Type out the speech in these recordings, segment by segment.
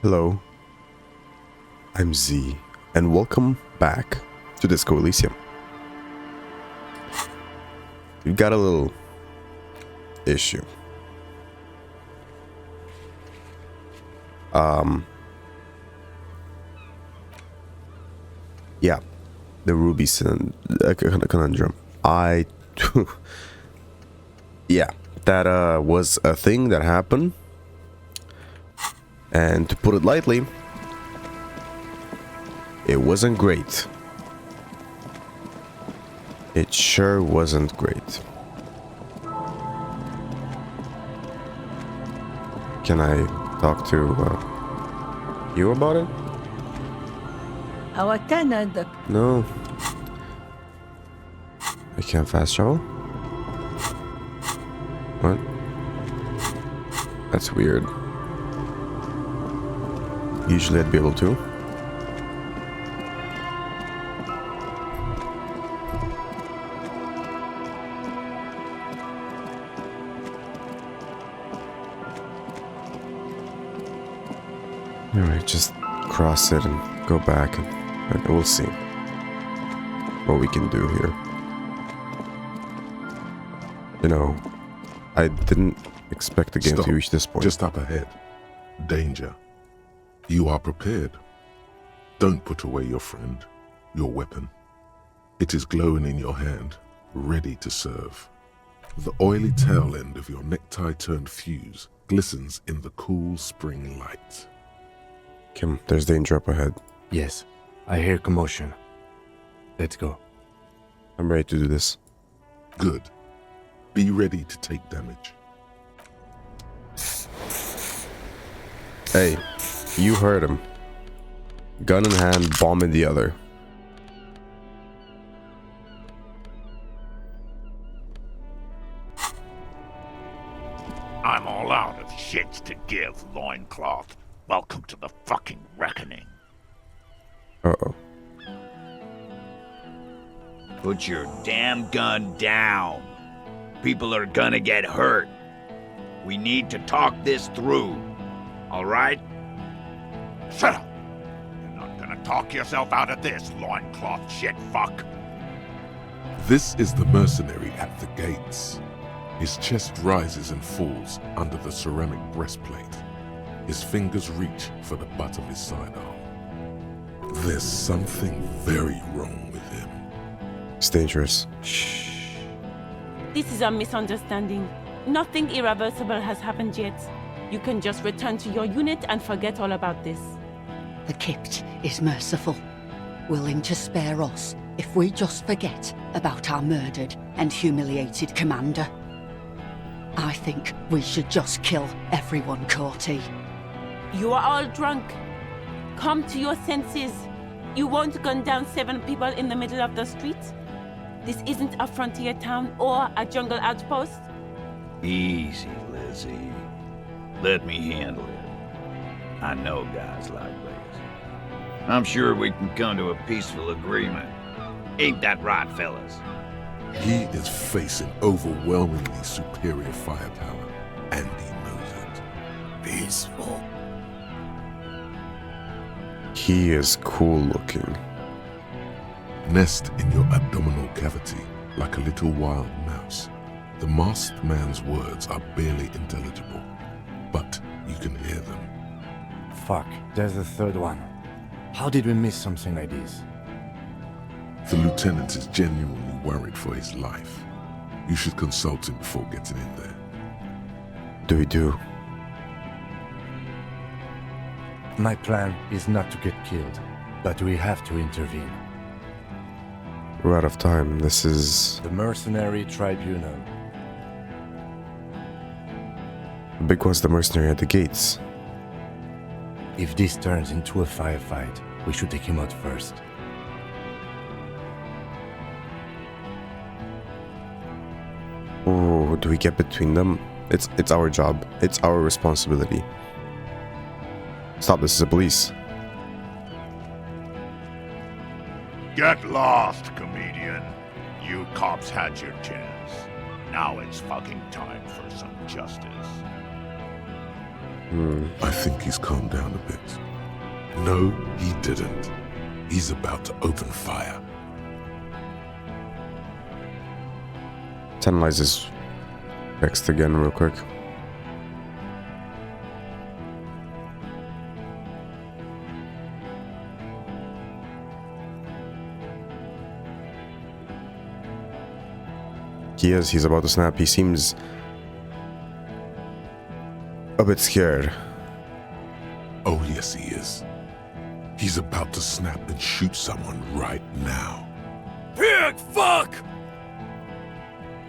Hello, I'm Z, and welcome back to Disco Elysium. We got a little issue. Yeah, the ruby conundrum. Yeah, that was a thing that happened, and to put it lightly, it wasn't great. It sure wasn't great. Can I talk to you about it? No. I can't fast travel? What? That's weird. Usually I'd be able to. Alright, just cross it and go back and we'll see what we can do here. You know, I didn't expect the game to reach this point. Just up ahead. Danger. You are prepared. Don't put away your friend, your weapon. It is glowing in your hand, ready to serve. The oily tail end of your necktie-turned fuse glistens in the cool spring light. Kim, there's danger up ahead. Yes, I hear commotion. Let's go. I'm ready to do this. Good. Be ready to take damage. Hey, you heard him. Gun in hand, bomb in the other. I'm all out of shits to give, loincloth. Welcome to the fucking reckoning. Uh-oh. Put your damn gun down. People are gonna get hurt. We need to talk this through. All right? Shut up! You're not gonna talk yourself out of this, loincloth shit fuck. This is the mercenary at the gates. His chest rises and falls under the ceramic breastplate. His fingers reach for the butt of his sidearm. There's something very wrong with him. It's dangerous. Shh. This is a misunderstanding. Nothing irreversible has happened yet. You can just return to your unit and forget all about this. The Kypt is merciful, willing to spare us if we just forget about our murdered and humiliated commander. I think we should just kill everyone, Courty. You are all drunk. Come to your senses. You won't gun down 7 people in the middle of the street. This isn't a frontier town or a jungle outpost. Easy, Lizzie. Let me handle it. I know guys like this. I'm sure we can come to a peaceful agreement. Ain't that right, fellas? He is facing overwhelmingly superior firepower, and he knows it. Peaceful. He is cool looking. Nest in your abdominal cavity like a little wild mouse. The masked man's words are barely intelligible, but you can hear them. Fuck, there's the third one. How did we miss something like this? The lieutenant is genuinely worried for his life. You should consult him before getting in there. Do we do? My plan is not to get killed, but we have to intervene. We're out of time. This is The Mercenary Tribunal. the big one's the mercenary at the gates. If this turns into a firefight, we should take him out first. Oh, do we get between them? It's our job. It's our responsibility. Stop, this is the police. Get lost, comedian. You cops had your chance. Now it's fucking time for some justice. I think he's calmed down a bit. No, he didn't. He's about to open fire. Analyze his text again real quick. He's about to snap. He seems a bit scared. Oh, yes, he is. He's about to snap and shoot someone right now. Pig fuck!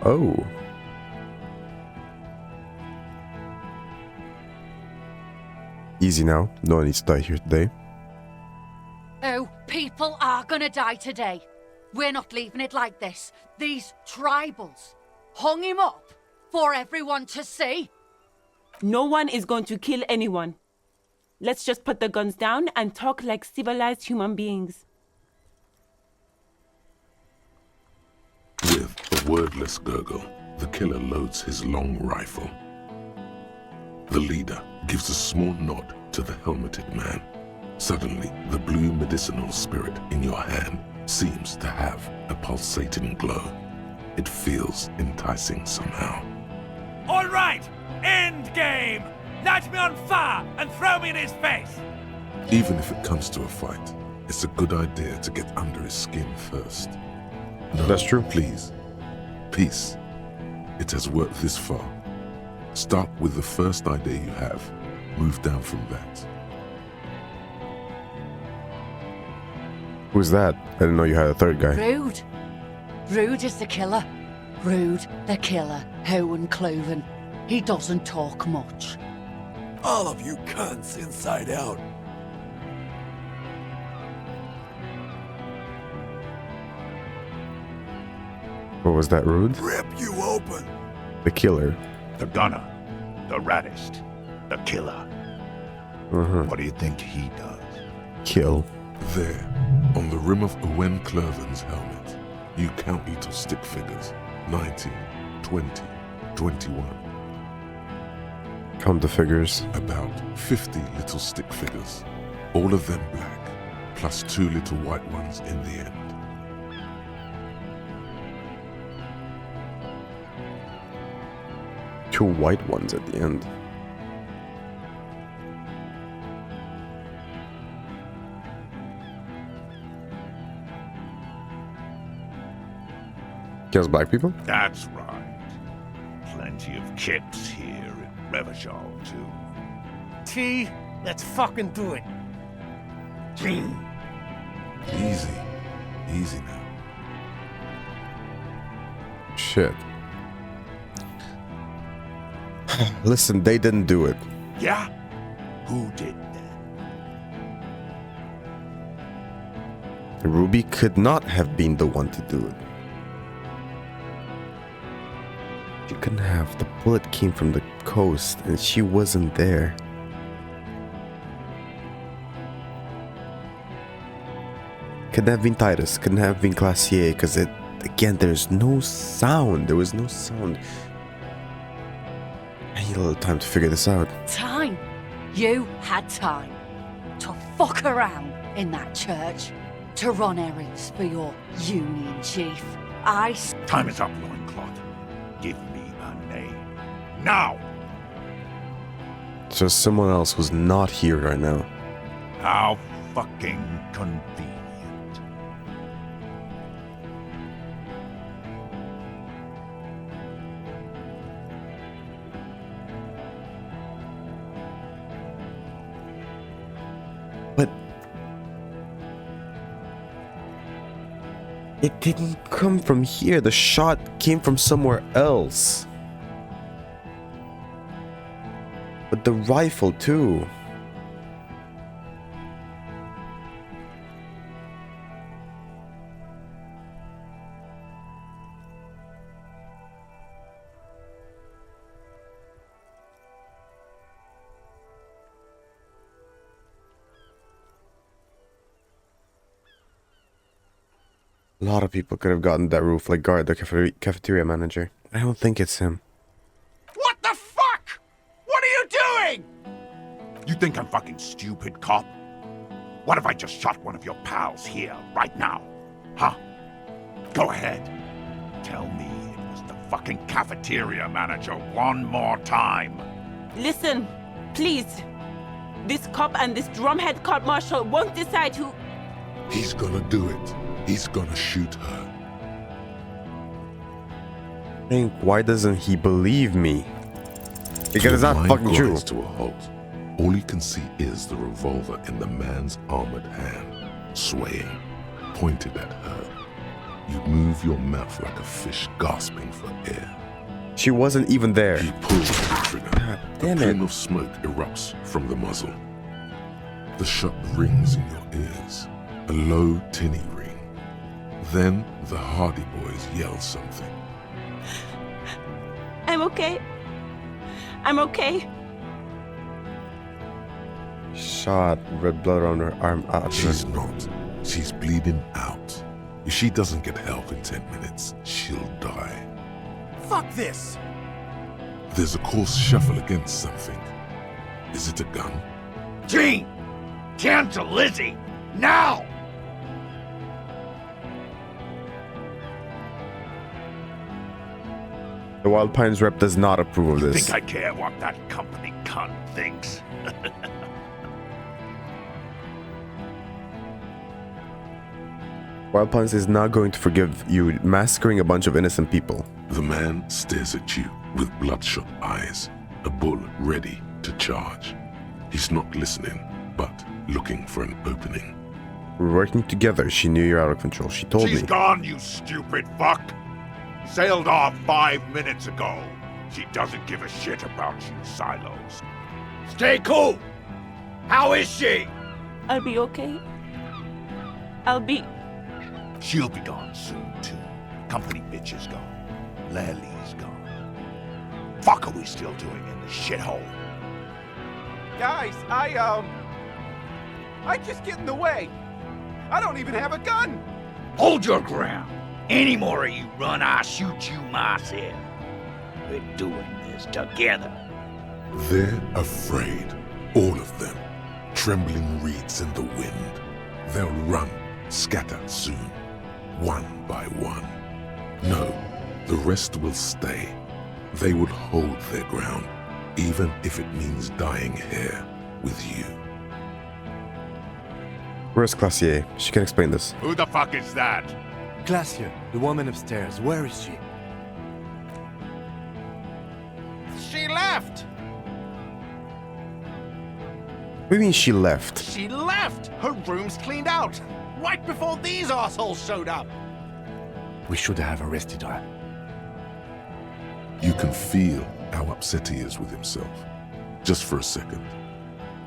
Oh. Easy now. No one needs to die here today. Oh, people are gonna die today. We're not leaving it like this. These tribals hung him up for everyone to see. No one is going to kill anyone. Let's just put the guns down and talk like civilized human beings. With a wordless gurgle, the killer loads his long rifle. The leader gives a small nod to the helmeted man. Suddenly, the blue medicinal spirit in your hand seems to have a pulsating glow. It feels enticing somehow. All right, end game! Light me on fire and throw me in his face! Even if it comes to a fight, it's a good idea to get under his skin first. No, That's true. Please. Peace. It has worked this far. Start with the first idea you have. Move down from that. Who's that? I didn't know you had a third guy. Rude. Rude is the killer. Rude, the killer. Owen Cloven. He doesn't talk much. All of you cunts inside out. What was that, Rude? Rip you open. The killer. The gunner, the raddest, the killer. What do you think he does? Kill. There, on the rim of Owen Cloven's helmet, you count little stick figures. 19, 20, 21. Count the figures. About 50 little stick figures. All of them black, plus 2 little white ones in the end. Two white ones at the end. Kills black people? That's right. Plenty of kips here in Revachol, too. T, let's fucking do it. Easy. Easy now. Shit. Listen, they didn't do it. Yeah? Who did then? Ruby could not have been the one to do it. She couldn't have. The bullet came from the coast and she wasn't there. Couldn't have been Titus, couldn't have been Glacier, because again, there's no sound. There was no sound. I need a little time to figure this out. Time. You had time to fuck around in that church, to run errands for your union chief. Time is up, Loincloth. Give me a name. Now! So someone else who's not here right now. How fucking convenient. But it didn't come from here. The shot came from somewhere else. But the rifle too. A lot of people could have gotten that roof, like Guard, the cafeteria manager. I don't think it's him. What the fuck? What are you doing? You think I'm fucking stupid, cop? What if I just shot one of your pals here, right now? Huh? Go ahead. Tell me it was the fucking cafeteria manager one more time. Listen, please. This cop and this drumhead court marshal won't decide who... He's gonna do it. He's gonna shoot her. Why doesn't he believe me? Because Your it's not mind fucking true. grinds to a halt. All you can see is the revolver in the man's armored hand, swaying, pointed at her. You move your mouth like a fish gasping for air. She wasn't even there. He pulls the trigger. God damn a plume it. of smoke erupts from the muzzle. The shot rings in your ears, a low, tinny ring. Then the Hardy Boys yell something. I'm okay. I'm okay. Shot, red blood on her arm. She's not. She's bleeding out. If she doesn't get help in 10 minutes, she'll die. Fuck this! There's a coarse shuffle against something. Is it a gun? Gene! Cancel Lizzie! Now! The Wild Pines rep does not approve of You this. think I care what that company cunt thinks? Wild Pines is not going to forgive you massacring a bunch of innocent people. The man stares at you with bloodshot eyes, a bull ready to charge. He's not listening, but looking for an opening. We're working together. She knew you're out of control. She told She's me. gone, you stupid fuck! Sailed off 5 minutes ago. She doesn't give a shit about you, Silos. Stay cool! How is she? I'll be okay. I'll be... She'll be gone soon, too. Company bitch is gone. Lely's gone. Fuck are we still doing in the shithole? Guys, I just get in the way. I don't even have a gun. Hold your ground. Any more of you run, I'll shoot you myself. We're doing this together. They're afraid, all of them, trembling reeds in the wind. They'll run, scatter soon, one by one. No, the rest will stay. They will hold their ground, even if it means dying here with you. Where's Classier? She can explain this. Who the fuck is that? Glacier, the woman upstairs, where is she? She left. What do you mean she left? She left. Her room's cleaned out. Right before these assholes showed up. We should have arrested her. You can feel how upset he is with himself, just for a second.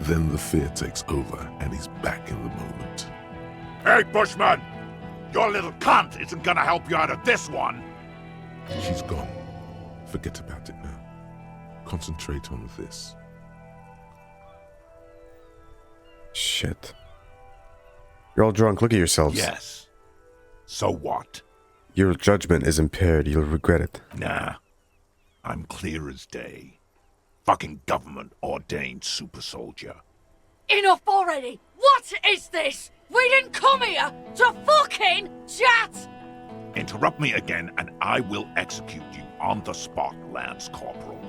Then the fear takes over and he's back in the moment. Hey, Bushman! Your little cunt isn't gonna help you out of this one! She's gone. Forget about it now. Concentrate on this. Shit. You're all drunk. Look at yourselves. Yes. So what? Your judgment is impaired. You'll regret it. Nah. I'm clear as day. Fucking government-ordained super soldier. Enough already! What is this? We didn't come here to fucking chat! Interrupt me again and I will execute you on the spot, Lance Corporal.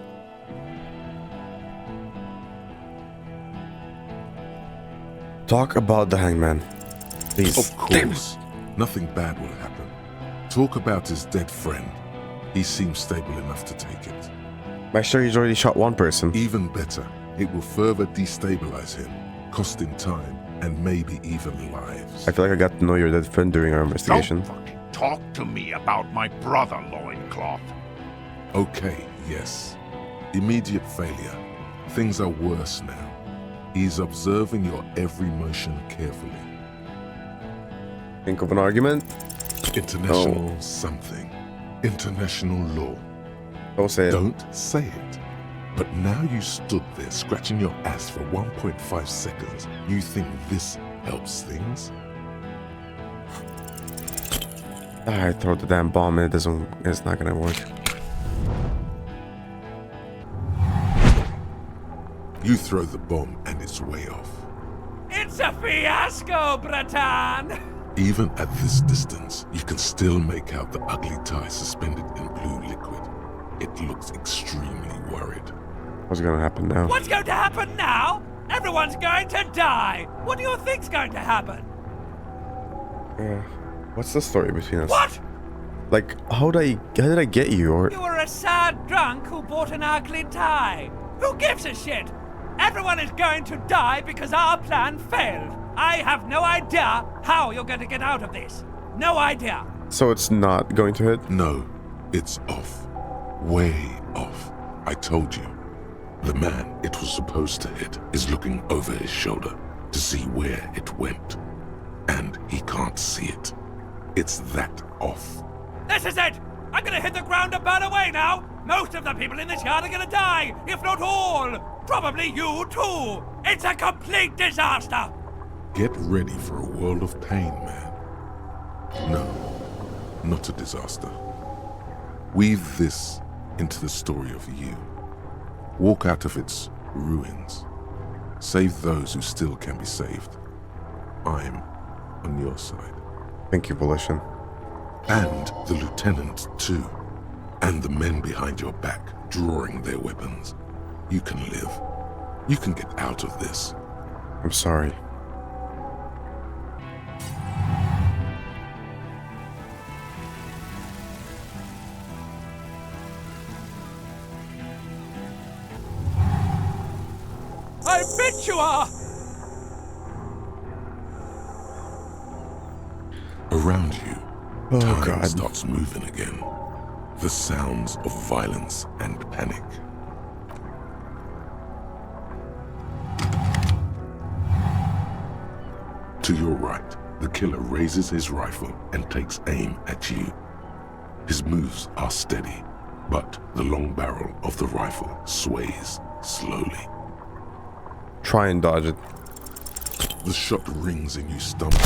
Talk about the hangman. Please. Of course. Nothing bad will happen. Talk about his dead friend. He seems stable enough to take it. Make sure he's already shot one person. Even better, it will further destabilize him, cost him time, and maybe even lives. I feel like I got to know your dead friend during our investigation. Don't fucking talk to me about my brother, Loincloth. Okay, yes. Immediate failure. Things are worse now. He's observing your every motion carefully. Think of an argument? International something. International law. Don't say it. Don't say it. But now you stood there scratching your ass for 1.5 seconds. You think this helps things? I throw the damn bomb and it's not gonna work. You throw the bomb and its way off. It's a fiasco, Breton! Even at this distance, you can still make out the ugly tie suspended in blue liquid. It looks extremely worried. What's gonna happen now? What's going to happen now? Everyone's going to die! What do you think's going to happen? What's the story between us? What? Like, how did I get you? Or You were a sad drunk who bought an ugly tie. Who gives a shit? Everyone is going to die because our plan failed. I have no idea how you're going to get out of this. No idea. so it's not going to hit? No, it's off. Way off. I told you. The man it was supposed to hit is looking over his shoulder to see where it went. And he can't see it. It's that off. This is it! I'm gonna hit the ground and burn away now! Most of the people in this yard are gonna die, if not all! Probably you too! It's a complete disaster! Get ready for a world of pain, man. No, not a disaster. Weave this into the story of you. Walk out of its ruins. Save those who still can be saved. I'm on your side. Thank you, Volition. And the lieutenant, too. And the men behind your back, drawing their weapons. You can live. You can get out of this. I'm sorry. I bet you are! Around you, Oh, time God. starts moving again. The sounds of violence and panic. To your right, the killer raises his rifle and takes aim at you. His moves are steady, but the long barrel of the rifle sways slowly. Try and dodge it. The shot rings and you stumble.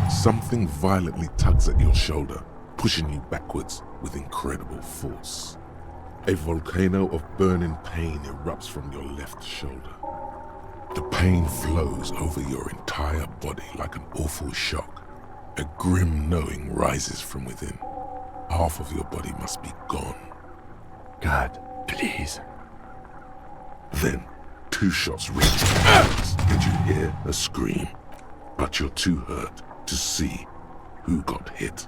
Something violently tugs at your shoulder, pushing you backwards with incredible force. A volcano of burning pain erupts from your left shoulder. The pain flows over your entire body like an awful shock. A grim knowing rises from within. Half of your body must be gone. God, please. Then, 2 shots ring and you hear a scream. But you're too hurt to see who got hit.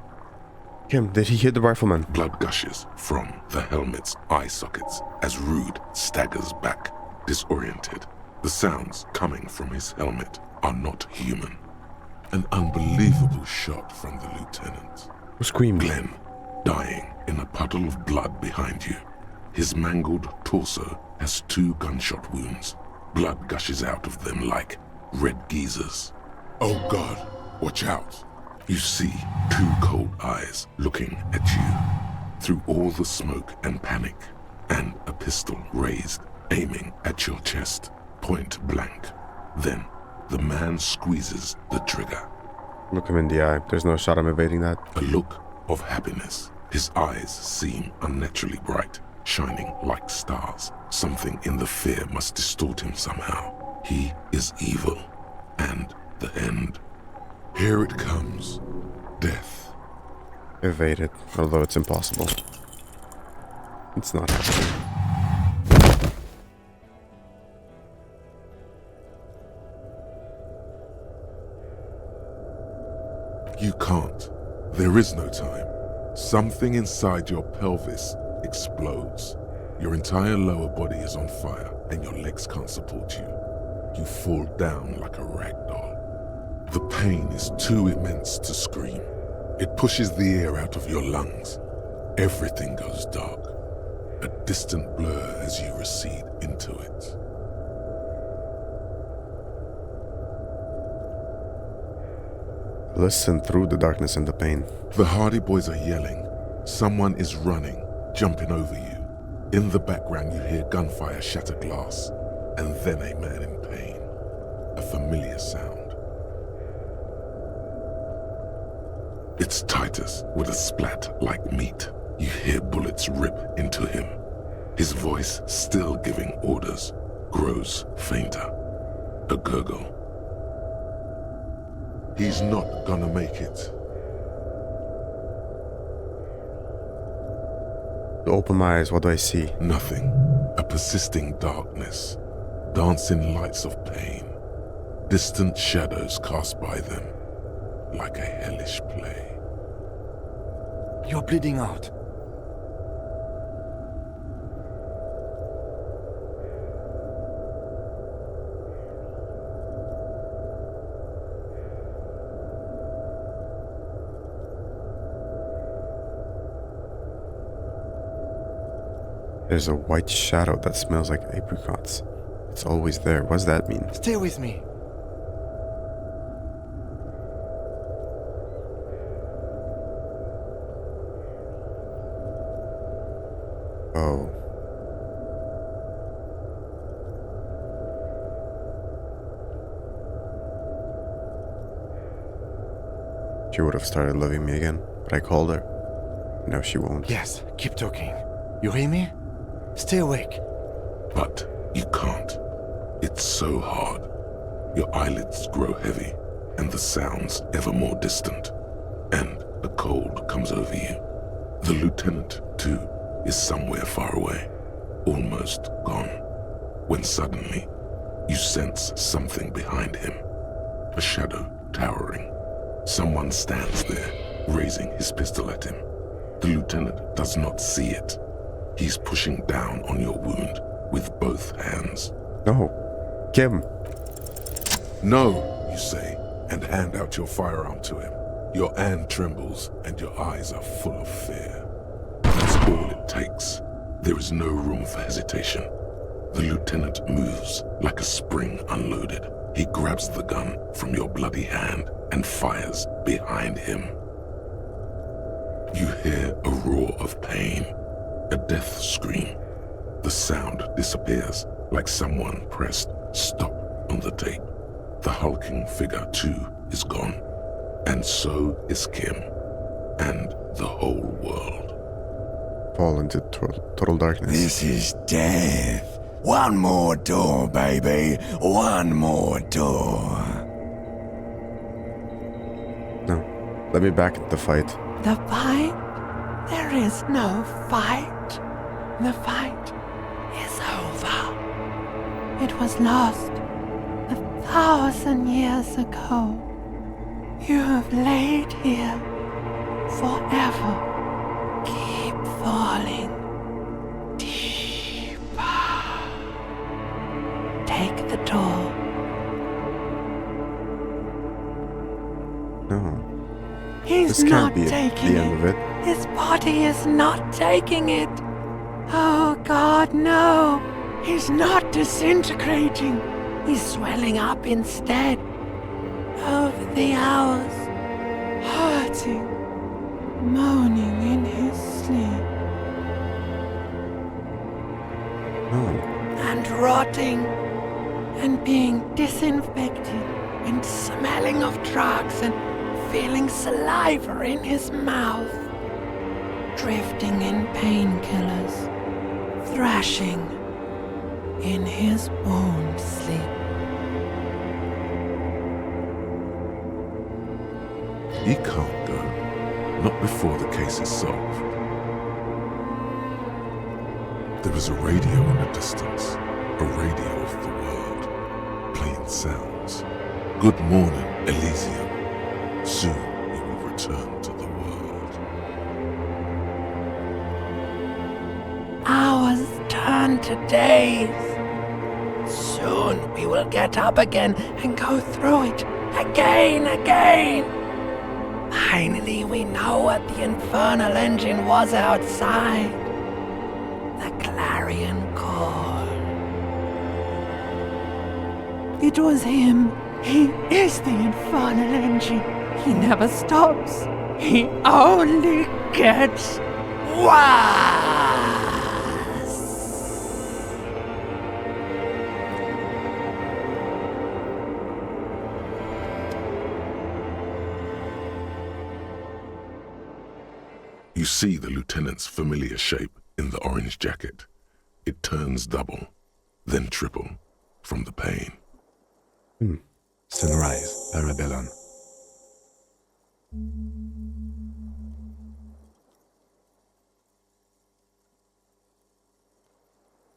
Kim, did he hit the rifleman? Blood gushes from the helmet's eye sockets as Rude staggers back, disoriented. The sounds coming from his helmet are not human. An unbelievable shot from the lieutenant. Who screamed? Glenn, dying in a puddle of blood behind you. His mangled torso has 2 gunshot wounds. Blood gushes out of them like red geysers. Oh God, watch out. You see 2 cold eyes looking at you through all the smoke and panic, and a pistol raised, aiming at your chest, point blank. Then the man squeezes the trigger. Look him in the eye. There's no shot I'm evading that. A look of happiness. His eyes seem unnaturally bright, shining like stars. Something in the fear must distort him somehow. He is evil, and the end. Here it comes. Death. Evade it, although it's impossible. It's not happening. You can't. There is no time. Something inside your pelvis explodes. Your entire lower body is on fire, and your legs can't support you. You fall down like a rag doll. The pain is too immense to scream. It pushes the air out of your lungs. Everything goes dark. A distant blur as you recede into it. Listen through the darkness and the pain. The Hardy Boys are yelling. Someone is running, jumping over you. In the background you hear gunfire shatter glass, and then a man in pain. A familiar sound. It's Titus with a splat like meat. You hear bullets rip into him. His voice, still giving orders, grows fainter. a gurgle. He's not gonna make it. To open my eyes, what do I see? Nothing. A persisting darkness. Dancing lights of pain. Distant shadows cast by them. Like a hellish play. You're bleeding out. There's a white shadow that smells like apricots. It's always there. What does that mean? Stay with me. Oh. She would have started loving me again, but I called her. Now she won't. Yes, keep talking. You hear me? Stay awake. But you can't. It's so hard. Your eyelids grow heavy, and the sounds ever more distant. And a cold comes over you. The lieutenant, too, is somewhere far away, almost gone, when suddenly you sense something behind him. A shadow towering. Someone stands there, raising his pistol at him. The lieutenant does not see it. He's pushing down on your wound with both hands. No. Kim. No, you say, and hand out your firearm to him. Your hand trembles, and your eyes are full of fear. That's all it takes. There is no room for hesitation. The lieutenant moves like a spring unloaded. He grabs the gun from your bloody hand and fires behind him. You hear a roar of pain, a death scream. The sound disappears like someone pressed stop on the tape. The hulking figure, too, is gone. And so is Kim. And the whole world. Fall into total darkness. This is death. One more door, baby. One more door. No. Let me back into the fight. The fight? There is no fight. The fight is over. It was lost 1,000 years ago. You have laid here forever. Keep falling deeper. Take the door. No. He's This not can't be taking the end of it. His body is not taking it. Oh God, no. He's not disintegrating. He's swelling up instead. Over the hours, hurting, moaning in his sleep. No. And rotting, and being disinfected, and smelling of drugs, and feeling saliva in his mouth. Drifting in painkillers, thrashing in his wound sleep. He can't go. Not before the case is solved. There is a radio in the distance. A radio of the world. Playing sounds. Good morning, Elysium. Soon we will return to the world. Hours turn to days. Soon we will get up again and go through it again. Finally, we know what the infernal engine was outside. The clarion call. It was him. He is the infernal engine. He never stops. He only gets worse. You see the lieutenant's familiar shape in the orange jacket. It turns double, then triple, from the pain. Sunrise, Parabellum.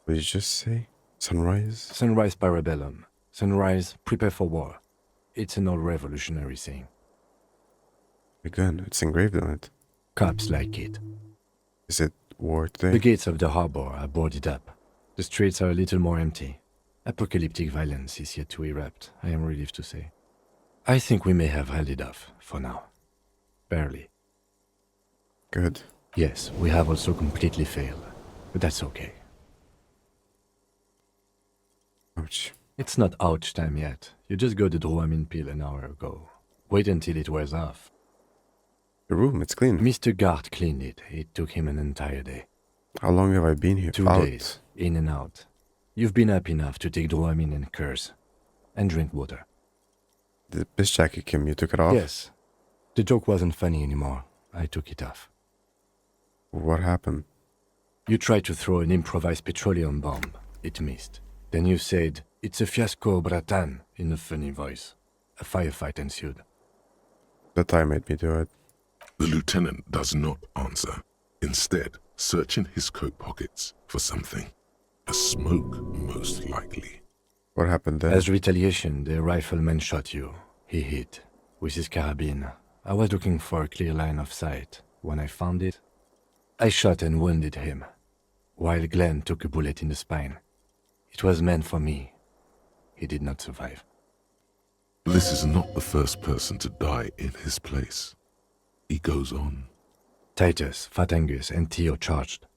What did you just say? Sunrise? Sunrise, Parabellum. Sunrise, prepare for war. It's an old revolutionary saying. Again, it's engraved on it. Cops like it. Is it war today? The gates of the harbor are boarded up. The streets are a little more empty. Apocalyptic violence is yet to erupt, I am relieved to say. I think we may have held it off, for now. Barely. Good. Yes, we have also completely failed. But that's okay. Ouch. It's not ouch time yet. You just got the Dramamine pill an hour ago. Wait until it wears off. The room, it's clean. Mr. Gart cleaned it. It took him an entire day. How long have I been here? 2 Out. days, in and out. You've been up enough to take Dramamine and curse. And drink water. The piss jacket, Kim, you took it off? Yes. The joke wasn't funny anymore. I took it off. What happened? You tried to throw an improvised petroleum bomb. It missed. Then you said, "It's a fiasco, bratan," in a funny voice. A firefight ensued. The time made me do it. The lieutenant does not answer, instead searching his coat pockets for something. A smoke, most likely. What happened then? As retaliation, the rifleman shot you. He hit. With his carabine. I was looking for a clear line of sight. When I found it, I shot and wounded him, while Glenn took a bullet in the spine. It was meant for me. He did not survive. This is not the first person to die in his place. He goes on. Titus, Fat Angus, and Theo charged.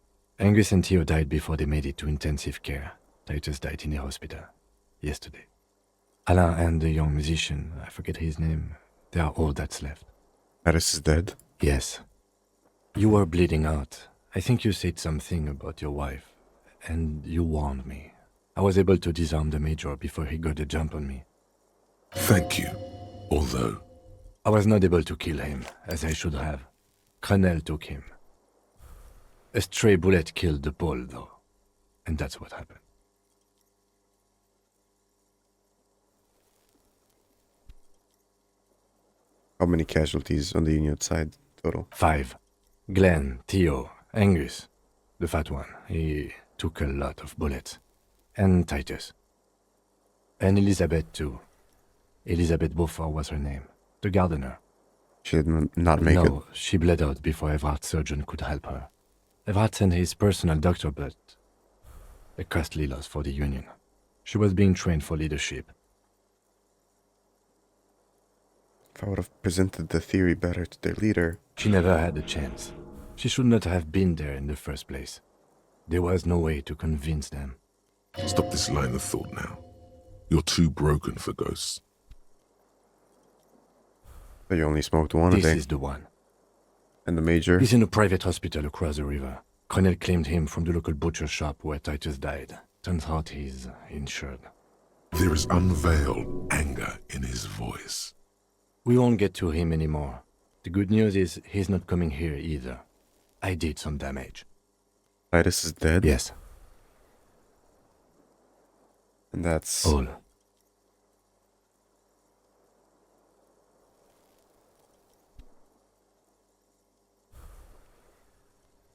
Angus and Theo died before they made it to intensive care. Titus died in the hospital. Yesterday. Alain and the young musician, I forget his name, they are all that's left. Paris is dead? Yes. You were bleeding out. I think you said something about your wife, and you warned me. I was able to disarm the Major before he got a jump on me. Thank you, although... I was not able to kill him, as I should have. Crenel took him. A stray bullet killed the Pole, though. And that's what happened. How many casualties on the Union side total? 5. Glenn, Theo, Angus. The fat one. He took a lot of bullets. And Titus. And Elizabeth, too. Elizabeth Beaufort was her name. The gardener. She did not make it? No, she bled out before Everard's surgeon could help her. Everard sent his personal doctor, but a costly loss for the Union. She was being trained for leadership. If I would have presented the theory better to their leader... She never had a chance. She should not have been there in the first place. There was no way to convince them. Stop this line of thought now. You're too broken for ghosts. But you only smoked one a This day. is the one. And the Major? He's in a private hospital across the river. Crenel claimed him from the local butcher shop where Titus died. Turns out he's insured. There is unveiled anger in his voice. We won't get to him anymore. The good news is he's not coming here either. I did some damage. Titus is dead? Yes. And that's... All.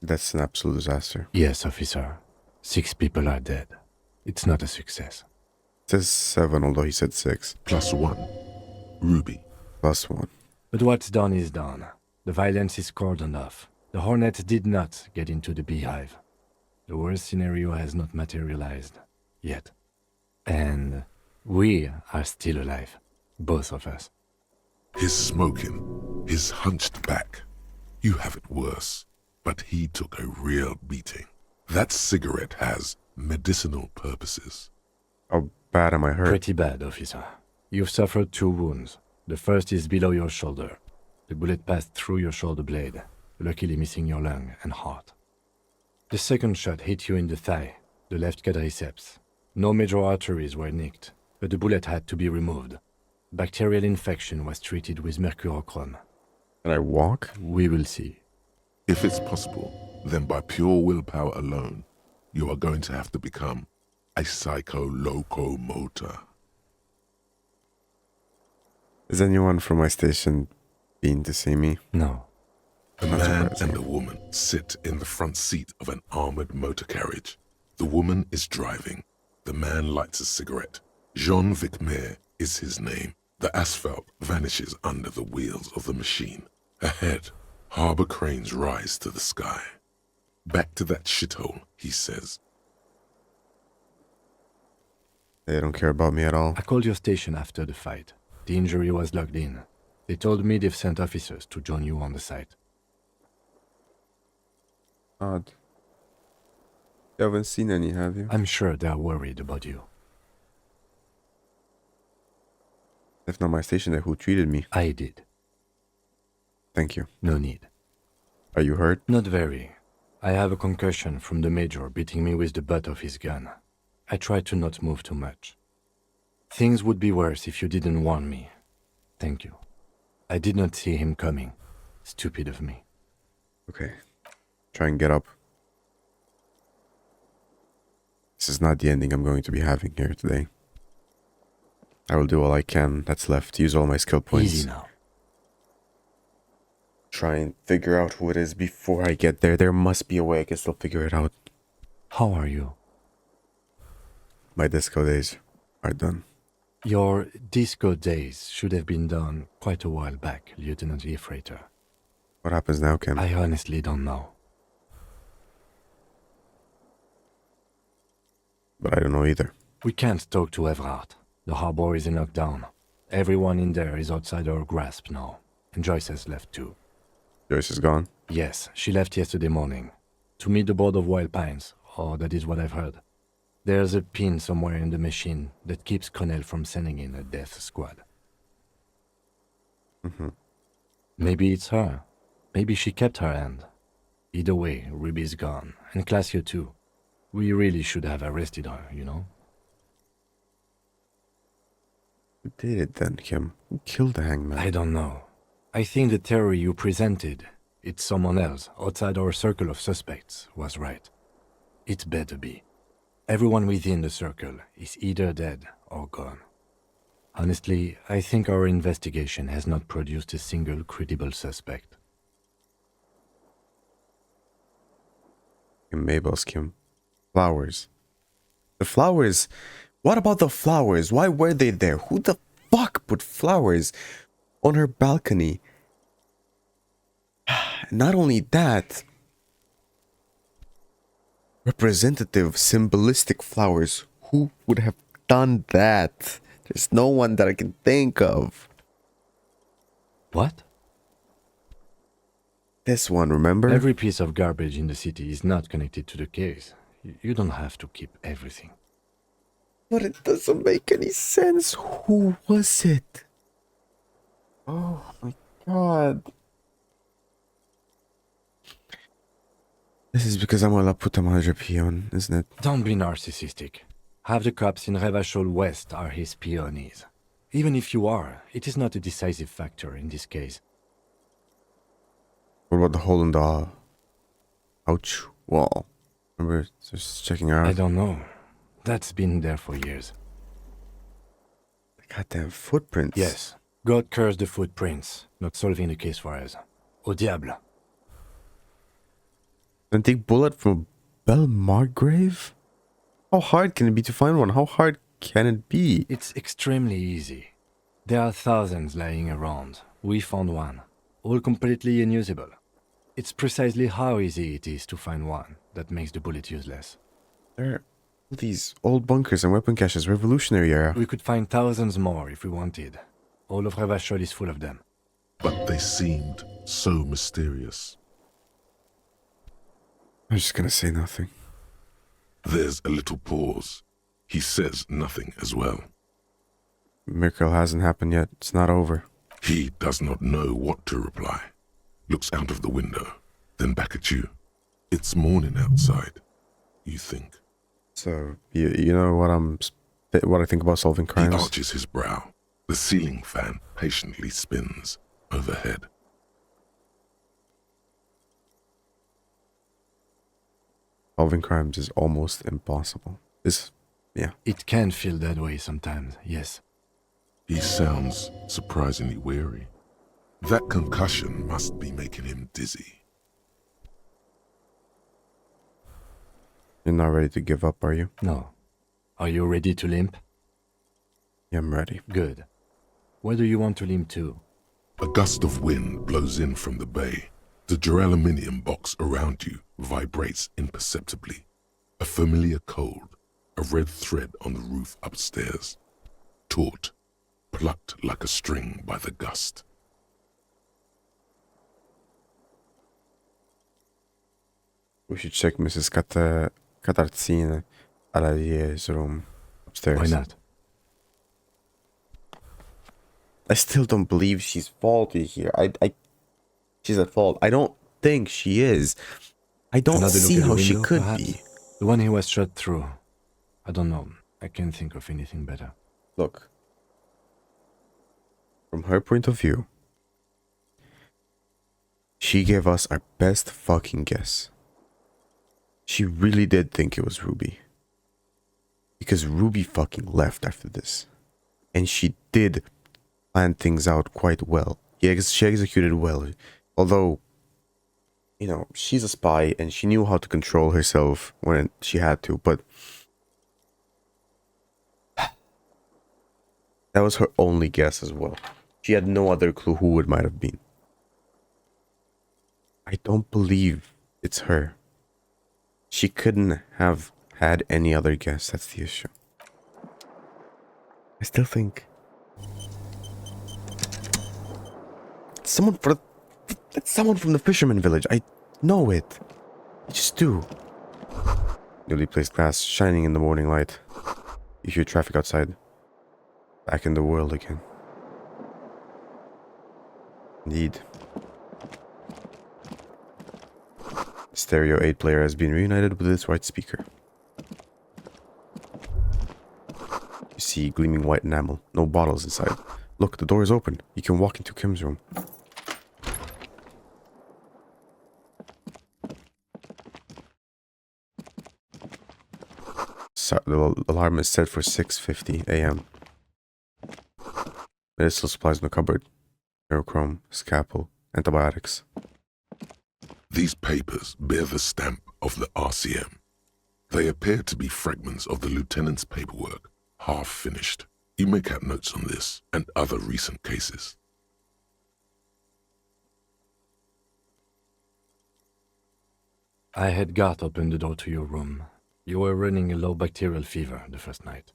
That's an absolute disaster. Yes, officer. 6 people are dead. It's not a success. It says 7, although he said 6. +1. Ruby. +1. But what's done is done. The violence is cordoned off. The Hornets did not get into the beehive. The worst scenario has not materialized. Yet. And we are still alive. Both of us. His smoking, his hunched back. You have it worse, but he took a real beating. That cigarette has medicinal purposes. How bad am I hurt? Pretty bad, officer. You've suffered 2 wounds. The first is below your shoulder. The bullet passed through your shoulder blade, luckily missing your lung and heart. The second shot hit you in the thigh, the left quadriceps. No major arteries were nicked, but the bullet had to be removed. Bacterial infection was treated with mercurochrome. Can I walk? We will see. If it's possible, then by pure willpower alone, you are going to have to become a psycho-locomotor. Is anyone from my station been to see me? No. A Not man surprising. and a woman sit in the front seat of an armored motor carriage. The woman is driving. The man lights a cigarette. Jean Vicmer is his name. The asphalt vanishes under the wheels of the machine. Ahead, harbor cranes rise to the sky. Back to that shithole, he says. They don't care about me at all. I called your station after the fight. The injury was logged in. They told me they've sent officers to join you on the site. Odd. You haven't seen any, have you? I'm sure they're worried about you. If not my station, then who treated me? I did. Thank you. No need. Are you hurt? Not very. I have a concussion from the major beating me with the butt of his gun. I tried to not move too much. Things would be worse if you didn't warn me. Thank you. I did not see him coming. Stupid of me. Okay. Try and get up. This is not the ending I'm going to be having here today. I will do all I can that's left. Use all my skill points. Easy now. Try and figure out who it is before I get there. There must be a way I can still figure it out. How are you? My disco days are done. Your disco days should have been done quite a while back, Lieutenant Freighter. What happens now, Kim? I honestly don't know. But I don't know either. We can't talk to Everhart. The harbor is in lockdown. Everyone in there is outside our grasp now. And Joyce has left too. Joyce is gone. Yes, she left yesterday morning. To meet the board of Wild Pines, or that is what I've heard. There's a pin somewhere in the machine that keeps Connell from sending in a death squad. Maybe it's her. Maybe she kept her end. Either way, Ruby's gone, and Classio too. We really should have arrested her, you know? Who did it then, Kim? Who killed the hangman? I don't know. I think the theory you presented, it's someone else, outside our circle of suspects, was right. It better be. Everyone within the circle is either dead or gone. Honestly, I think our investigation has not produced a single credible suspect. Mabel's Kim. Flowers. The flowers. What about the flowers? Why were they there? Who the fuck put flowers on her balcony? Not only that, representative, symbolistic flowers. Who would have done that? There's no one that I can think of. What? This one, remember? Every piece of garbage in the city is not connected to the case. You don't have to keep everything. But it doesn't make any sense. Who was it? Oh my god. This is because I'm gonna put a manager peon, isn't it? Don't be narcissistic. Half the cops in Revachol West are his peonies. Even if you are, it is not a decisive factor in this case. What about the hole in the ouch wall? Remember just checking out? I don't know. That's been there for years. The goddamn footprints. Yes. God curse the footprints. Not solving the case for us. Au diable. Antique bullet from Belle Margrave? How hard can it be to find one? How hard can it be? It's extremely easy. There are thousands lying around. We found one. All completely unusable. It's precisely how easy it is to find one that makes the bullet useless. There are these old bunkers and weapon caches, Revolutionary era. We could find thousands more if we wanted. All of Revachol is full of them. But they seemed so mysterious. I'm just gonna say nothing. There's a little pause. He says nothing as well. Miracle hasn't happened yet. It's not over. He does not know what to reply. Looks out of the window, then back at you. It's morning outside, you think. So you know what I think about solving He crimes. arches his brow. The ceiling fan patiently spins overhead. Solving crimes is almost impossible. Yeah. It can feel that way sometimes, yes. He sounds surprisingly weary. That concussion must be making him dizzy. You're not ready to give up, are you? No. Are you ready to limp? Yeah, I'm ready. Good. Where do you want to limp to? A gust of wind blows in from the bay. The duraluminum box around you vibrates imperceptibly. A familiar cold, a red thread on the roof upstairs. Taut, plucked like a string by the gust. We should check Mrs. Catarzine Aladier's room upstairs. Why not? I still don't believe she's faulty here. She's at fault. I don't think she is. I don't Another see look at how the she window, could perhaps? be. The one he was shot through. I don't know. I can't think of anything better. Look. From her point of view, she gave us our best fucking guess. She really did think it was Ruby. Because Ruby fucking left after this. And she did plan things out quite well. She executed well. Although, you know, she's a spy and she knew how to control herself when she had to. But that was her only guess as well. She had no other clue who it might have been. I don't believe it's her. She couldn't have had any other guess. That's the issue. I still think someone from the fisherman village. I know it. I just do. Newly placed glass shining in the morning light. You hear traffic outside. Back in the world again. Indeed. Stereo 8 player has been reunited with its right speaker. You see gleaming white enamel. No bottles inside. Look, the door is open. You can walk into Kim's room. So, the alarm is set for 6:50 a.m. Medicinal supplies in the cupboard. Ferrochrome, scalpel, antibiotics. These papers bear the stamp of the RCM. They appear to be fragments of the lieutenant's paperwork, half finished. You make out notes on this and other recent cases. I had Gart open the door to your room. You were running a low bacterial fever the first night.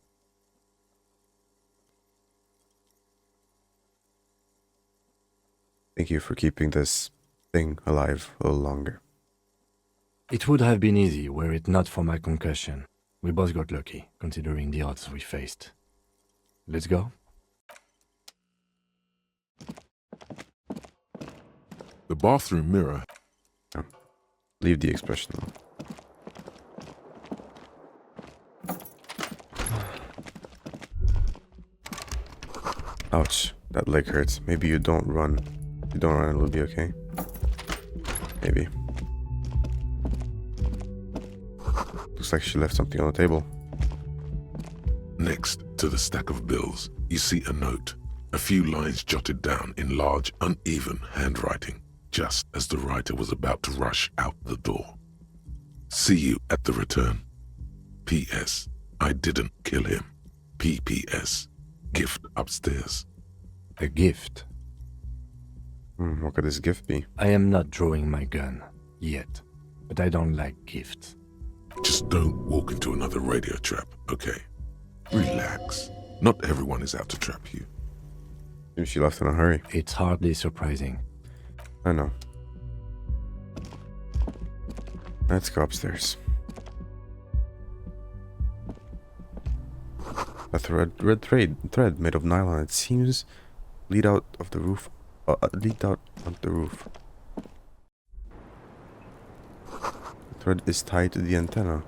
Thank you for keeping this thing alive a little longer. It would have been easy were it not for my concussion. We both got lucky, considering the odds we faced. Let's go? The bathroom mirror. Oh. Leave the expression though. Ouch, that leg hurts. Maybe you don't run. If you don't run, it'll be okay. Maybe. Looks like she left something on the table. Next to the stack of bills, you see a note. A few lines jotted down in large, uneven handwriting, just as the writer was about to rush out the door. See you at the return. P.S. I didn't kill him. P.P.S. Gift upstairs. A gift? What could this gift be? I am not drawing my gun. Yet. But I don't like gifts. Just don't walk into another radio trap, okay? Relax. Not everyone is out to trap you. Seems she left in a hurry. It's hardly surprising. I know. Let's go upstairs. A red thread made of nylon. It seems lead out of the roof. Lead out on the roof. The thread is tied to the antenna.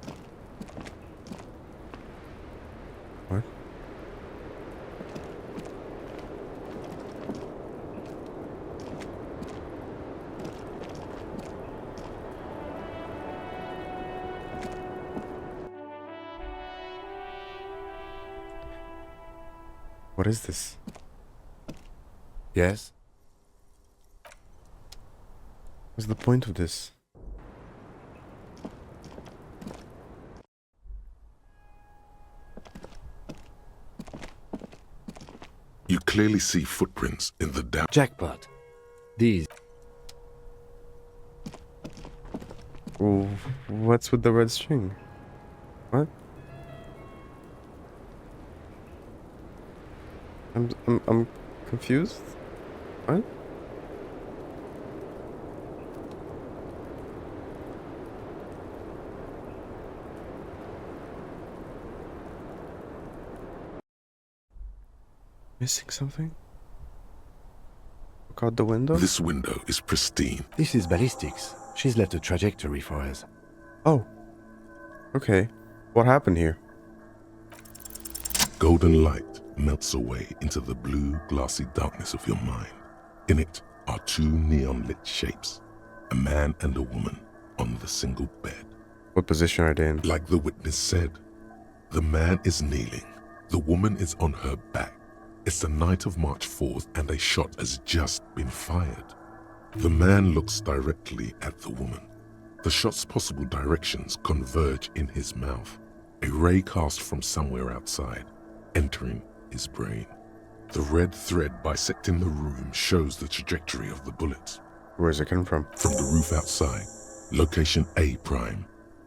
What? What is this? Yes? What's the point of this? You clearly see footprints in the damp. Jackpot. These. Oh, what's with the red string? What? I'm confused. What? Missing something? Look out the window? This window is pristine. This is ballistics. She's left a trajectory for us. Oh. Okay. What happened here? Golden light melts away into the blue, glassy darkness of your mind. In it are two neon-lit shapes, a man and a woman on the single bed. What position are they in? Like the witness said, the man is kneeling, the woman is on her back. It's the night of March 4th and a shot has just been fired. The man looks directly at the woman. The shot's possible directions converge in his mouth, a ray cast from somewhere outside, entering his brain. The red thread bisecting the room shows the trajectory of the bullet. Where is it coming from? From the roof outside, location A prime.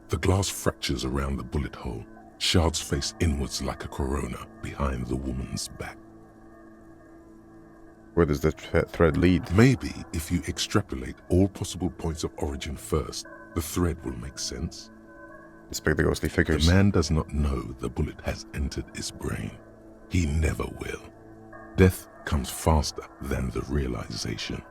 The glass fractures around the bullet hole, shards face inwards like a corona behind the woman's back. Where does the thread lead? Maybe if you extrapolate all possible points of origin first, the thread will make sense. Inspect the ghostly figures. The man does not know the bullet has entered his brain. He never will. Death comes faster than the realization.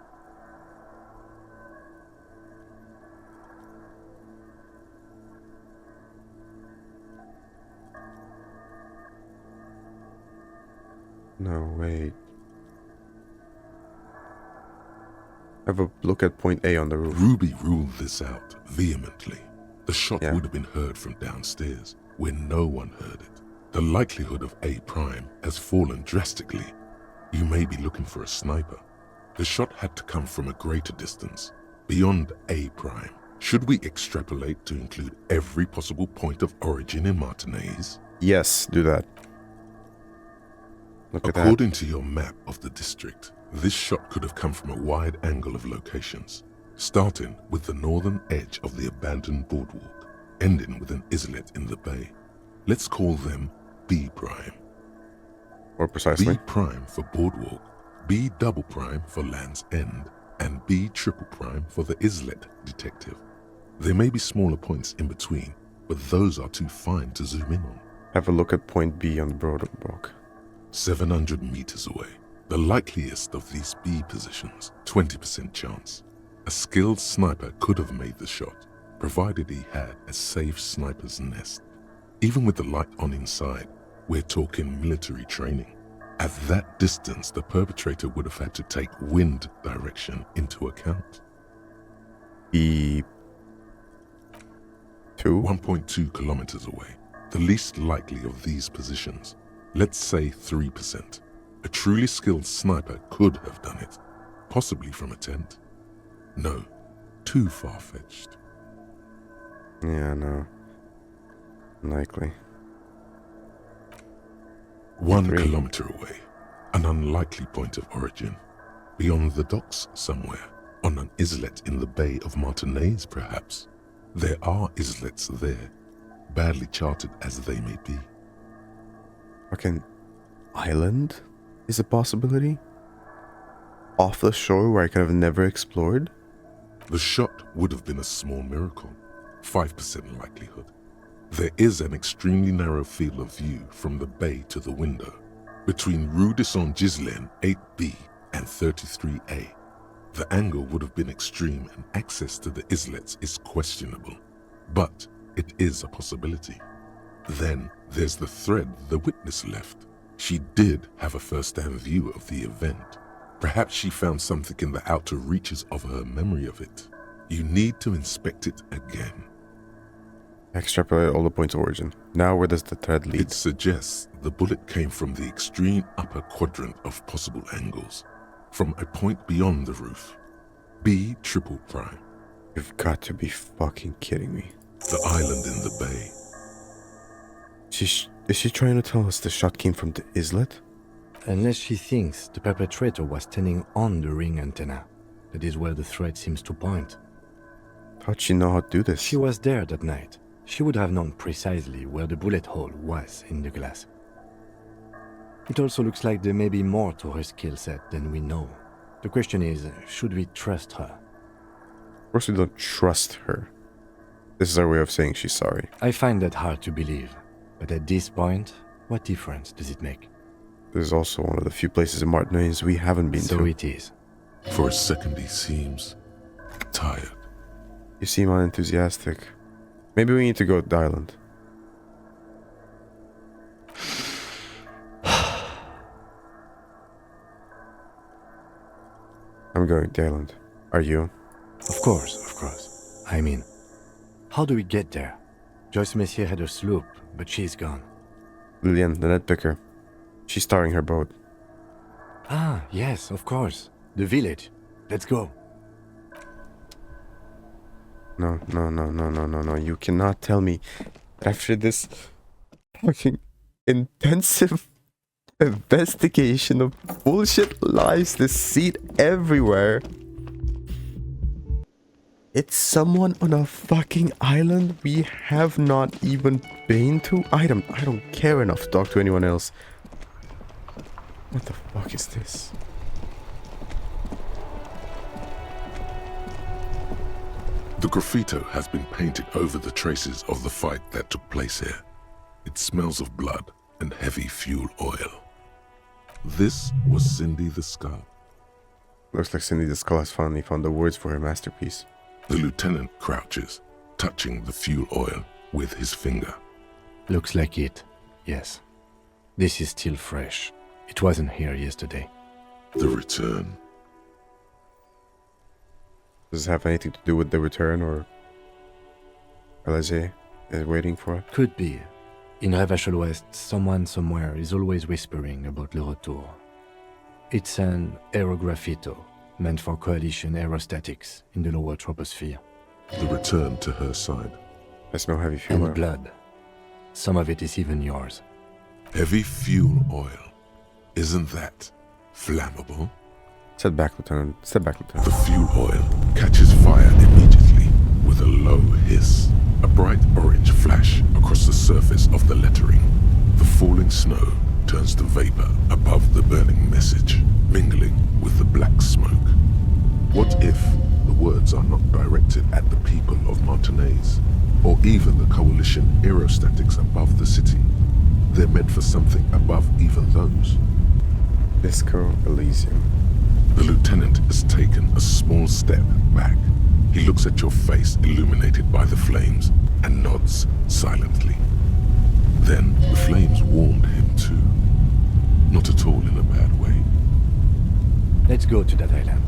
No, wait. Have a look at point A on the roof. Ruby ruled this out vehemently. The shot Yeah. would have been heard from downstairs, where no one heard it. The likelihood of A prime has fallen drastically. You may be looking for a sniper. The shot had to come from a greater distance, beyond A prime. Should we extrapolate to include every possible point of origin in Martinez? Yes, do that. Look at that. According to your map of the district, this shot could have come from a wide angle of locations, starting with the northern edge of the abandoned boardwalk, ending with an islet in the bay. Let's call them B prime. More precisely. B prime for boardwalk, B double prime for Land's End, and B triple prime for the islet detective. There may be smaller points in between, but those are too fine to zoom in on. Have a look at point B on the boardwalk. 700 meters away. The likeliest of these B positions, 20% chance. A skilled sniper could have made the shot, provided he had a safe sniper's nest. Even with the light on inside, we're talking military training. At that distance, the perpetrator would have had to take wind direction into account. B2? 1.2 kilometers away. The least likely of these positions. Let's say 3%. A truly skilled sniper could have done it, possibly from a tent. No, too far-fetched. Yeah, no. Unlikely. 1 3. kilometer away, an unlikely point of origin. Beyond the docks somewhere, on an islet in the Bay of Martinez perhaps. There are islets there, badly charted as they may be. Fucking island is a possibility? Off the shore where I could have never explored? The shot would have been a small miracle, 5% likelihood. There is an extremely narrow field of view from the bay to the window, between Rue de Saint-Ghislain 8B and 33A. The angle would have been extreme and access to the islets is questionable, but it is a possibility. Then there's the thread the witness left. She did have a first-hand view of the event. Perhaps she found something in the outer reaches of her memory of it. You need to inspect it again. Extrapolate all the points of origin. Now where does the thread lead? It suggests the bullet came from the extreme upper quadrant of possible angles, from a point beyond the roof. B triple prime. You've got to be fucking kidding me. The island in the bay. Is she trying to tell us the shot came from the islet? Unless she thinks the perpetrator was standing on the ring antenna. That is where the thread seems to point. How'd she know how to do this? She was there that night. She would have known precisely where the bullet hole was in the glass. It also looks like there may be more to her skill set than we know. The question is, should we trust her? Of course we don't trust her. This is our way of saying she's sorry. I find that hard to believe. But at this point, what difference does it make? This is also one of the few places in Martinaise we haven't been to. So it is. For a second he seems tired. You seem unenthusiastic. Maybe we need to go to the island. I'm going to the island. Are you? Of course, of course. I mean, how do we get there? Joyce Messier had a sloop, but she's gone. Lillian, the net picker. She's starting her boat. Ah, yes, of course. The village. Let's go. No. You cannot tell me that after this fucking intensive investigation of bullshit lies, deceit everywhere, it's someone on a fucking island we have not even been to? I don't care enough to talk to anyone else. What the fuck is this? The graffito has been painted over the traces of the fight that took place here. It smells of blood and heavy fuel oil. This was Cindy the Skull. Looks like Cindy the Skull has finally found the words for her masterpiece. The lieutenant crouches, touching the fuel oil with his finger. Looks like it, yes. This is still fresh. It wasn't here yesterday. The return. Does this have anything to do with the return, or Elysium is waiting for it? Could be. In Revachol West, someone somewhere is always whispering about Le Retour. It's an aerograffito, meant for coalition aerostatics in the lower troposphere. The return to her side. I smell heavy fuel. And blood. Some of it is even yours. Heavy fuel oil. Isn't that flammable? Step back, Lieutenant. Step back, Lieutenant. The fuel oil catches fire immediately with a low hiss. A bright orange flash across the surface of the lettering. The falling snow turns to vapor above the burning message, mingling with the black smoke. What if the words are not directed at the people of Martinaise, or even the coalition aerostatics above the city? They're meant for something above even those. Disco Elysium. The lieutenant has taken a small step back. He looks at your face illuminated by the flames and nods silently. Then the flames warmed him too. Not at all in a bad way. Let's go to that island.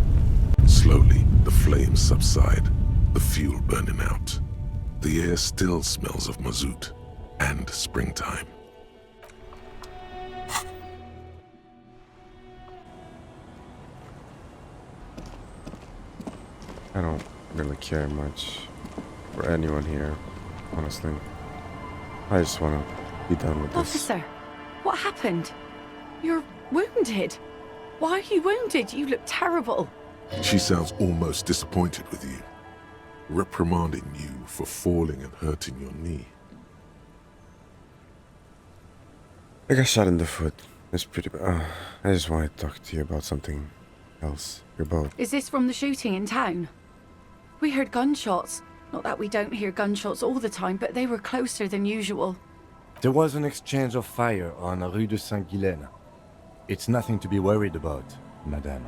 Slowly, the flames subside, the fuel burning out. The air still smells of mazout and springtime. I don't really care much for anyone here, honestly. I just want to be done with this. Officer, what happened? You're wounded. Why are you wounded? You look terrible. She sounds almost disappointed with you, reprimanding you for falling and hurting your knee. I got shot in the foot. It's pretty bad. I just want to talk to you about something else. Your boat. Is this from the shooting in town? We heard gunshots. Not that we don't hear gunshots all the time, but they were closer than usual. There was an exchange of fire on Rue de Saint-Guylaine. It's nothing to be worried about, madame.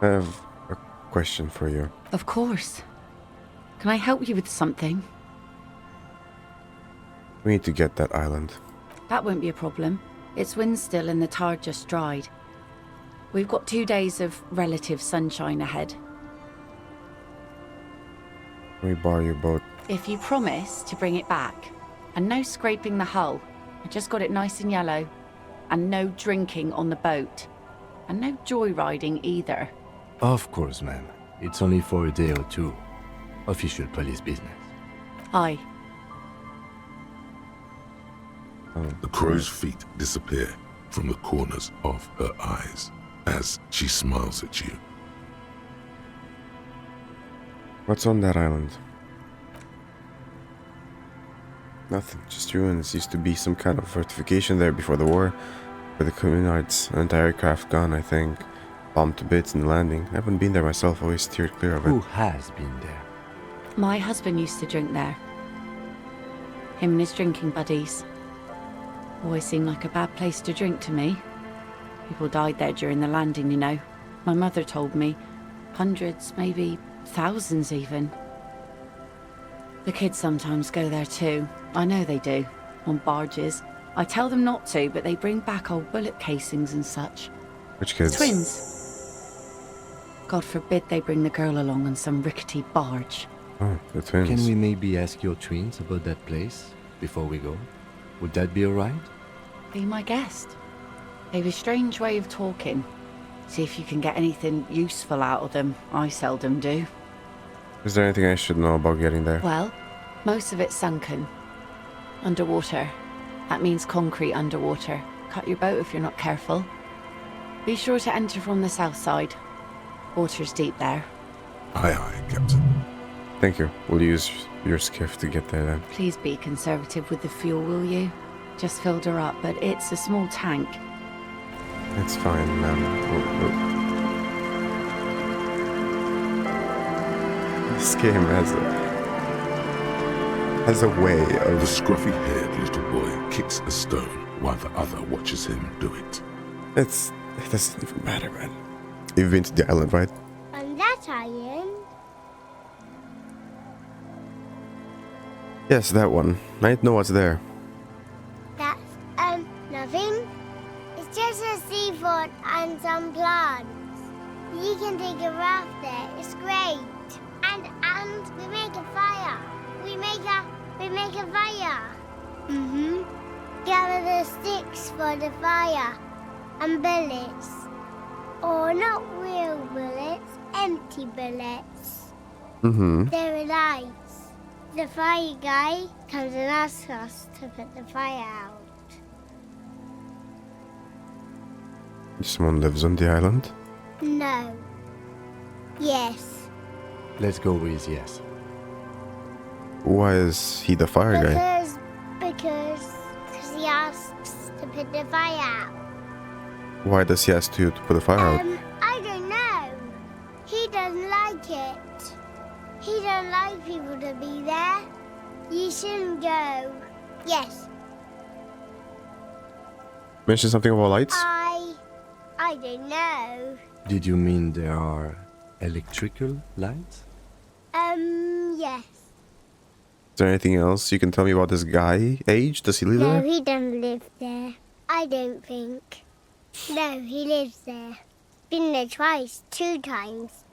I have a question for you. Of course. Can I help you with something? We need to get that island. That won't be a problem. It's wind still and the tar just dried. We've got 2 days of relative sunshine ahead. We borrow your boat. If you promise to bring it back, and no scraping the hull, I just got it nice and yellow, and no drinking on the boat, and no joyriding either. Of course, ma'am. It's only for a day or two. Official police business. Aye. The crow's feet disappear from the corners of her eyes as she smiles at you. What's on that island? Nothing, just ruins. Used to be some kind of fortification there before the war. Where the Communards, an entire craft gone, I think. Bombed to bits in the landing. I haven't been there myself, always steered clear of it. Who has been there? My husband used to drink there. Him and his drinking buddies. Always seemed like a bad place to drink to me. People died there during the landing, you know. My mother told me. Hundreds, maybe thousands even. The kids sometimes go there too. I know they do. On barges. I tell them not to, but they bring back old bullet casings and such. Which kids? Twins. God forbid they bring the girl along on some rickety barge. Oh, the twins. Can we maybe ask your twins about that place before we go? Would that be alright? Be my guest. They've a strange way of talking. See if you can get anything useful out of them. I seldom do. Is there anything I should know about getting there? Well, most of it's sunken. Underwater. That means concrete underwater. Cut your boat if you're not careful. Be sure to enter from the south side. Water's deep there. Aye, aye, Captain. Thank you. We'll use your skiff to get there then. Please be conservative with the fuel, will you? Just filled her up, but it's a small tank. It's fine, ma'am. This game has a way The of... scruffy-haired little boy kicks a stone while the other watches him do it. It doesn't even matter, man. You've been to the island, right? On that island? Yes, that one. I know what's there. That's, nothing. It's just a seafort and some plants. You can take a raft there. It's great. And we make a fire. We make a fire. Mm-hmm. Gather the sticks for the fire. And bullets. Or not real bullets, empty bullets. Mm-hmm. They're lights. The fire guy comes and asks us to put the fire out. Someone lives on the island? No. Yes. Let's go with yes. Why is he the fire guy? Because he asks to put the fire out. Why does he ask you to put the fire out? I don't know. He doesn't like it. He don't like people to be there. You shouldn't go. Yes. Mention something about lights? I don't know. Did you mean there are electrical lights? Yes. Is there anything else you can tell me about this guy? Age? Does he live No, there? he doesn't live there. I don't think. No, he lives there. Been there twice, 2 times.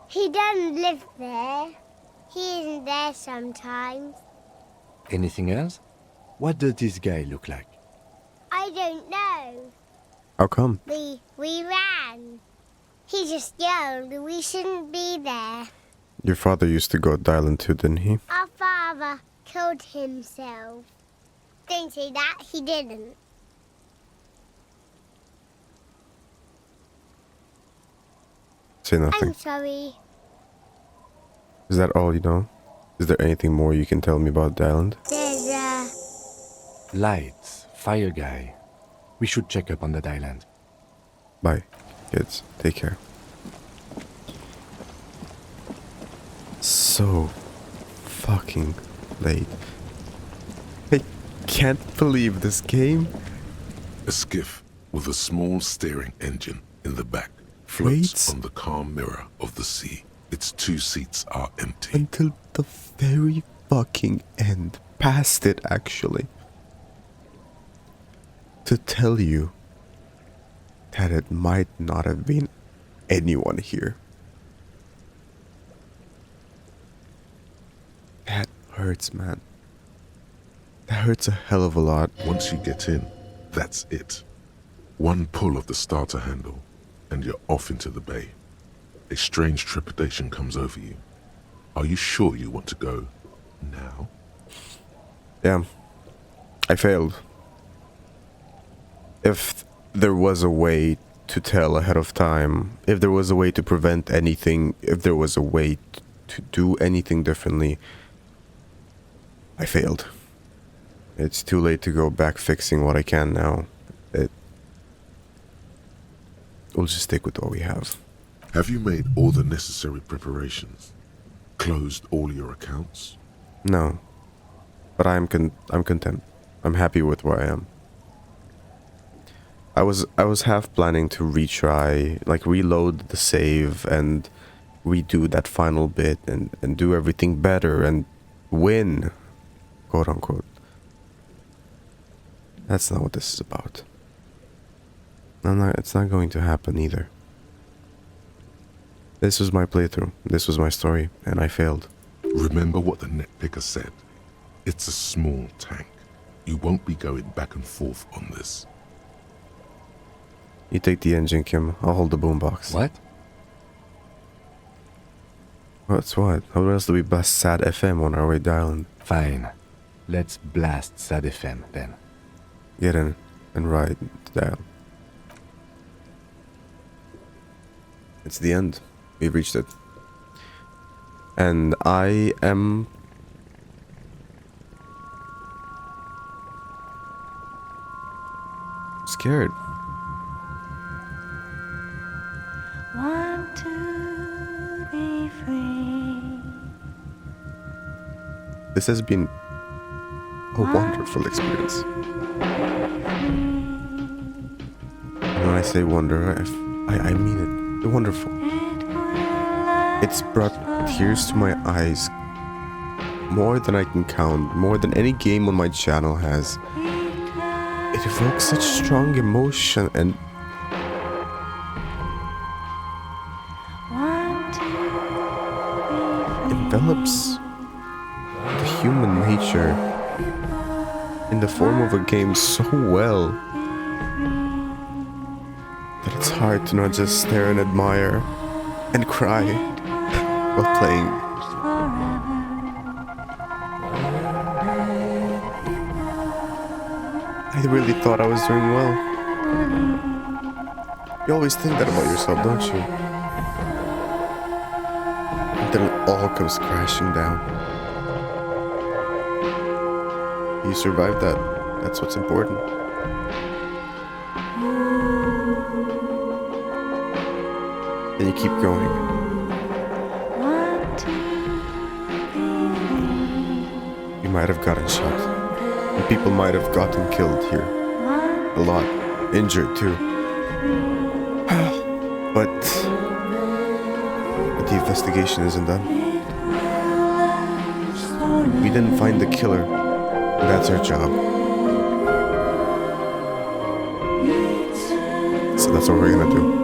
He doesn't live there. He isn't there sometimes. Anything else? What does this guy look like? I don't know. How come? We ran. He just yelled we shouldn't be there. Your father used to go to the island too, didn't he? Our father killed himself. Don't say that, he didn't. Say nothing. I'm sorry. Is that all you know? Is there anything more you can tell me about the island? There's Lights, fire guy. We should check up on that island. Bye, kids. Take care. So fucking late. I can't believe this game. A skiff with a small steering engine in the back floats Wait. on the calm mirror of the sea. Its 2 seats are empty. Until the very fucking end. Past it, actually. To tell you that it might not have been anyone here. hurts, man. That hurts a hell of a lot. Once you get in, that's it. One pull of the starter handle, and you're off into the bay. A strange trepidation comes over you. Are you sure you want to go now? Yeah. I failed. If there was a way to tell ahead of time, if there was a way to prevent anything, if there was a way to do anything differently, I failed. It's too late to go back fixing what I can now. We'll just stick with what we have. Have you made all the necessary preparations? Closed all your accounts? No. But I'm content. I'm happy with where I am. I was half planning to retry, like reload the save and redo that final bit and do everything better and win, quote unquote. That's not what this is about. It's not going to happen either. This was my playthrough. This was my story, and I failed. Remember what the netpicker said. It's a small tank. You won't be going back and forth on this. You take the engine, Kim. I'll hold the boombox. What? What's what? How else do we blast Sad FM on our way to Island? Fine. Let's blast Sad FM then. Get in and ride to dial. It's the end. We've reached it. And I am scared. Want to be free. This has been a wonderful experience. And when I say wonder, I mean it. Wonderful. It's brought tears to my eyes more than I can count, more than any game on my channel has. It evokes such strong emotion and envelops the human nature in the form of a game so well that it's hard to not just stare and admire and cry while playing. I really thought I was doing well. You always think that about yourself, don't you? And then it all comes crashing down. You survived that. That's what's important. And you keep going. You might have gotten shot. And people might have gotten killed here. A lot. Injured too. But the investigation isn't done. We didn't find the killer. And that's our job. So that's what we're gonna do.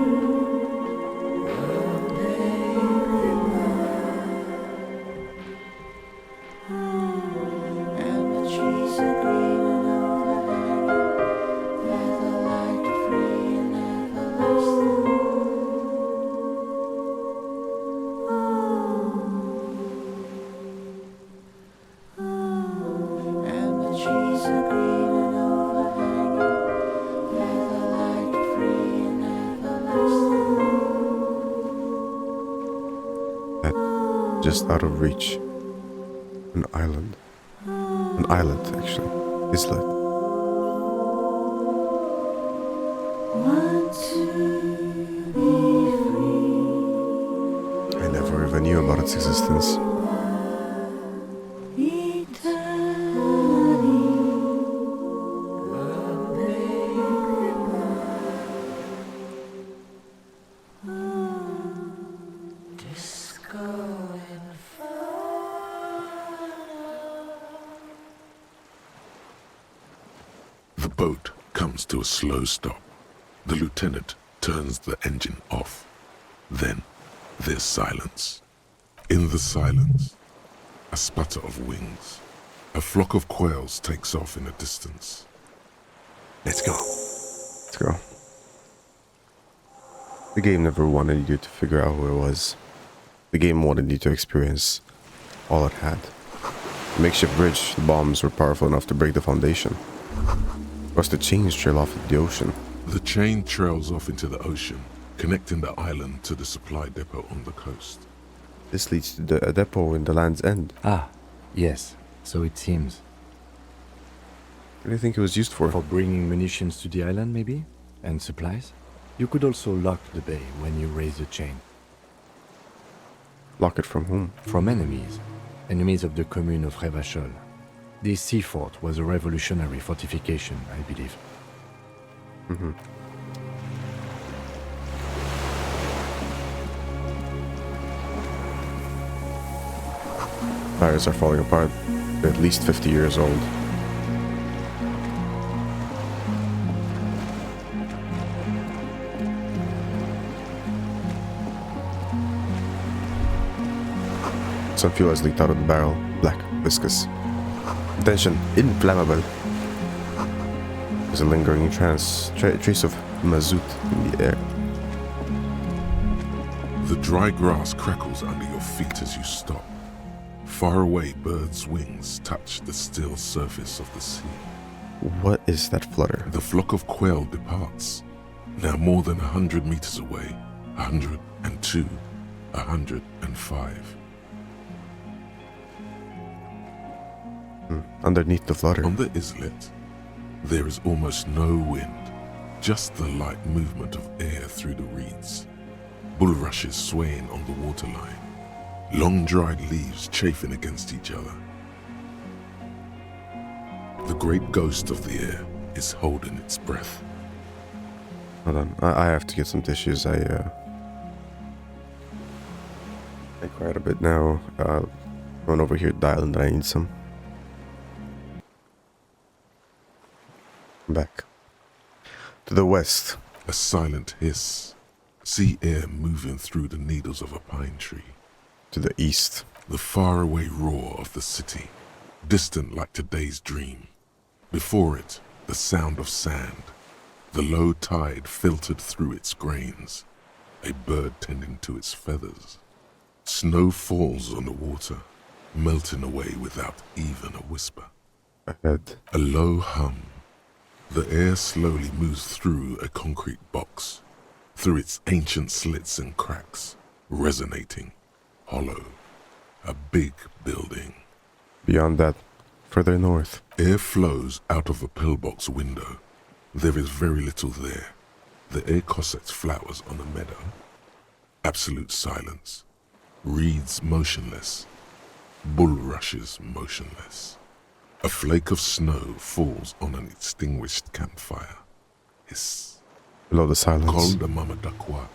Just out of reach. An island. An islet, actually. Islet. I never even knew about its existence. The boat comes to a slow stop. The lieutenant turns the engine off. Then there's silence. In the silence, A sputter of wings. A flock of quails takes off in the distance. Let's go. Let's go. The game never wanted you to figure out who it was. The game wanted you to experience all it had. The makeshift bridge, the bombs were powerful enough to break the foundation. Plus the chains trail off into the ocean. The chain trails off into the ocean, connecting the island to the supply depot on the coast. This leads to a depot in the Land's End. Ah, yes, so it seems. What do you think it was used for? For bringing munitions to the island, maybe? And supplies? You could also lock the bay when you raise the chain. Lock it from whom? From enemies. Enemies of the commune of Revachol. This sea fort was a revolutionary fortification, I believe. Mm-hmm. Tires are falling apart. They're at least 50 years old. Some fuel has leaked out of the barrel. Black, viscous. Attention, inflammable. There's a lingering trace of mazout in the air. The dry grass crackles under your feet as you stop. Far away, birds' wings touch the still surface of the sea. What is that flutter? The flock of quail departs. Now more than 100 meters away. 102, 105. Underneath the flutter. On the islet, there is almost no wind, just the light movement of air through the reeds. Bulrushes swaying on the waterline. Long dried leaves chafing against each other. The great ghost of the air is holding its breath. Hold on, I have to get some tissues. I cried a bit now. Run over here to the island. I need some. Back to the west. A silent hiss. Sea air moving through the needles of a pine tree. To the east. The faraway roar of the city, distant like today's dream. Before it, the sound of sand. The low tide filtered through its grains. A bird tending to its feathers. Snow falls on the water, melting away without even a whisper. Ahead. A low hum. The air slowly moves through a concrete box, through its ancient slits and cracks, resonating, hollow. A big building. Beyond that, further north. Air flows out of a pillbox window. There is very little there. The air cossets flowers on a meadow. Absolute silence. Reeds motionless. Bulrushes motionless. A flake of snow falls on an extinguished campfire. Hiss. Below the silence. Col de Mamadakwa.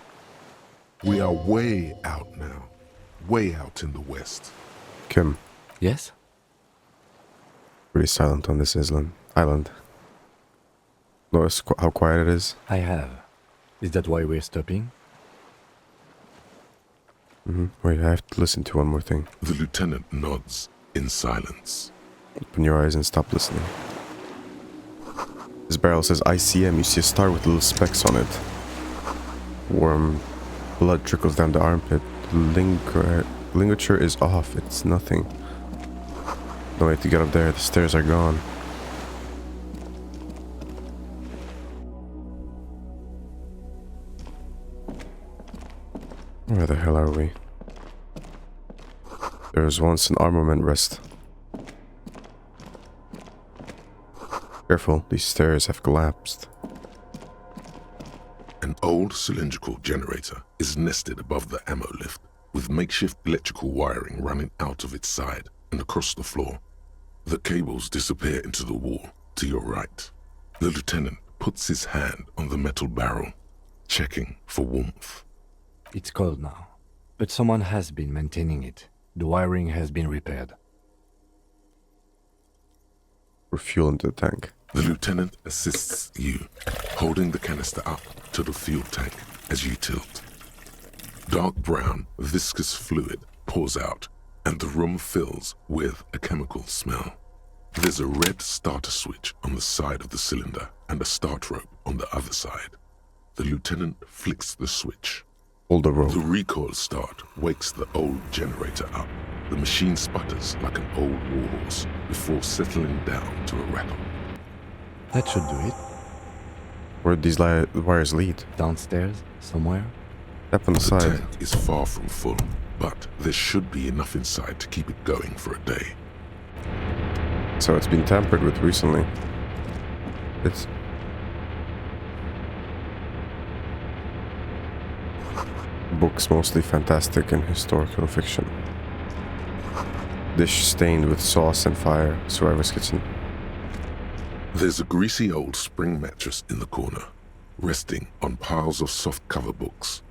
We are way out now. Way out in the west. Kim. Yes? Pretty silent on this island. Notice how quiet it is? I have. Is that why we're stopping? Wait, I have to listen to one more thing. The lieutenant nods in silence. Open your eyes and stop listening. This barrel says ICM. You see a star with little specks on it. Warm blood trickles down the armpit. The ligature is off. It's nothing. No way to get up there. The stairs are gone. Where the hell are we? There was once an armament rest. Careful, these stairs have collapsed. An old cylindrical generator is nested above the ammo lift, with makeshift electrical wiring running out of its side and across the floor. The cables disappear into the wall to your right. The lieutenant puts his hand on the metal barrel, checking for warmth. It's cold now, but someone has been maintaining it. The wiring has been repaired. We're fuel into the tank. The lieutenant assists you, holding the canister up to the fuel tank as you tilt. Dark brown, viscous fluid pours out, and the room fills with a chemical smell. There's a red starter switch on the side of the cylinder and a start rope on the other side. The lieutenant flicks the switch. Hold the rope. The recoil start wakes the old generator up. The machine sputters like an old warhorse before settling down to a rattle. That should do it. Where'd these wires lead? Downstairs, somewhere? Up on the The side. tank is far from full, but there should be enough inside to keep it going for a day. So it's been tampered with recently. It's... Books mostly fantastic and historical fiction. Dish stained with sauce and fire. Survivor's kitchen. There's a greasy old spring mattress in the corner, resting on piles of soft-cover books.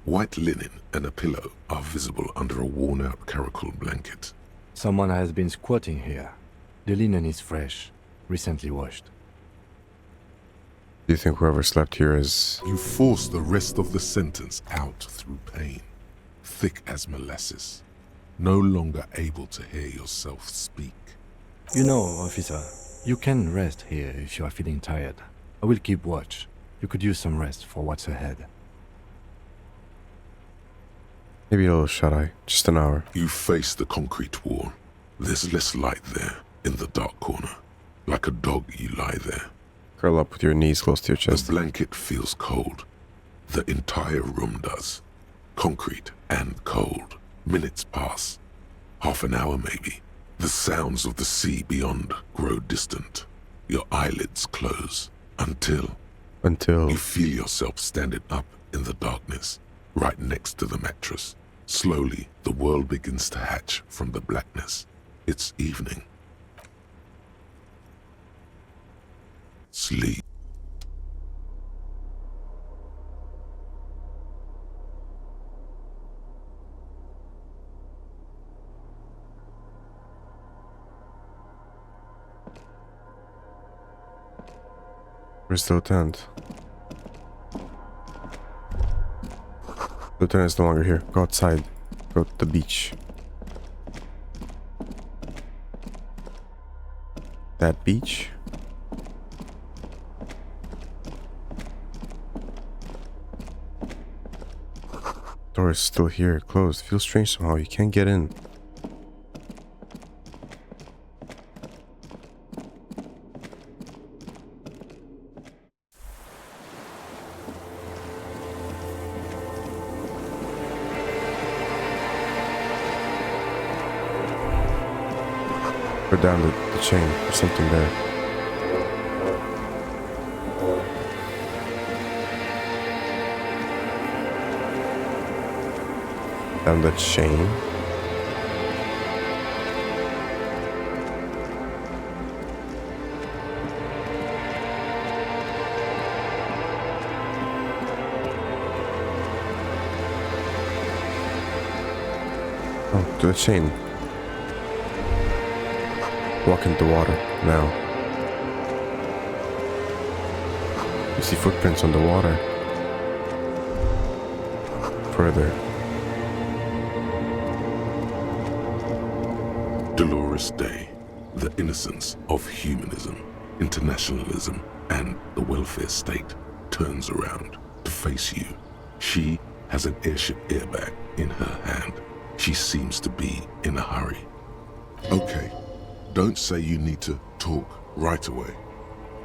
White linen and a pillow are visible under a worn-out caracal blanket. Someone has been squatting here. The linen is fresh, recently washed. Do you think whoever slept here is... You force the rest of the sentence out through pain, thick as molasses, no longer able to hear yourself speak. You know, officer, you can rest here if you are feeling tired. I will keep watch. You could use some rest for what's ahead. Maybe a little shut-eye. Just an hour. You face the concrete wall. There's less light there, in the dark corner. Like a dog, you lie there. Curl up with your knees close to your chest. The blanket feels cold. The entire room does. Concrete and cold. Minutes pass. Half an hour maybe. The sounds of the sea beyond grow distant. Your eyelids close. Until you feel yourself standing up in the darkness, right next to the mattress. Slowly, the world begins to hatch from the blackness. It's evening. Sleep. Where's the lieutenant? Lieutenant is no longer here. Go outside. Go to the beach. That beach? Door is still here, closed. Feels strange somehow. You can't get in. Put down the chain. There's something there. Down the chain. Oh, to the chain. Walk into the water now. You see footprints on the water. Further. Dolorous day, the innocence of humanism, internationalism, and the welfare state turns around to face you. She has an airship airbag in her hand. She seems to be in a hurry. Okay, don't say you need to talk right away.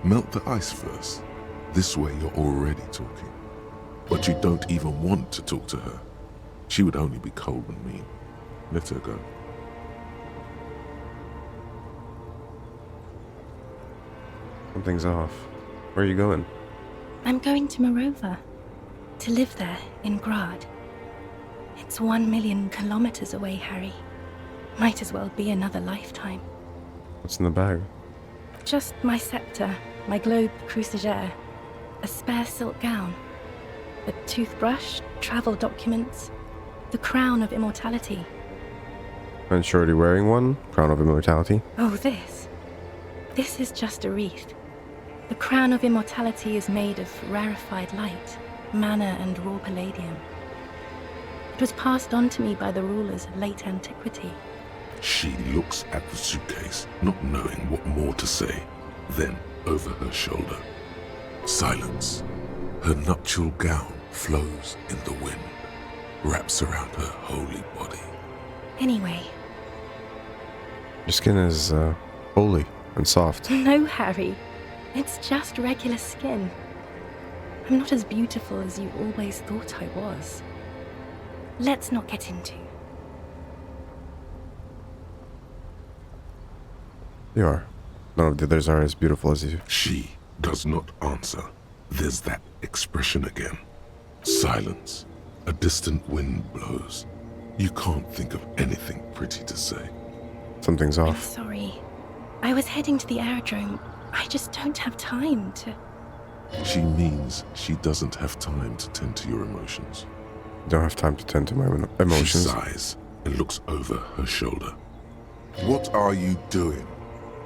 Melt the ice first. This way you're already talking. But you don't even want to talk to her. She would only be cold and mean. Let her go. Something's off. Where are you going? I'm going to Morova. To live there, in Grad. It's 1 million kilometers away, Harry. Might as well be another lifetime. What's in the bag? Just my scepter, my globe cruciger, a spare silk gown, a toothbrush, travel documents, the crown of immortality. And you're already wearing one? Crown of Immortality? Oh, this. This is just a wreath. The crown of immortality is made of rarefied light, mana and raw palladium. It was passed on to me by the rulers of late antiquity. She looks at the suitcase, not knowing what more to say. Then, over her shoulder, silence. Her nuptial gown flows in the wind, wraps around her holy body. Anyway. Your skin is holy and soft. No, Harry. It's just regular skin. I'm not as beautiful as you always thought I was. Let's not get into. You are. None of the others are as beautiful as you. She does not answer. There's that expression again. Silence. A distant wind blows. You can't think of anything pretty to say. Something's I'm off. sorry. I was heading to the aerodrome. I just don't have time to... She means she doesn't have time to tend to your emotions. Don't have time to tend to my emotions. She sighs and looks over her shoulder. What are you doing?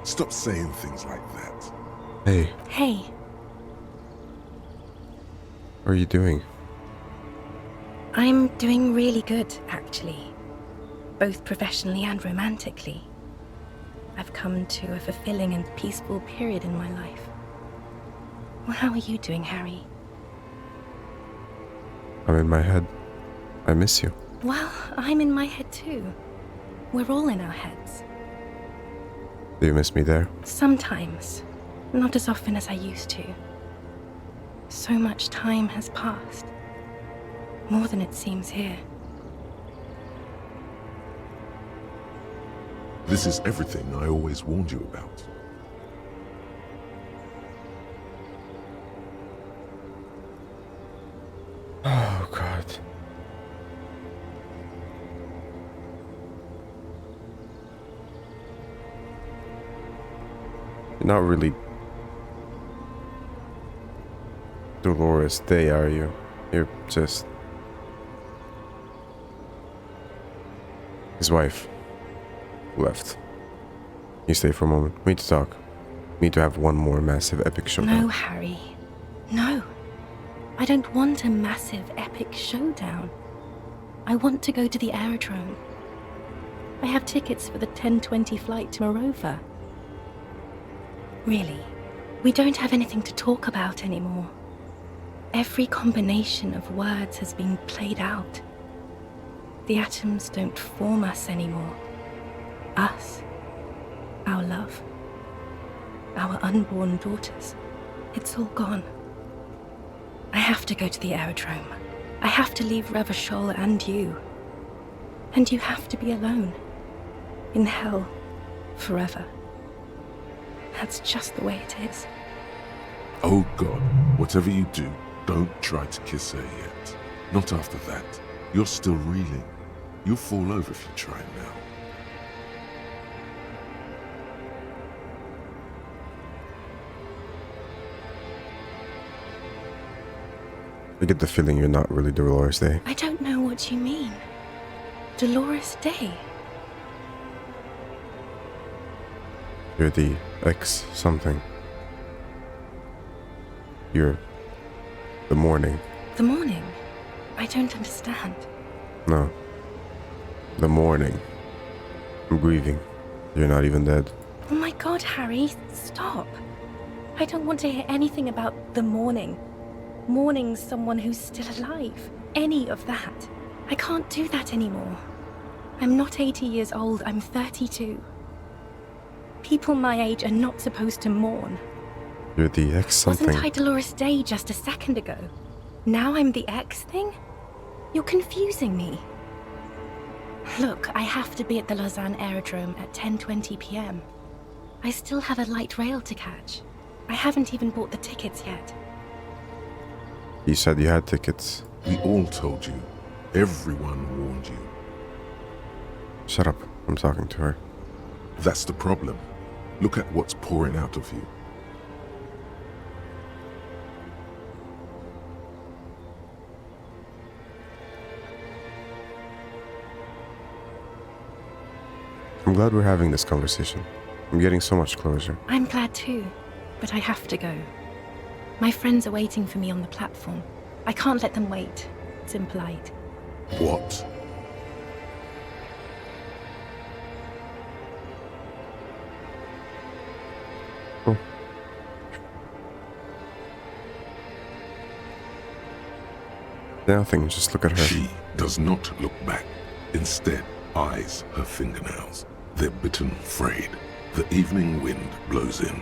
Stop saying things like that. Hey, Hey, what are you doing? I'm doing really good, actually. Both professionally and romantically. I've come to a fulfilling and peaceful period in my life. Well, how are you doing, Harry? I'm in my head. I miss you. Well, I'm in my head too. We're all in our heads. Do you miss me there? Sometimes. Not as often as I used to. So much time has passed. More than it seems here. This is everything I always warned you about. Oh, God. You're not really Dolores Day, are you? You're just his wife left. You stay for a moment. We need to talk. We need to have one more massive epic showdown. No, Harry. No. I don't want a massive epic showdown. I want to go to the aerodrome. I have tickets for the 10:20 flight to Morova. Really, we don't have anything to talk about anymore. Every combination of words has been played out. The atoms don't form us anymore. Us. Our love. Our unborn daughters. It's all gone. I have to go to the aerodrome. I have to leave Revachol and you. And you have to be alone. In hell. Forever. That's just the way it is. Oh God, whatever you do, don't try to kiss her yet. Not after that. You're still reeling. You'll fall over if you try now. I get the feeling you're not really Dolores Day. I don't know what you mean. Dolores Day? You're the ex something. You're the morning. The morning? I don't understand. No. The morning. I'm grieving. You're not even dead. Oh my God, Harry, stop. I don't want to hear anything about the morning. Mourning someone who's still alive. Any of that. I can't do that anymore. I'm not 80 years old, I'm 32. People my age are not supposed to mourn. You're the ex something. Wasn't I Dolores Day just a second ago? Now I'm the ex thing? You're confusing me. Look, I have to be at the Lausanne aerodrome at 10:20 p.m. I still have a light rail to catch. I haven't even bought the tickets yet. You said you had tickets. We all told you. Everyone warned you. Shut up. I'm talking to her. That's the problem. Look at what's pouring out of you. I'm glad we're having this conversation. I'm getting so much closure. I'm glad too, but I have to go. My friends are waiting for me on the platform. I can't let them wait. It's impolite. What? Nothing, just look at her. She does not look back. Instead, eyes her fingernails. They're bitten, frayed. The evening wind blows in.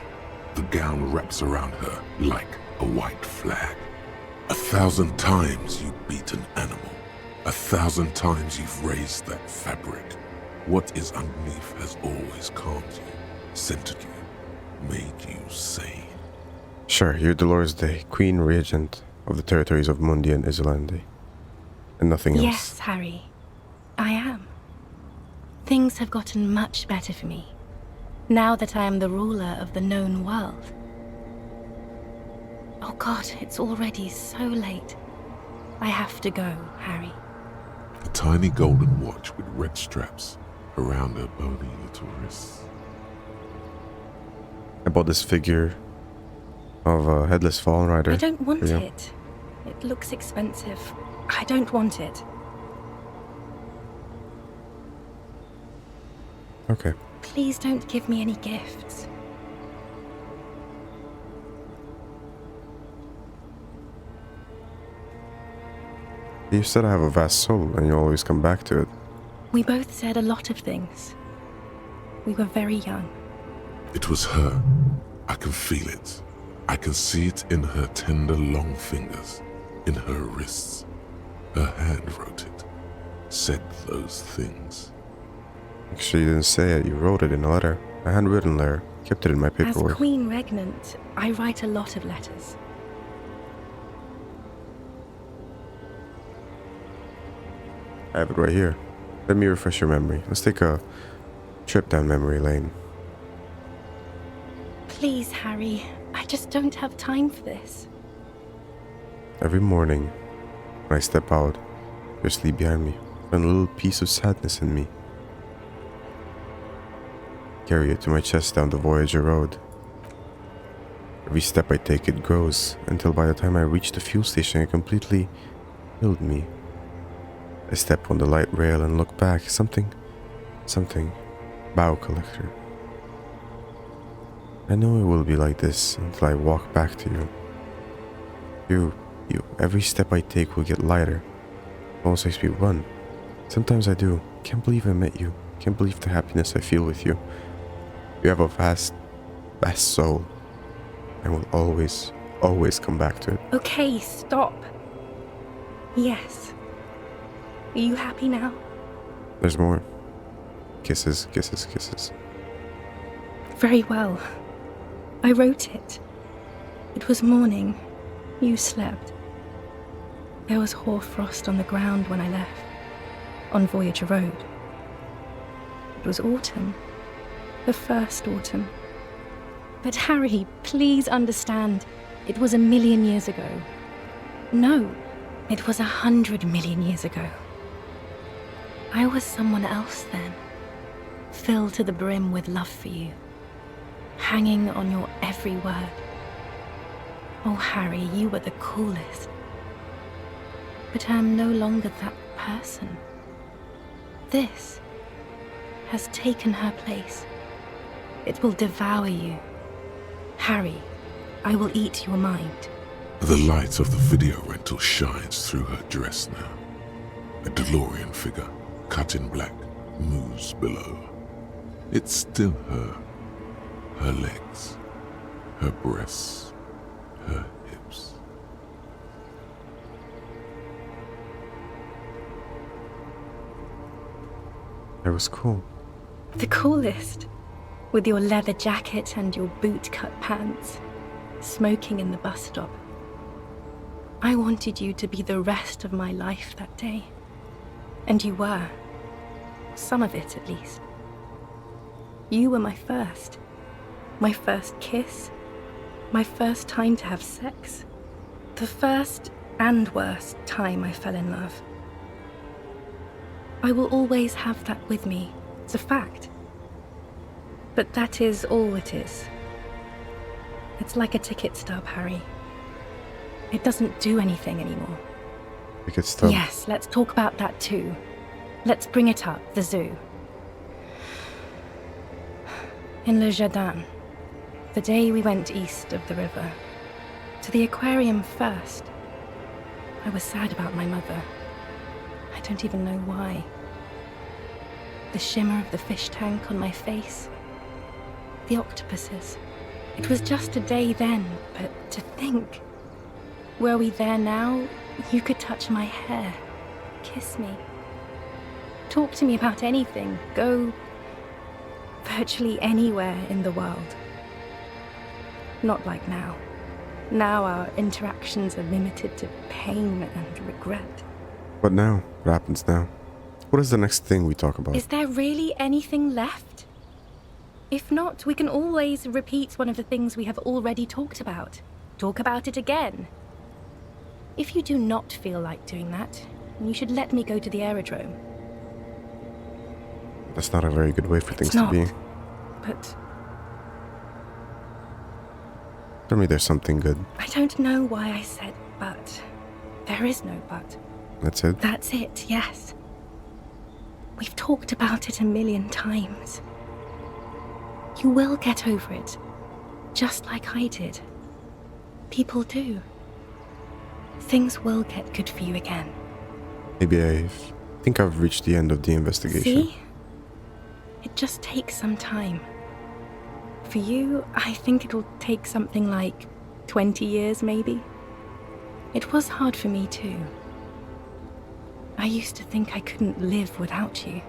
The gown wraps around her like a white flag. 1,000 times you beat an animal. 1,000 times you've raised that fabric. What is underneath has always calmed you, centered you, made you sane. Sure, you're Dolores Day, Queen Regent of the territories of Mundi and Isolande. And nothing else. Yes, Harry. I am. Things have gotten much better for me, now that I am the ruler of the known world. Oh God, it's already so late. I have to go, Harry. A tiny golden watch with red straps around her bony little wrists. I bought this figure of a headless fallen rider. I don't want for you. it. It looks expensive. I don't want it. Okay. Please don't give me any gifts. You said I have a vast soul and you always come back to it. We both said a lot of things. We were very young. It was her. I can feel it. I can see it in her tender, long fingers, in her wrists. Her hand wrote it, said those things. Actually, you didn't say it. You wrote it in a letter. A handwritten letter. Kept it in my As paperwork. Queen Regnant, I write a lot of letters. I have it right here. Let me refresh your memory. Let's take a trip down memory lane. Please, Harry. I just don't have time for this. Every morning, when I step out, you sleep behind me. Find a little piece of sadness in me. Carry it to my chest down the Voyager Road. Every step I take, it grows, until by the time I reach the fuel station, it completely filled me. I step on the light rail and look back. Something. Bow collector. I know it will be like this until I walk back to you. You. Every step I take will get lighter. Almost makes me run. Sometimes I do. Can't believe I met you. Can't believe the happiness I feel with you. You have a vast soul. I will always come back to it. Okay, stop. Yes. Are you happy now? There's more. Kisses, kisses, kisses. Very well. I wrote it. It was morning. You slept. There was hoarfrost on the ground when I left, on Voyager Road. It was autumn. The first autumn. But Harry, please understand, it was 1,000,000 years ago. No, it was 100 million years ago. I was someone else then, filled to the brim with love for you, hanging on your every word. Oh, Harry, you were the coolest. But I am no longer that person. This has taken her place. It will devour you. Harry, I will eat your mind. The light of the video rental shines through her dress now. A DeLorean figure, cut in black, moves below. It's still her. Her legs, her breasts, her hips. It was cool. The coolest. With your leather jacket and your boot-cut pants, smoking in the bus stop. I wanted you to be the rest of my life that day. And you were. Some of it, at least. You were my first kiss, my first time to have sex, the first and worst time I fell in love. I will always have that with me, it's a fact. But that is all it is. It's like a ticket stub, Harry. It doesn't do anything anymore. Ticket stub? Yes, let's talk about that too. Let's bring it up, the zoo. In Le Jardin, the day we went east of the river, to the aquarium first, I was sad about my mother. I don't even know why. The shimmer of the fish tank on my face. The octopuses. It was just a day then, but to think. Were we there now, you could touch my hair, kiss me. Talk to me about anything, go virtually anywhere in the world. Not like now. Now our interactions are limited to pain and regret. But now, what happens now? What is the next thing we talk about? Is there really anything left? If not, we can always repeat one of the things we have already talked about. Talk about it again. If you do not feel like doing that, you should let me go to the aerodrome. That's not a very good way for things It's not, to be. But Tell me there's something good. I don't know why I said but. There is no but. That's it? That's it, yes. We've talked about it a million times. You will get over it, just like I did. People do. Things will get good for you again. Maybe I think I've reached the end of the investigation. See? It just takes some time. For you, I think it'll take something like 20 years, maybe. It was hard for me too. I used to think I couldn't live without you.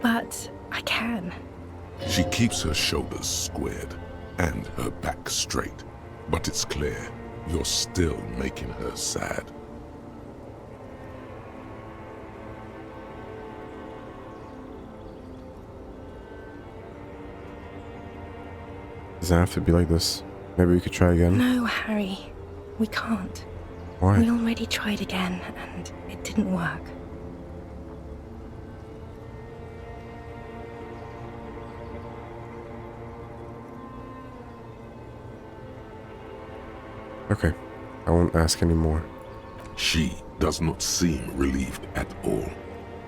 But I can. She keeps her shoulders squared and her back straight, but it's clear you're still making her sad. Doesn't have to be like this. Maybe we could try again. No, Harry. We can't. Why? We already tried again, and it didn't work. Okay. I won't ask anymore. She does not seem relieved at all.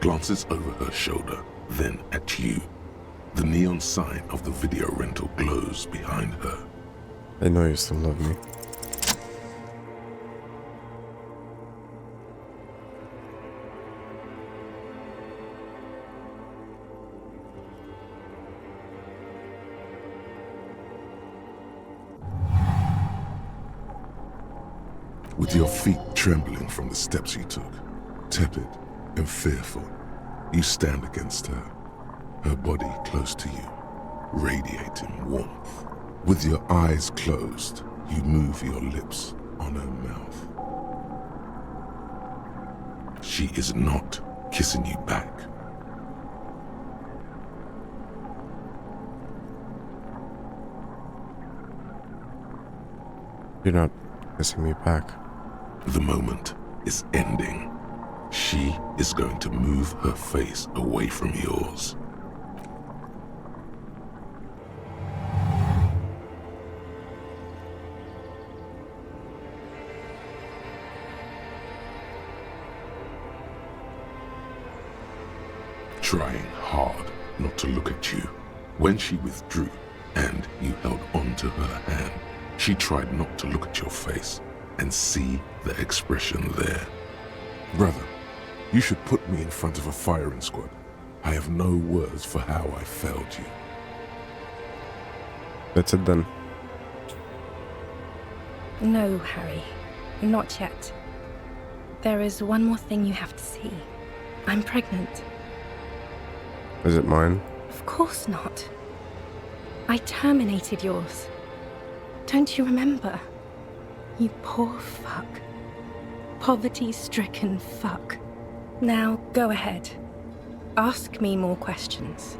Glances over her shoulder, then at you. The neon sign of the video rental glows behind her. I know you still love me. With your feet trembling from the steps you took, tepid and fearful, you stand against her, her body close to you, radiating warmth. With your eyes closed, you move your lips on her mouth. She is not kissing you back. You're not kissing me back. The moment is ending. She is going to move her face away from yours. Trying hard not to look at you. When she withdrew and you held on to her hand, she tried not to look at your face and see the expression there. Brother, you should put me in front of a firing squad. I have no words for how I failed you. That's it then. No, Harry. Not yet. There is one more thing you have to see. I'm pregnant. Is it mine? Of course not. I terminated yours. Don't you remember? You poor fuck. Poverty-stricken fuck. Now, go ahead. Ask me more questions.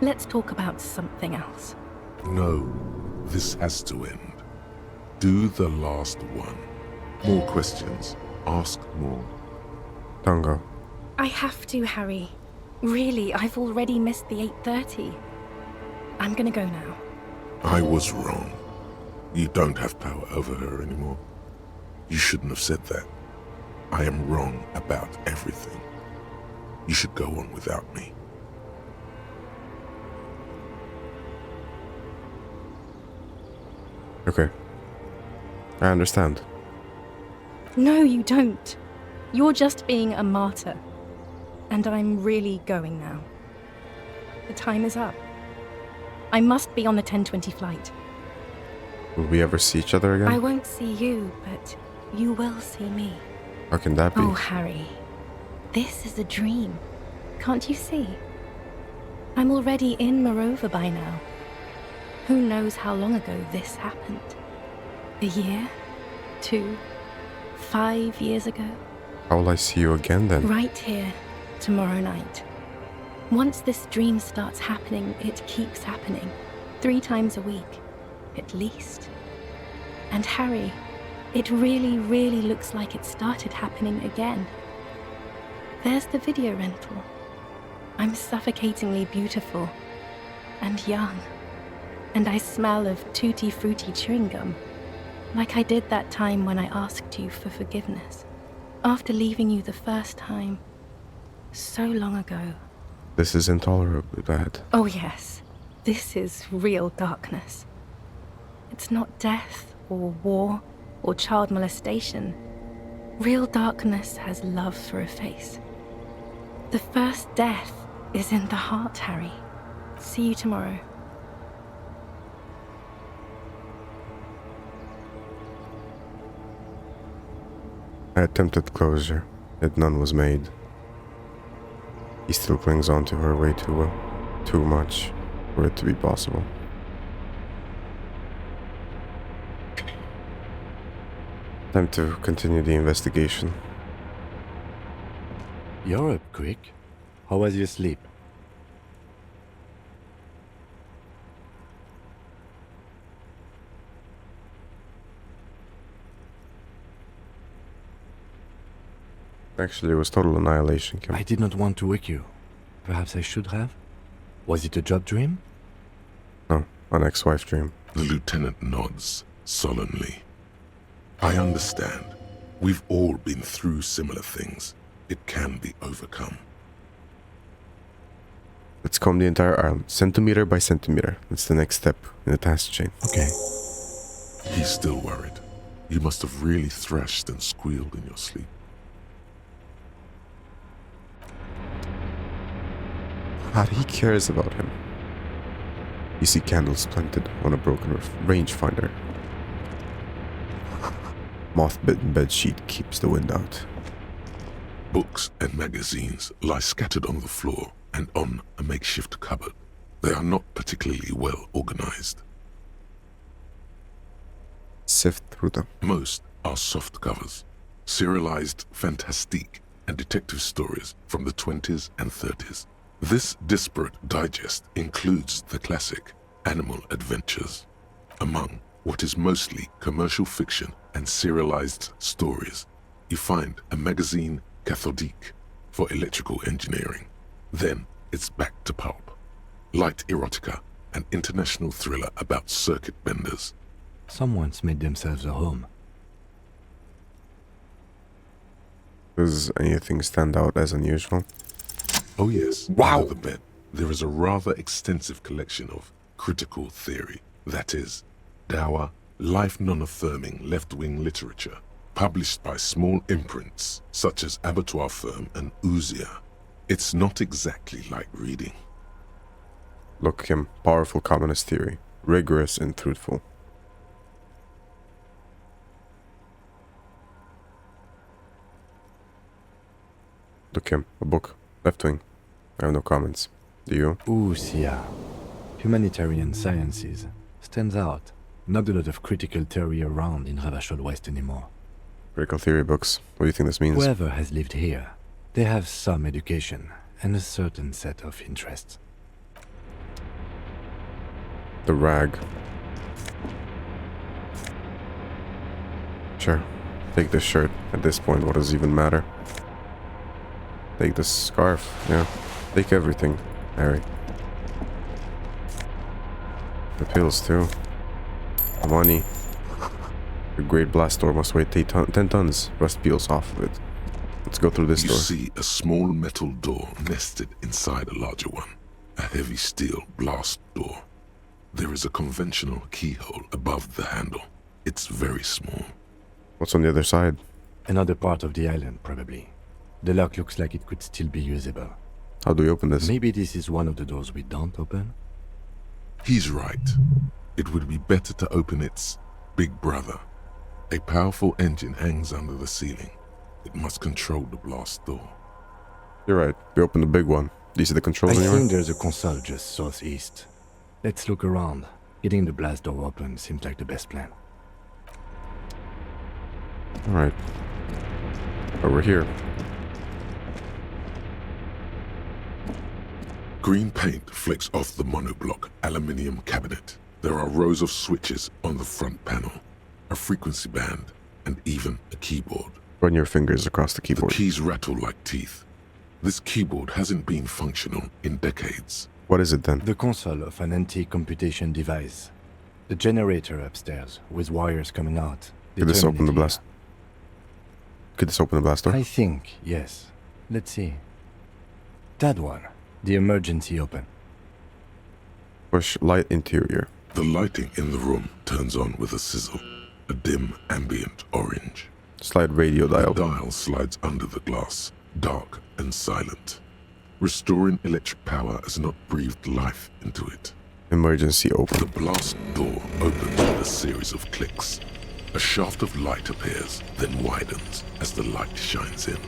Let's talk about something else. No, this has to end. Do the last one. More questions. Ask more. Tango. I have to, Harry. Really, I've already missed the 8:30. I'm gonna go now. I was wrong. You don't have power over her anymore. You shouldn't have said that. I am wrong about everything. You should go on without me. Okay. I understand. No, you don't. You're just being a martyr. And I'm really going now. The time is up. I must be on the 10:20 flight. Will we ever see each other again? I won't see you, but you will see me. How can that be? Oh, Harry. This is a dream. Can't you see? I'm already in Morova by now. Who knows how long ago this happened? A year? 2? 5 years ago? How will I see you again then? Right here, tomorrow night. Once this dream starts happening, it keeps happening. 3 times a week, at least. And Harry, it really, really looks like it started happening again. There's the video rental. I'm suffocatingly beautiful and young. And I smell of tutti frutti chewing gum, like I did that time when I asked you for forgiveness. After leaving you the first time, so long ago. This is intolerably bad. Oh yes, this is real darkness. It's not death or war or child molestation. Real darkness has love for a face. The first death is in the heart, Harry. See you tomorrow. I attempted closure, yet none was made. He still clings on to her way too well, too much, for it to be possible. Time to continue the investigation. You're up quick. How was your sleep? Actually, it was total annihilation, Kim. I did not want to wake you. Perhaps I should have? Was it a job dream? No, an ex-wife dream. The lieutenant nods solemnly. I understand. We've all been through similar things. It can be overcome. Let's comb the entire island, centimeter by centimeter. That's the next step in the task chain. Okay. He's still worried. You must have really thrashed and squealed in your sleep. God, he cares about him. You see candles planted on a broken rangefinder. Moth-bitten bedsheet keeps the wind out. Books and magazines lie scattered on the floor and on a makeshift cupboard. They are not particularly well organized. Sift through them. Most are soft covers, serialized fantastique and detective stories from the 20s and 30s. This disparate digest includes the classic Animal Adventures. Among what is mostly commercial fiction and serialized stories, you find a magazine cathodique for electrical engineering. Then it's back to pulp. Light erotica, an international thriller about circuit benders. Someone's made themselves a home. Does anything stand out as unusual? Oh yes, wow. Under the bed, there is a rather extensive collection of critical theory, that is, dour, life non-affirming left-wing literature, published by small imprints such as Abattoir Firm and Ouzia. It's not exactly like reading. Look, Kim, powerful communist theory, rigorous and truthful. Look, Kim, a book, left wing. I have no comments. Do you? Ouzia. Humanitarian sciences. Stands out. Not a lot of critical theory around in Ravachol West anymore. Critical theory books. What do you think this means? Whoever has lived here, they have some education and a certain set of interests. The rag. Sure. Take this shirt. At this point, what does it even matter? Take the scarf. Yeah. Take everything, Harry. The pills, too. The money. The great blast door must weigh 10 tons. Rust peels off of it. Let's go through this door. You see a small metal door nested inside a larger one. A heavy steel blast door. There is a conventional keyhole above the handle. It's very small. What's on the other side? Another part of the island, probably. The lock looks like it could still be usable. How do we open this? Maybe this is one of the doors we don't open? He's right. It would be better to open its big brother. A powerful engine hangs under the ceiling. It must control the blast door. You're right. We open the big one. Do you see the controls I anywhere? think there's a console just southeast. Let's look around. Getting the blast door open seems like the best plan. Alright. Over here. Green paint flicks off the monoblock aluminium cabinet. There are rows of switches on the front panel, a frequency band, and even a keyboard. Run your fingers across the The keyboard. keys rattle like teeth. This keyboard hasn't been functional in decades. What is it then? The console of an anti-computation device. The generator upstairs, with wires coming out. Could this open the determined blast? Could this open the blast door? I think, yes. Let's see. That one. The emergency open. Push light interior. The lighting in the room turns on with a sizzle, a dim ambient orange. Slide radio dial. The dial slides under the glass, dark and silent. Restoring electric power has not breathed life into it. Emergency open. The blast door opens with a series of clicks. A shaft of light appears, then widens as the light shines in.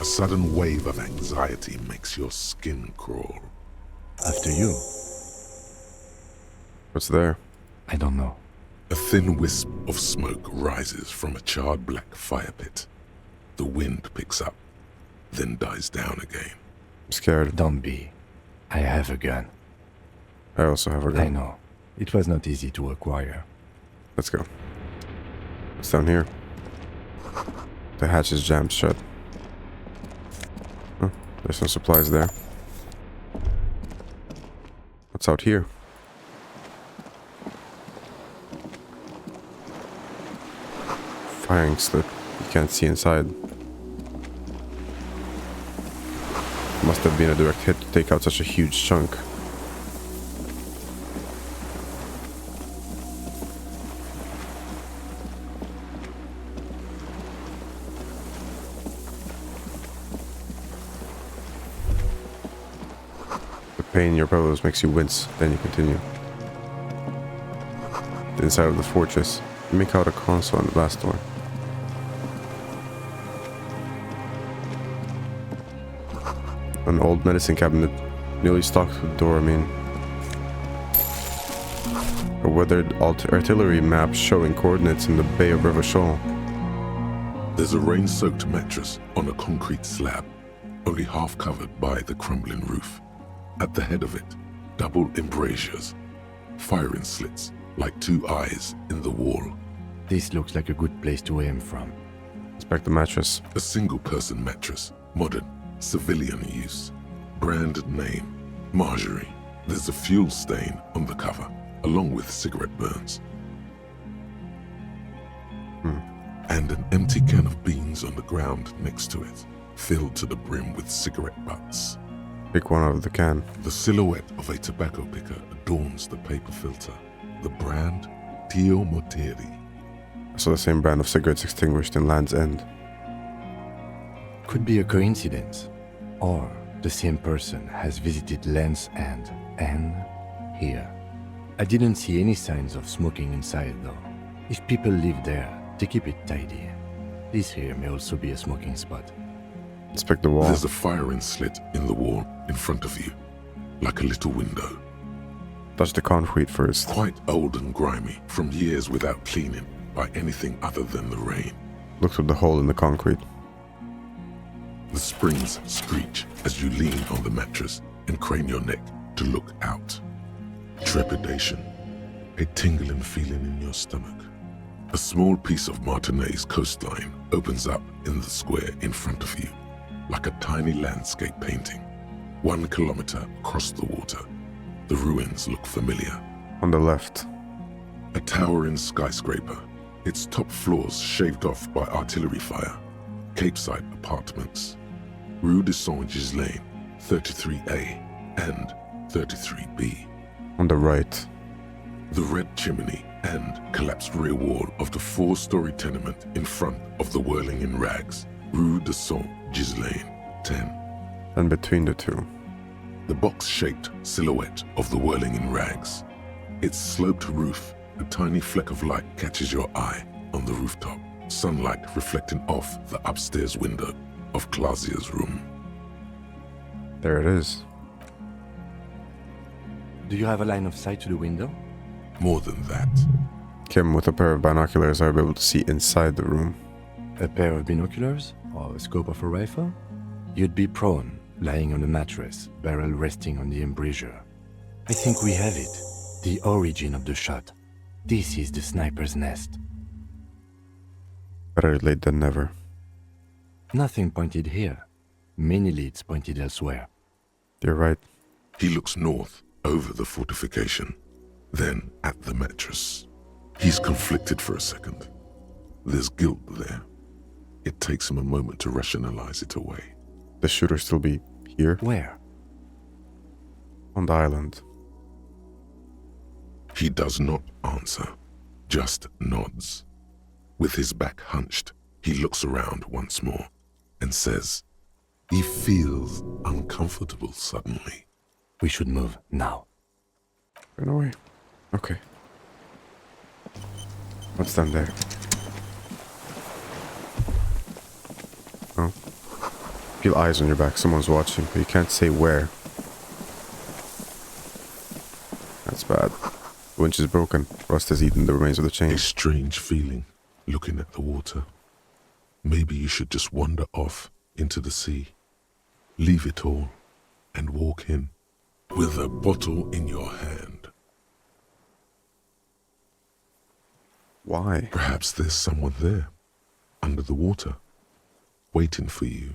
A sudden wave of anxiety makes your skin crawl. After you. What's there? I don't know. A thin wisp of smoke rises from a charred black fire pit. The wind picks up, then dies down again. I'm scared. Don't be. I have a gun. I also have a gun. I know. It was not easy to acquire. Let's go. What's down here? The hatch is jammed shut. Huh, there's some supplies there. What's out here? Firing slip. You can't see inside. Must have been a direct hit to take out such a huge chunk. The pain in your pelvis makes you wince, then you continue. The inside of the fortress. You make out a console on the blast door. An old medicine cabinet, nearly stocked with the door, A weathered artillery map showing coordinates in the Bay of Revachol. There's a rain-soaked mattress on a concrete slab, only half covered by the crumbling roof. At the head of it, double embrasures, firing slits like two eyes in the wall. This looks like a good place to aim from. Inspect the mattress. A single-person mattress, modern, civilian use. Brand name, Marjorie. There's a fuel stain on the cover, along with cigarette burns. And an empty can of beans on the ground next to it, filled to the brim with cigarette butts. Pick one out of the can. The silhouette of a tobacco picker adorns the paper filter. The brand, Tio Moteri. I saw the same brand of cigarettes extinguished in Land's End. Could be a coincidence. Or the same person has visited Land's End and here. I didn't see any signs of smoking inside though. If people live there, they keep it tidy. This here may also be a smoking spot. Inspect the wall. There's a firing slit in the wall in front of you, like a little window. Touch the concrete first. Quite old and grimy, from years without cleaning by anything other than the rain. Look through the hole in the concrete. The springs screech as you lean on the mattress and crane your neck to look out. Trepidation, a tingling feeling in your stomach. A small piece of Martinez coastline opens up in the square in front of you, like a tiny landscape painting. 1 kilometer across the water. The ruins look familiar. On the left. A towering skyscraper, its top floors shaved off by artillery fire. Capeside apartments. Rue de Saint-Gislain, 33A and 33B. On the right. The red chimney and collapsed rear wall of the 4-story tenement in front of the Whirling in Rags, Rue de Saint-Gislain, 10. And between the two. The box-shaped silhouette of the Whirling in Rags. Its sloped roof, a tiny fleck of light catches your eye on the rooftop, sunlight reflecting off the upstairs window of Clausia's room. There it is. Do you have a line of sight to the window? More than that. Kim, with a pair of binoculars, I'll be able to see inside the room. A pair of binoculars? Or a scope of a rifle? You'd be prone, lying on a mattress, barrel resting on the embrasure. I think we have it. The origin of the shot. This is the sniper's nest. Better late than never. Nothing pointed here. Many leads pointed elsewhere. You're right. He looks north, over the fortification, then at the mattress. He's conflicted for a second. There's guilt there. It takes him a moment to rationalize it away. The shooter still be here? Where? On the island. He does not answer, just nods. With his back hunched, he looks around once more and says, he feels uncomfortable suddenly. We should move now. Run away. Okay. What's down there? Oh. Feel eyes on your back. Someone's watching, but you can't say where. That's bad. The winch is broken. Rust has eaten the remains of the chain. A strange feeling, looking at the water. Maybe you should just wander off into the sea. Leave it all and walk in with a bottle in your hand. Why? Perhaps there's someone there, under the water, waiting for you,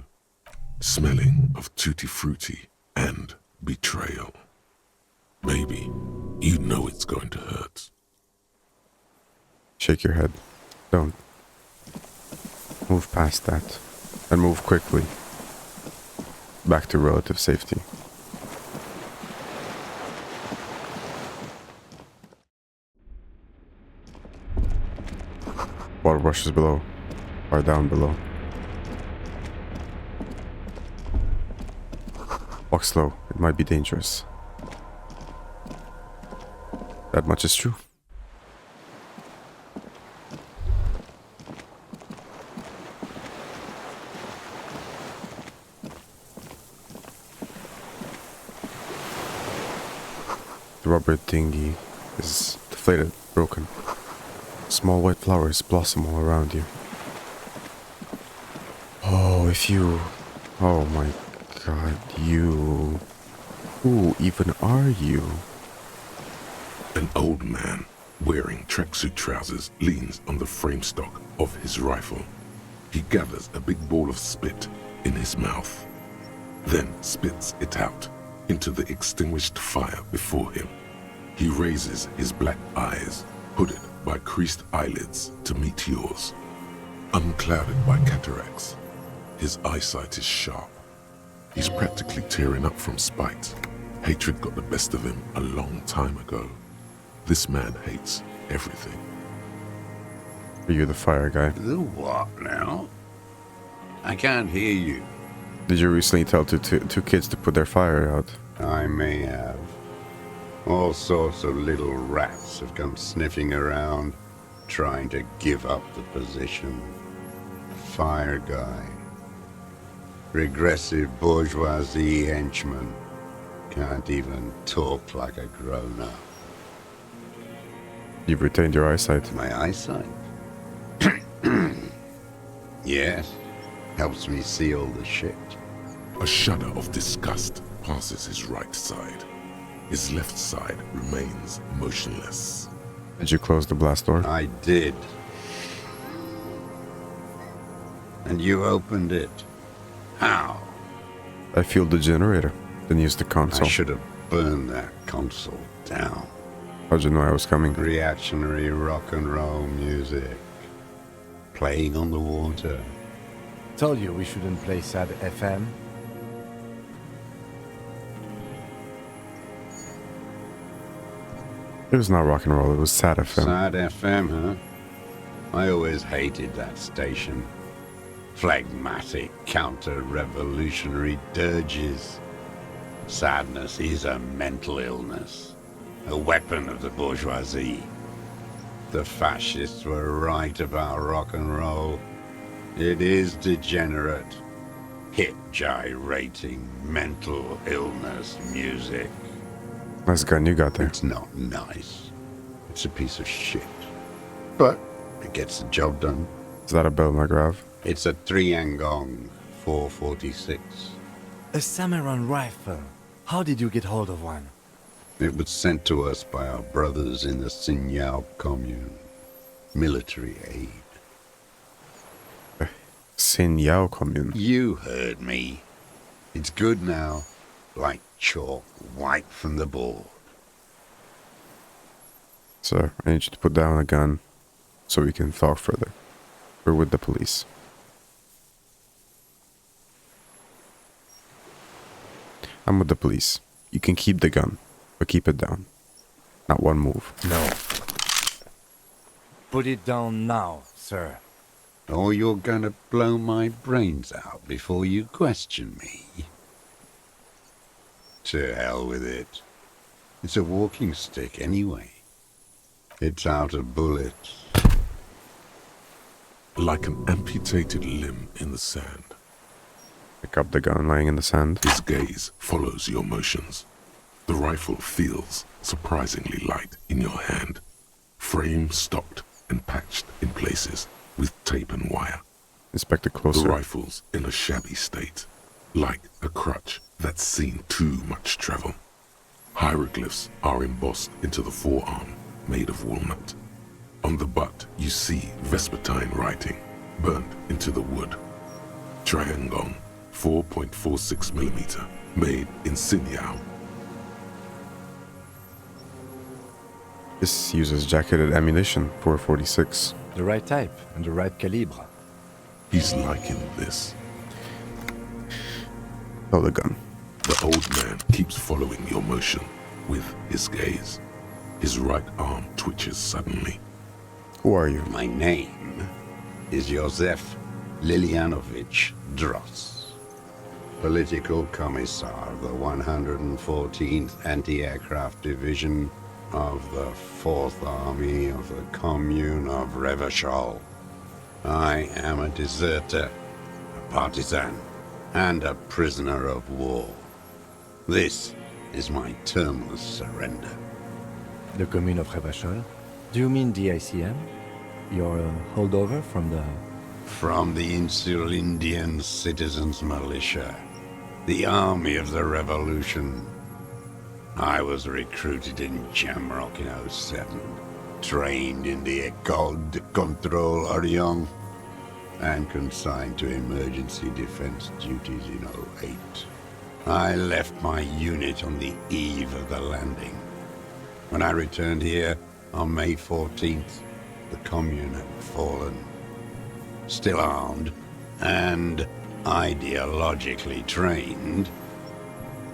smelling of tutti frutti and betrayal. Maybe you know it's going to hurt. Shake your head. Don't. Move past that. And move quickly. Back to relative safety. Water rushes below. Or down below. Walk slow. It might be dangerous. That much is true. The rubber dinghy is deflated, broken. Small white flowers blossom all around you. Oh, if you... Oh my god, you... Who even are you? An old man, wearing tracksuit trousers, leans on the frame stock of his rifle. He gathers a big ball of spit in his mouth, then spits it out into the extinguished fire before him. He raises his black eyes, hooded by creased eyelids, to meet yours. Unclouded by cataracts, his eyesight is sharp. He's practically tearing up from spite. Hatred got the best of him a long time ago. This man hates everything. Are you the fire guy? The what now? I can't hear you. Did you recently tell two kids to put their fire out? I may have. All sorts of little rats have come sniffing around, trying to give up the position. Fire guy. Regressive bourgeoisie henchman. Can't even talk like a grown-up. You've retained your eyesight. My eyesight? Yes. Helps me see all the shit. A shudder of disgust passes his right side. His left side remains motionless. Did you close the blast door? I did. And you opened it. How? I fueled the generator, then used the console. I should have burned that console down. How'd you know I was coming? Reactionary rock and roll music. playing on the water. Told you we shouldn't play sad FM. It was not rock and roll, it was sad FM. Sad FM, huh? I always hated that station. Phlegmatic, counter-revolutionary dirges. Sadness is a mental illness, a weapon of the bourgeoisie. The fascists were right about rock and roll. It is degenerate, hip-gyrating, mental illness music. Nice gun you got there. It's not nice. It's a piece of shit. But it gets the job done. Is that a bell, McGrav? It's a Triangong 446. A Samurai rifle. How did you get hold of one? It was sent to us by our brothers in the Xinyao commune. Military aid. Xinyao commune. You heard me. It's good now. Like chalk wiped from the board. Sir, I need you to put down a gun so we can talk further. We're with the police. I'm with the police. You can keep the gun, but keep it down. Not one move. No. Put it down now, sir. Or you're gonna blow my brains out before you question me. To hell with it. It's a walking stick anyway. It's out of bullets. Like an amputated limb in the sand. Pick up the gun lying in the sand. His gaze follows your motions. The rifle feels surprisingly light in your hand. Frame stocked and patched in places with tape and wire. Inspect it closer. The rifle's in a shabby state, like a crutch that's seen too much travel. Hieroglyphs are embossed into the forearm, made of walnut. On the butt, you see Vespertine writing, burnt into the wood. Triangong, 4.46mm, made in Xinyao. This uses jacketed ammunition, 446. The right type and the right calibre. He's liking this. Hold the gun. The old man keeps following your motion with his gaze. His right arm twitches suddenly. Who are you? My name is Josef Lilianovich Dross, Political Commissar of the 114th Anti-Aircraft Division of the 4th Army of the Commune of Revachol. I am a deserter, a partisan, and a prisoner of war. This is my termless surrender. The commune of Revachol? Do you mean the ICM? You're a holdover from the... From the Insulindian Citizens Militia, the army of the revolution. I was recruited in Jamrock in 07, trained in the École de Contrôle Orient, and consigned to emergency defense duties in 08. I left my unit on the eve of the landing. When I returned here on May 14th, the commune had fallen. Still armed and ideologically trained,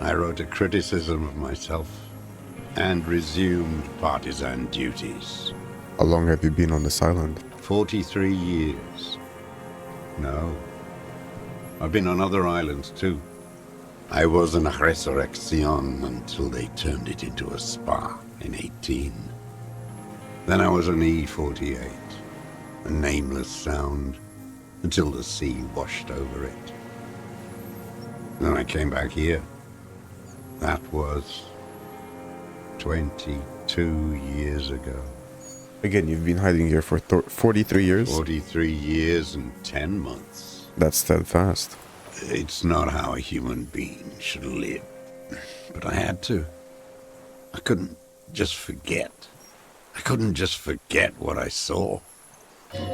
I wrote a criticism of myself and resumed partisan duties. How long have you been on this island? 43 years. No. I've been on other islands too. I was an resurrection until they turned it into a spa in 18. Then I was an E-48, a nameless sound, until the sea washed over it. Then I came back here. That was 22 years ago. Again, you've been hiding here for 43 years? 43 years and 10 months. That's steadfast. It's not how a human being should live. But I had to. I couldn't just forget. I couldn't just forget what I saw.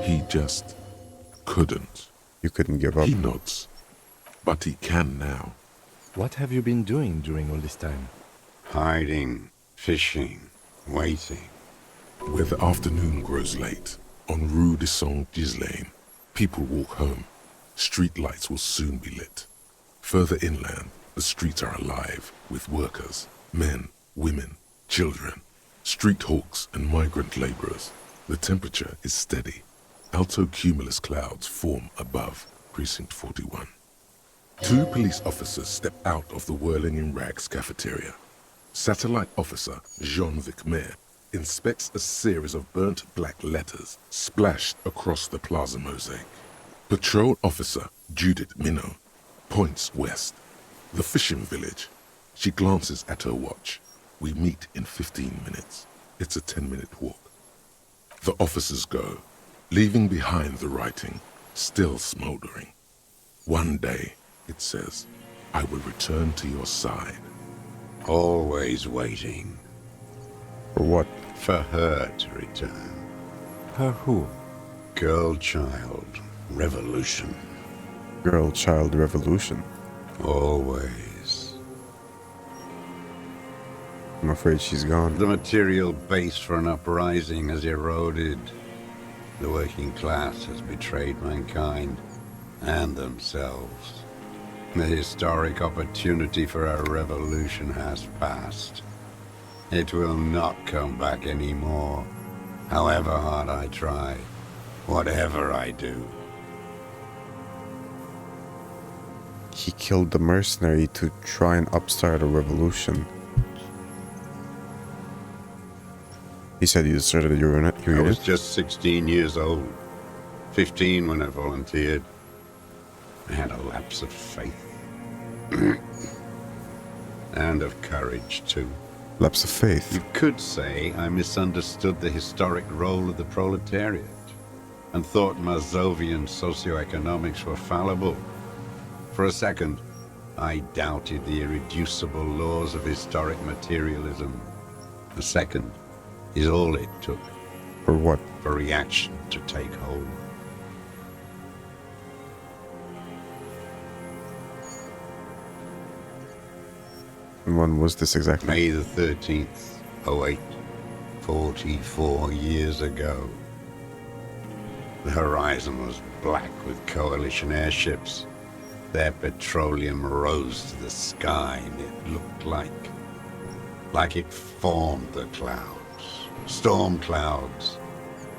He just couldn't. You couldn't give up? He nods. But he can now. What have you been doing during all this time? Hiding, fishing, waiting. Where the afternoon grows late, on Rue de Saint-Ghislain, People walk home. Street lights will soon be lit. Further inland, the streets are alive with workers, men, women, children, street hawks and migrant laborers. The temperature is steady. Alto cumulus clouds form above Precinct 41. 2 police officers step out of the Whirling in Rags cafeteria. Satellite officer Jean-Vic Mayer inspects a series of burnt black letters splashed across the plaza mosaic. Patrol officer Judith Minot points west. The fishing village. She glances at her watch. We meet in 15 minutes. It's a 10-minute walk. The officers go, leaving behind the writing, still smoldering. One day, it says, I will return to your side. Always waiting. For what? For her to return. Her who? Girl, child, revolution. Girl, child, revolution. Always. I'm afraid she's gone. The material base for an uprising has eroded. The working class has betrayed mankind and themselves. The historic opportunity for a revolution has passed. It will not come back anymore, however hard I try, whatever I do. He killed the mercenary to try and upstart a revolution. He said you deserted your unit? I was just 16 years old. 15 when I volunteered. I had a lapse of faith. And of courage, too. Lapse of faith? You could say I misunderstood the historic role of the proletariat and thought Mazovian socioeconomics were fallible. For a second, I doubted the irreducible laws of historic materialism. A second is all it took. For what? For reaction to take hold. And when was this exactly? May the 13th, 08, 44 years ago. The horizon was black with coalition airships. Their petroleum rose to the sky and it looked like it formed the clouds. Storm clouds.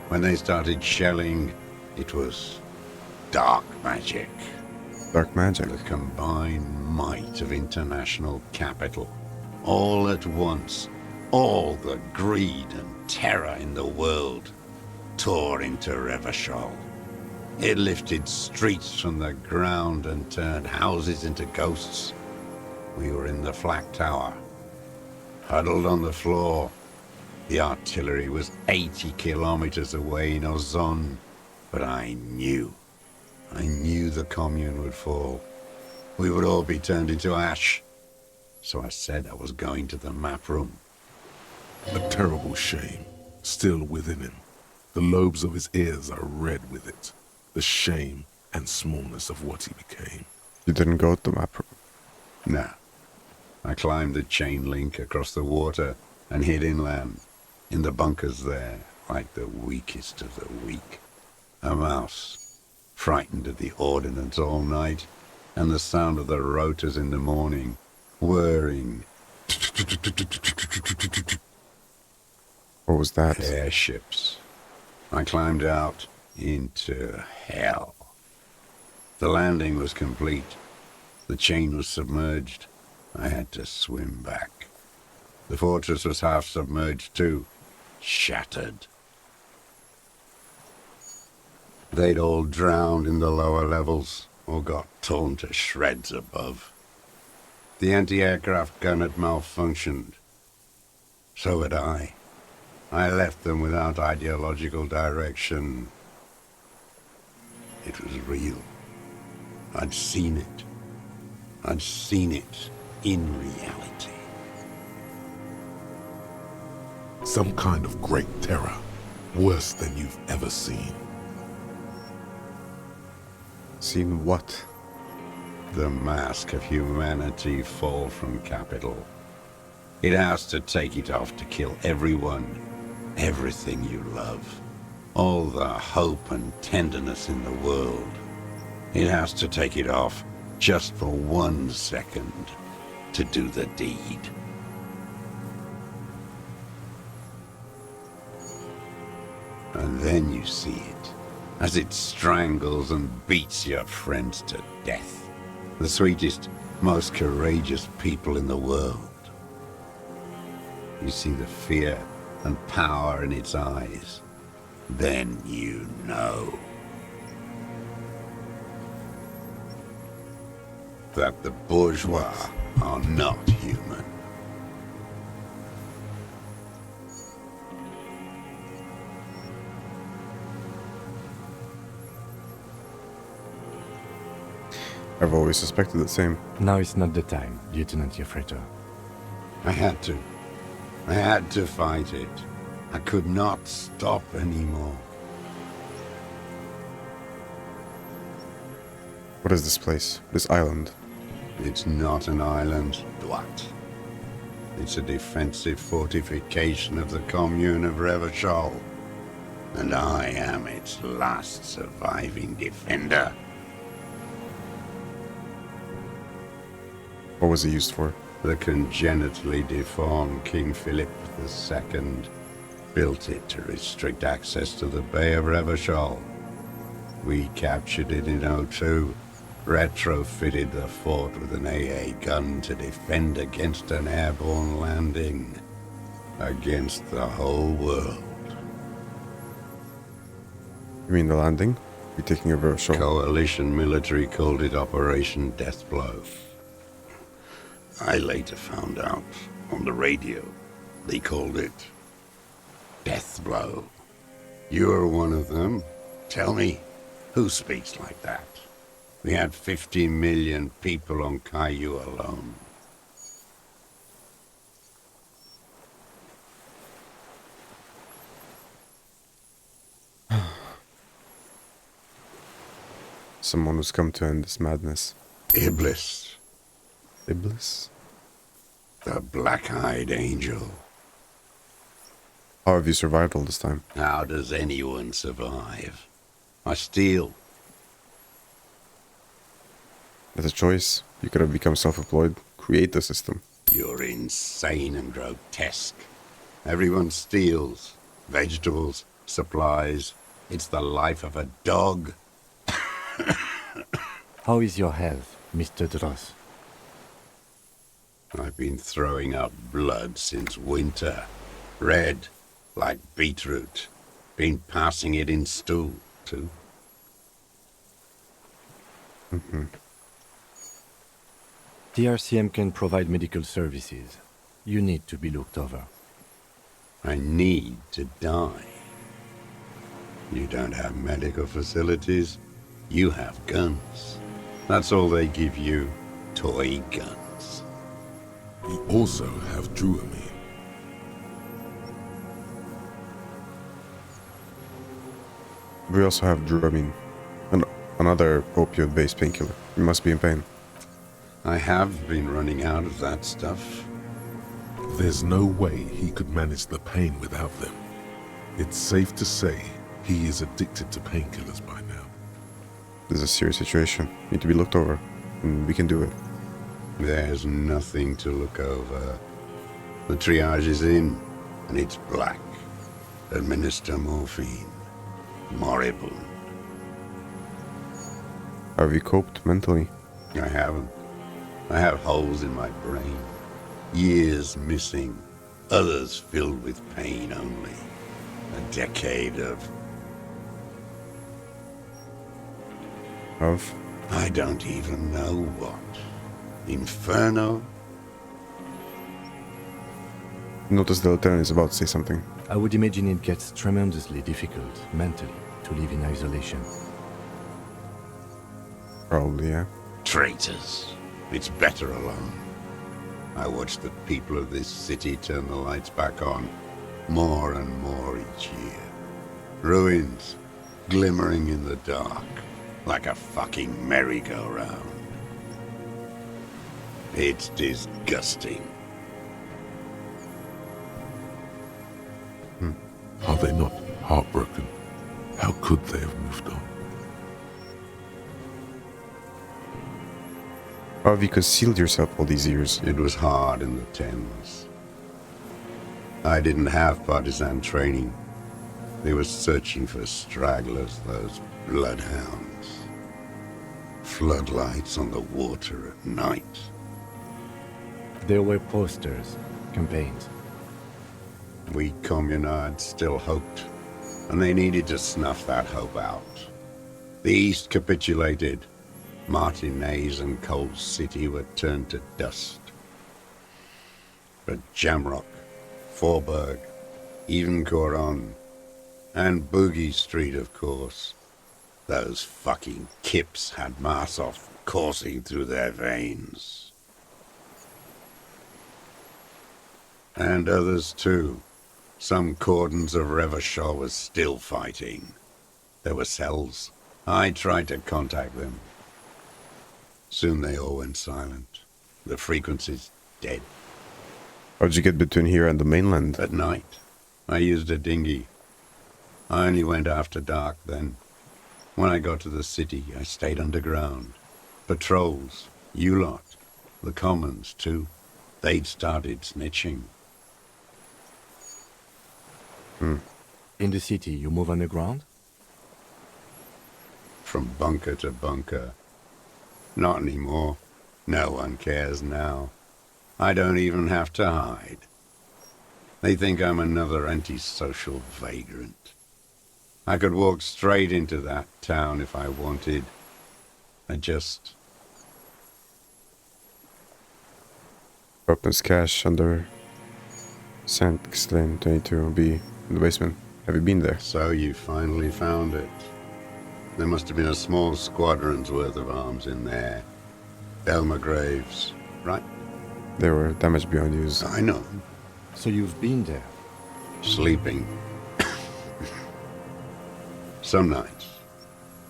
When they started shelling, it was dark magic. Dark magic? The combined might of international capital. All at once, all the greed and terror in the world tore into Revachol. It lifted streets from the ground and turned houses into ghosts. We were in the flak tower, huddled on the floor. The artillery was 80 kilometers away in Ozon, but I knew the commune would fall. We would all be turned into ash. So I said I was going to the map room. A terrible shame, still within him. The lobes of his ears are red with it. The shame and smallness of what he became. You didn't go to the map room? No. I climbed the chain link across the water and hid inland, in the bunkers there, like the weakest of the weak. A mouse, frightened at the ordnance all night, and the sound of the rotors in the morning, whirring. What was that? Airships. I climbed out into hell. The landing was complete. The chain was submerged. I had to swim back. The fortress was half submerged too, shattered. They'd all drowned in the lower levels, or got torn to shreds above. The anti-aircraft gun had malfunctioned. So had I. I left them without ideological direction. It was real. I'd seen it. I'd seen it in reality. Some kind of great terror, worse than you've ever seen. Seen what? The mask of humanity fall from capital. It has to take it off to kill everyone, everything you love. All the hope and tenderness in the world. It has to take it off just for 1 second to do the deed. And then you see it, as it strangles and beats your friends to death. The sweetest, most courageous people in the world. You see the fear and power in its eyes. Then you know that the bourgeois are not human. I've always suspected the same. Now is not the time, Lieutenant Yefreto. I had to. I had to fight it. I could not stop anymore. What is this place? This island? It's not an island, Dwat. It's a defensive fortification of the commune of Revachol. And I am its last surviving defender. What was it used for? The congenitally deformed King Philip II built it to restrict access to the Bay of Revachol. We captured it in '02, retrofitted the fort with an AA gun to defend against an airborne landing. Against the whole world. You mean the landing? You're taking over a show? Coalition military called it Operation Deathblow. I later found out on the radio they called it Deathblow. You're one of them. Tell me, who speaks like that? We had 50 million people on Caillou alone. Someone who's come to end this madness. Iblis. Iblis? The black-eyed angel. How have you survived all this time? How does anyone survive? I steal. That's a choice. You could have become self-employed, create the system. You're insane and grotesque. Everyone steals. Vegetables, supplies. It's the life of a dog. How is your health, Mr. Dross? I've been throwing up blood since winter. Red, like beetroot. Been passing it in stool, too. The RCM can provide medical services. You need to be looked over. I need to die. You don't have medical facilities. You have guns. That's all they give you. Toy guns. You also have Druamine. We also have Druamine, another opioid-based painkiller. You must be in pain. I have been running out of that stuff. There's no way he could manage the pain without them. It's safe to say he is addicted to painkillers by now. This is a serious situation. Need to be looked over, and we can do it. There's nothing to look over. The triage is in, and it's black. Administer morphine. Moribund. How have you coped mentally? I haven't. I have holes in my brain. Years missing. Others filled with pain only. A decade of... Of? I don't even know what. Inferno? Notice the lieutenant is about to say something. I would imagine it gets tremendously difficult, mentally, to live in isolation. Probably, yeah. Traitors. It's better alone. I watch the people of this city turn the lights back on, more and more each year. Ruins, glimmering in the dark, like a fucking merry-go-round. It's disgusting. Are they not heartbroken? How could they have moved on? How have you concealed yourself all these years? It was hard in the Thames. I didn't have partisan training. They were searching for stragglers, those bloodhounds. Floodlights on the water at night. There were posters, campaigns. We communards still hoped, and they needed to snuff that hope out. The East capitulated. Martinez and Cold City were turned to dust. But Jamrock, Forburg, even Coron, and Boogie Street, of course. Those fucking kips had Marsov coursing through their veins. And others too. Some cordons of Revachol was still fighting. There were cells. I tried to contact them. Soon they all went silent. The frequency's dead. How'd you get between here and the mainland? At night, I used a dinghy. I only went after dark then. When I got to the city, I stayed underground. Patrols, you lot, the commons too. They'd started snitching. In the city, you move underground? From bunker to bunker. Not anymore. No one cares now. I don't even have to hide. They think I'm another antisocial vagrant. I could walk straight into that town if I wanted. I just... Weapons cache under Saint Lane 22B in the basement. Have you been there? So you finally found it. There must have been a small squadron's worth of arms in there. Elmer Graves, right? They were damaged beyond use. I know. So you've been there? Sleeping. Some nights.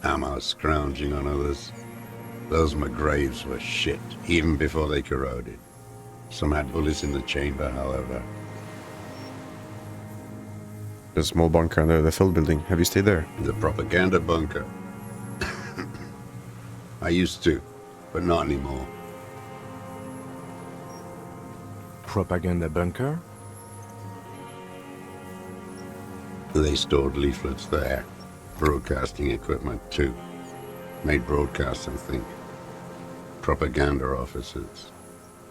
Ammo scrounging on others. Those McGraves were shit, even before they corroded. Some had bullets in the chamber, however. There's a small bunker under the field building. Have you stayed there? The propaganda bunker. I used to, but not anymore. Propaganda bunker? They stored leaflets there. Broadcasting equipment, too. Made broadcasts, I think. Propaganda officers.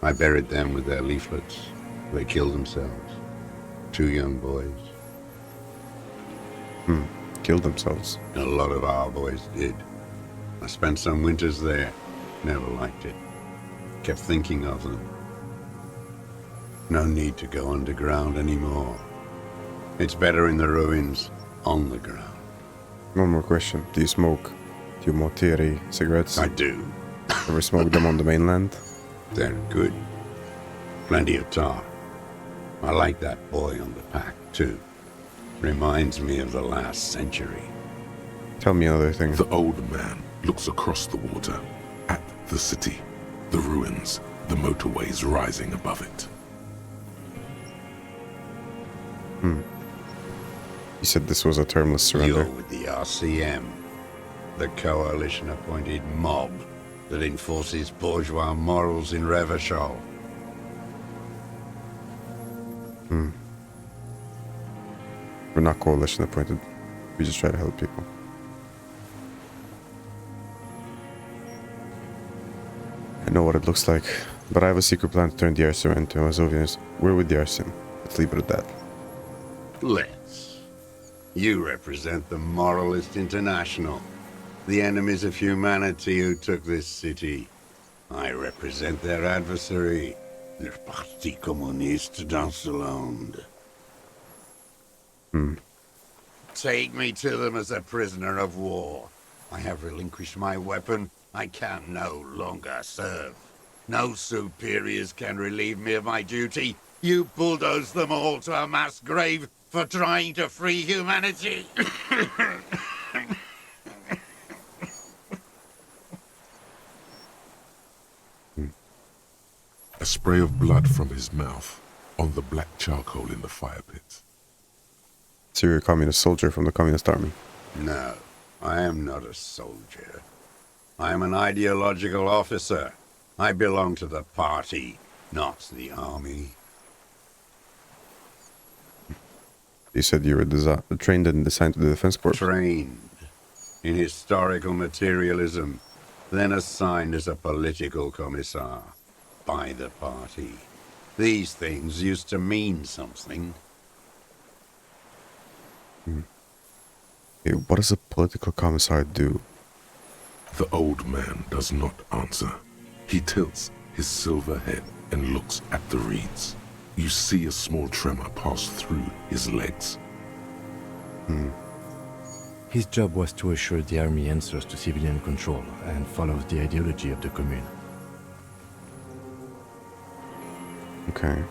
I buried them with their leaflets. They killed themselves. 2 young boys. Killed themselves. A lot of our boys did. I spent some winters there. Never liked it. Kept thinking of them. No need to go underground anymore. It's better in the ruins, on the ground. One more question. Do you smoke? Do you Motiri cigarettes? I do. Ever smoke them on the mainland? They're good. Plenty of tar. I like that boy on the pack, too. Reminds me of the last century. Tell me another thing. The old man looks across the water, at the city, the ruins, the motorways rising above it. You said this was a termless surrender. You're with the RCM, the coalition-appointed mob that enforces bourgeois morals in Revachol. We're not coalition appointed. We just try to help people. I know what it looks like, but I have a secret plan to turn the Arsenal into Azovians. We're with the Arsenal. Let's leave it at that. Let's. You represent the Moralist International, the enemies of humanity who took this city. I represent their adversary, le Parti Communiste dans le Monde. Take me to them as a prisoner of war. I have relinquished my weapon. I can no longer serve. No superiors can relieve me of my duty. You bulldoze them all to a mass grave for trying to free humanity. A spray of blood from his mouth on the black charcoal in the fire pit. So you're a communist soldier from the communist army. No, I am not a soldier. I am an ideological officer. I belong to the party, not the army. You said you were trained and assigned to the defense corps. Trained in historical materialism, then assigned as a political commissar by the party. These things used to mean something. Okay, what does a political commissar do? The old man does not answer. He tilts his silver head and looks at the reeds. You see a small tremor pass through his legs. His job was to assure the army answers to civilian control and follows the ideology of the commune. Okay.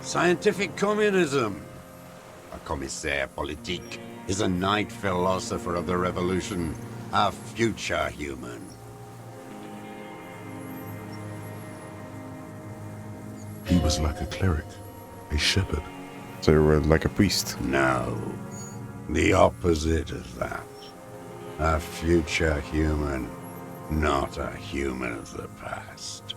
Scientific communism. A commissaire politique is a knight philosopher of the revolution, a future human. He was like a cleric, a shepherd. So you were like a priest? No, the opposite of that. A future human, not a human of the past.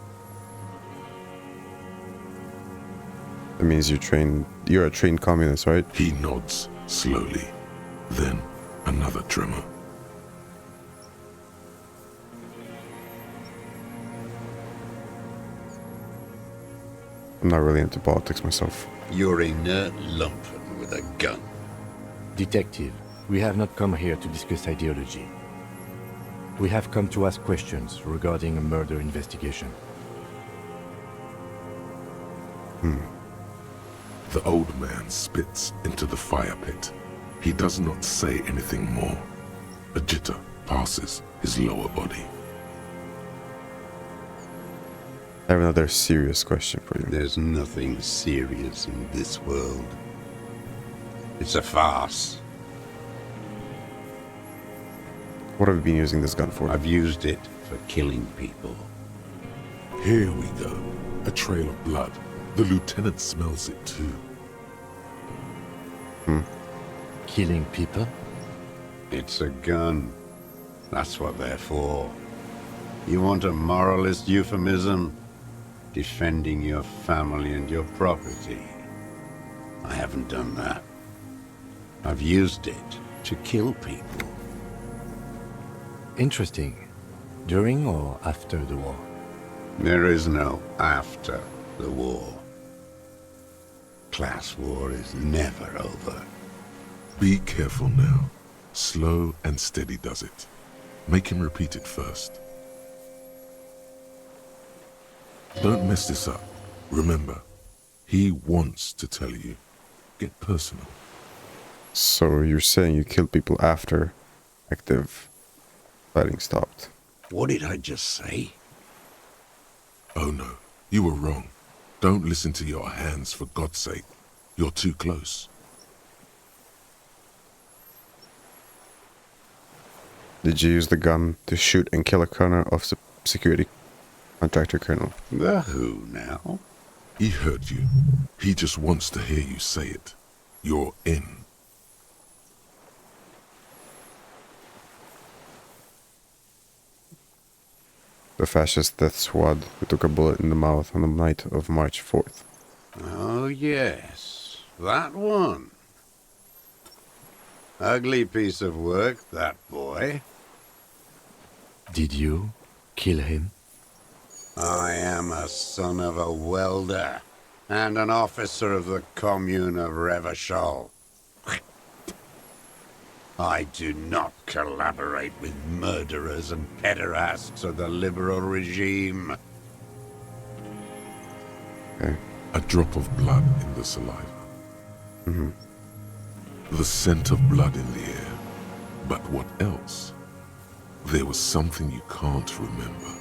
That means you're a trained communist, right? He nods slowly. Then another tremor. I'm not really into politics myself. You're a inert lumpen with a gun. Detective, we have not come here to discuss ideology. We have come to ask questions regarding a murder investigation. The old man spits into the fire pit. He does not say anything more. A jitter passes his lower body. I have another serious question for you. There's nothing serious in this world. It's a farce. What have you been using this gun for? I've used it for killing people. Here we go. A trail of blood. The lieutenant smells it too. Killing people? It's a gun. That's what they're for. You want a moralist euphemism? Defending your family and your property. I haven't done that. I've used it to kill people. Interesting. During or after the war? There is no after the war. Class war is never over. Be careful now. Slow and steady does it. Make him repeat it first. Don't mess this up. Remember, he wants to tell you. Get personal. So you're saying you killed people after active fighting stopped? What did I just say? Oh no, you were wrong. Don't listen to your hands, for God's sake. You're too close. Did you use the gun to shoot and kill a colonel of security contractor colonel? The who now? He heard you. He just wants to hear you say it. You're in. The fascist death squad who took a bullet in the mouth on the night of March 4th. Oh yes, that one. Ugly piece of work, that boy. Did you kill him? I am a son of a welder and an officer of the commune of Revachol. I do not collaborate with murderers and pederasts of the liberal regime. Okay. A drop of blood in the saliva. The scent of blood in the air. But what else? There was something you can't remember.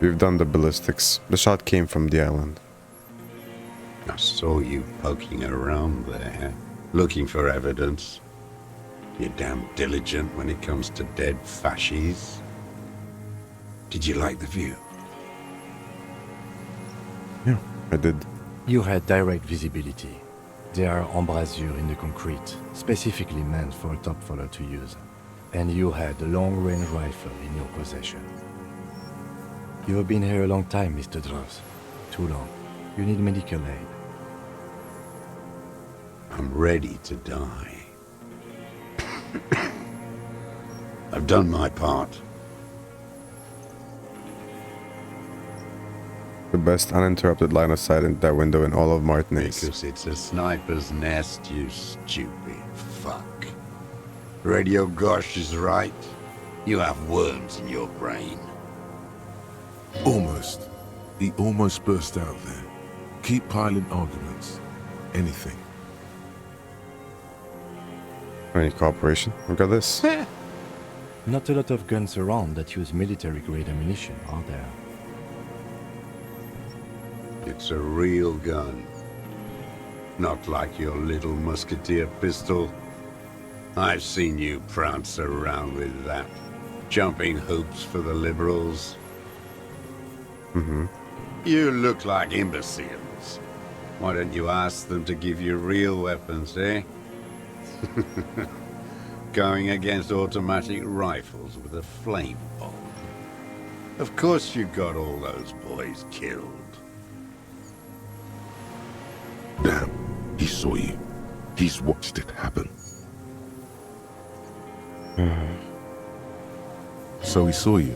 We've done the ballistics. The shot came from the island. I saw you poking around there, looking for evidence. You're damn diligent when it comes to dead fascies. Did you like the view? Yeah, I did. You had direct visibility. They are embrasures in the concrete, specifically meant for a top follower to use. And you had a long-range rifle in your possession. You have been here a long time, Mr. Dross. Too long. You need medical aid. I'm ready to die. I've done my part. The best uninterrupted line of sight in that window in all of Martinaise. Because it's a sniper's nest, you stupid fuck. Radio Gosh is right. You have worms in your brain. Almost. He almost burst out there. Keep piling arguments. Anything. Any cooperation? We got this. Not a lot of guns around that use military-grade ammunition, are there? It's a real gun. Not like your little musketeer pistol. I've seen you prance around with that. Jumping hoops for the liberals. Mm-hmm. You look like imbeciles. Why don't you ask them to give you real weapons, eh? Going against automatic rifles with a flame bomb. Of course you got all those boys killed. Damn, he saw you. He's watched it happen. So he saw you.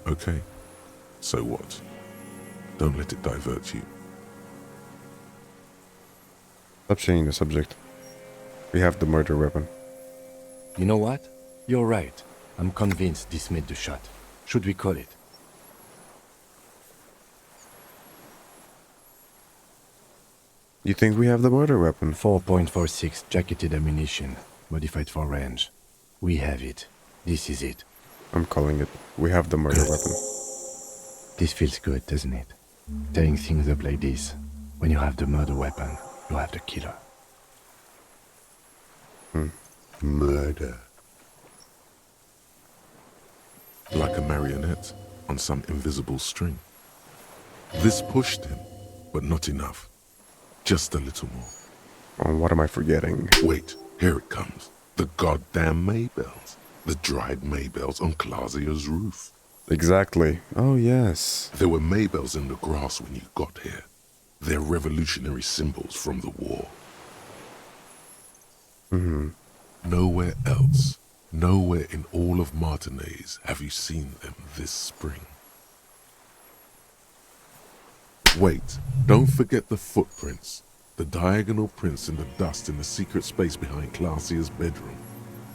Okay. So what? Don't let it divert you. Stop changing the subject. We have the murder weapon. You know what? You're right. I'm convinced this made the shot. Should we call it? You think we have the murder weapon? 4.46 jacketed ammunition, modified for range. We have it. This is it. I'm calling it. We have the murder weapon. This feels good, doesn't it? Tearing things up like this. When you have the murder weapon, you have the killer. Murder. Like a marionette on some invisible string. This pushed him, but not enough. Just a little more. Oh, what am I forgetting? Wait, here it comes. The goddamn Maybells. The dried Maybells on Clausia's roof. Exactly. Oh, yes. There were Maybells in the grass when you got here. They're revolutionary symbols from the war. Mm-hmm. Nowhere else, nowhere in all of Martinaise have you seen them this spring. Wait, don't forget the footprints. The diagonal prints in the dust in the secret space behind Clausia's bedroom.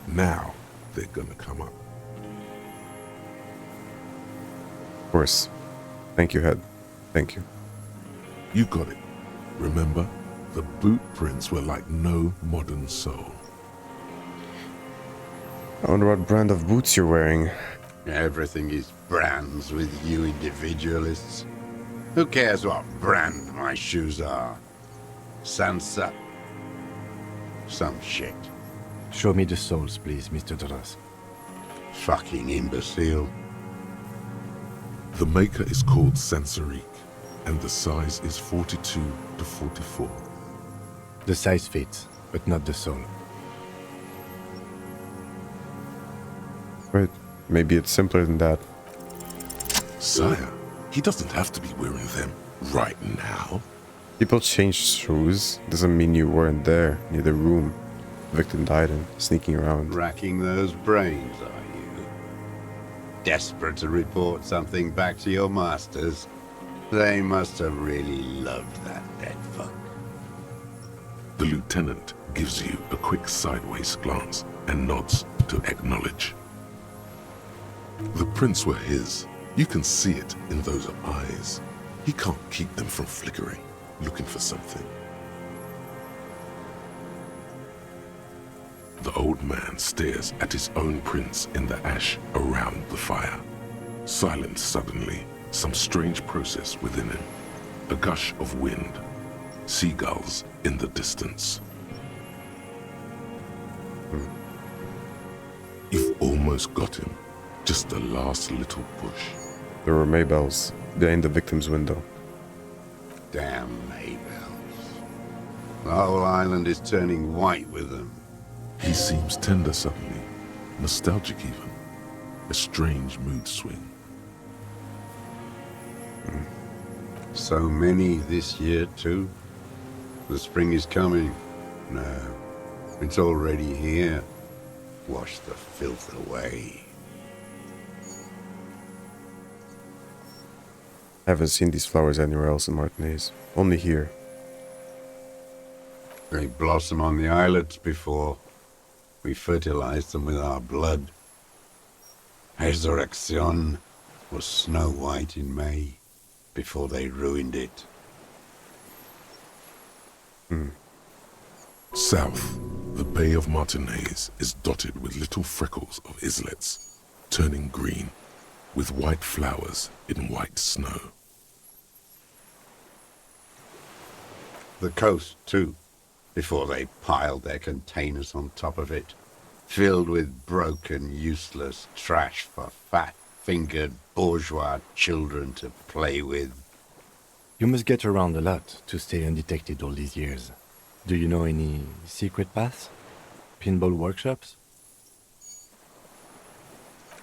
Now, they're gonna come up. Of course. Thank you, Head. Thank you. You got it. Remember, the boot prints were like no modern soul. I wonder what brand of boots you're wearing. Everything is brands with you individualists. Who cares what brand my shoes are? Sansa? Some shit. Show me the soles, please, Mr. Dross. Fucking imbecile. The maker is called Sensorique, and the size is 42 to 44. The size fits, but not the sole. Right. Maybe it's simpler than that. Sire, he doesn't have to be wearing them right now. People change shoes. Doesn't mean you weren't there, near the room the victim died in, sneaking around. Racking those brains, are you? Desperate to report something back to your masters? They must have really loved that dead fuck. The lieutenant gives you a quick sideways glance and nods to acknowledge. The prints were his. You can see it in those eyes. He can't keep them from flickering, looking for something. The old man stares at his own prints in the ash around the fire. Silent suddenly, some strange process within him. A gush of wind. Seagulls in the distance. You've almost got him. Just the last little push. There were Maybells behind the victim's window. Damn Maybells. The whole island is turning white with them. He seems tender suddenly, nostalgic even. A strange mood swing. So many this year, too. The spring is coming. No, it's already here. Wash the filth away. I haven't seen these flowers anywhere else in Martinez. Only here. They blossom on the islets before. We fertilize them with our blood. Resurrection was snow white in May, before they ruined it. South, the Bay of Martinez is dotted with little freckles of islets, turning green, with white flowers in white snow. The coast, too, before they piled their containers on top of it, filled with broken, useless trash for fat-fingered bourgeois children to play with. You must get around a lot to stay undetected all these years. Do you know any secret paths? Pinball workshops?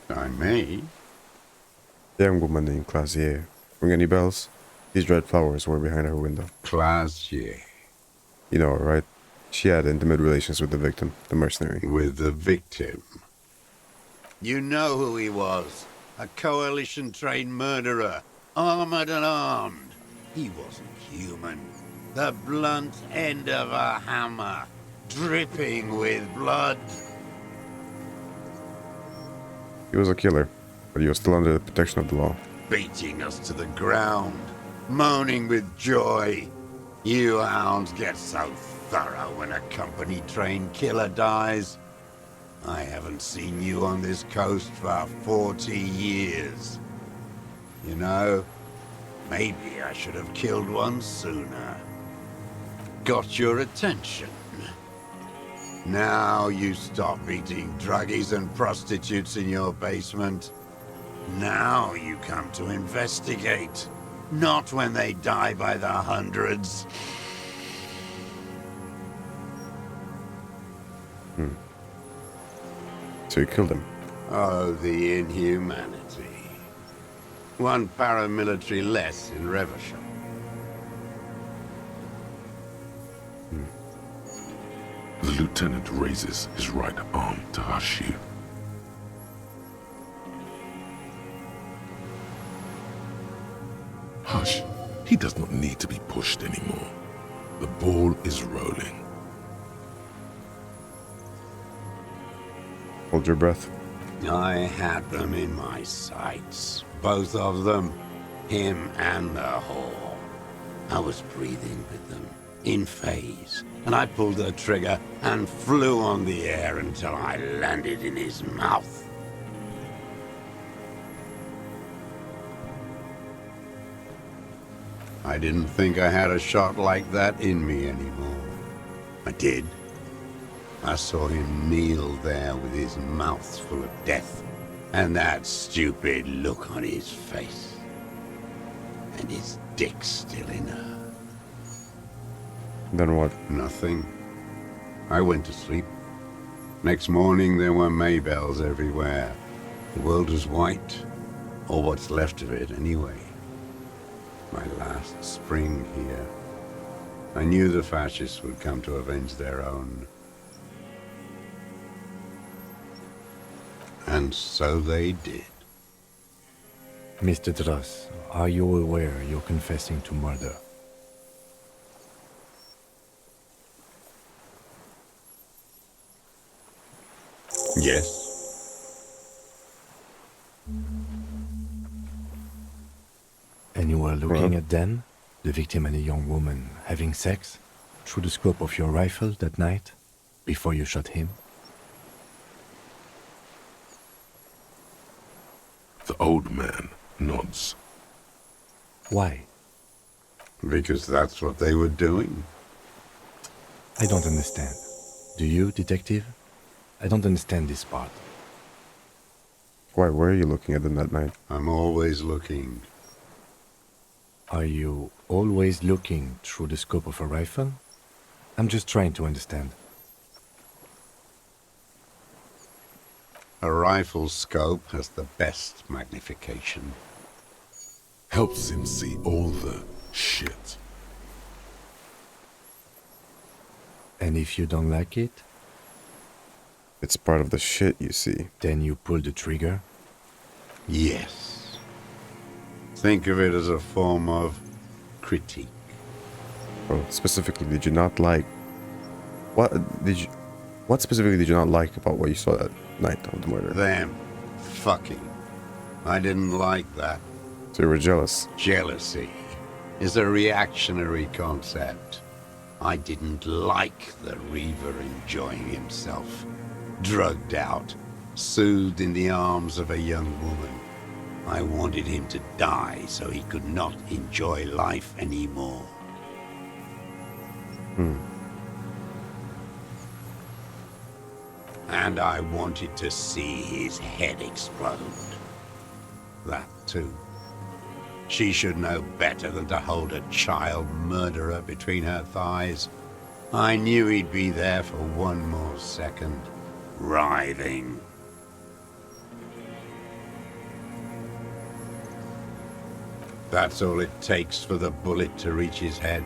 I may. The young woman named Clasier. Ring any bells? These red flowers were behind her window. Clasier. You know her, right? She had intimate relations with the victim, the mercenary. With the victim? You know who he was. A coalition-trained murderer. Armored and armed. He wasn't human. The blunt end of a hammer. Dripping with blood. He was a killer, but he was still under the protection of the law. Beating us to the ground. Moaning with joy. You hounds get so thorough when a company-trained killer dies. I haven't seen you on this coast for 40 years. You know, maybe I should have killed one sooner. Got your attention. Now you stop eating druggies and prostitutes in your basement. Now you come to investigate. Not when they die by the hundreds. So you killed him? Oh, the inhumanity. One paramilitary less in Revachol. The lieutenant raises his right arm to hush you. Hush. He does not need to be pushed anymore. The ball is rolling. Hold your breath. I had them in my sights. Both of them. Him and the whore. I was breathing with them. In phase. And I pulled the trigger and flew on the air until I landed in his mouth. I didn't think I had a shot like that in me anymore. I did. I saw him kneel there with his mouth full of death, and that stupid look on his face. And his dick still in her. Then what? Nothing. I went to sleep. Next morning there were Maybells everywhere. The world was white, or what's left of it anyway. My last spring here. I knew the fascists would come to avenge their own. And so they did. Mr. Dross, are you aware you're confessing to murder? Yes. And you were looking at them, the victim and a young woman, having sex, through the scope of your rifle that night, before you shot him? The old man nods. Why? Because that's what they were doing. I don't understand. Do you, detective? I don't understand this part. Why were you looking at them that night? I'm always looking. Are you always looking through the scope of a rifle? I'm just trying to understand. A rifle's scope has the best magnification. Helps him see all the shit. And if you don't like it, It's part of the shit, you see. then you pull the trigger? Yes. Think of it as a form of critique. Well, specifically, did you not like... What specifically did you not like about what you saw that night of the murder? Them fucking. I didn't like that. So you were jealous. Jealousy is a reactionary concept. I didn't like the Reaver enjoying himself. Drugged out, soothed in the arms of a young woman. I wanted him to die so he could not enjoy life anymore. And I wanted to see his head explode. That too. She should know better than to hold a child murderer between her thighs. I knew he'd be there for one more second, writhing. That's all it takes for the bullet to reach his head.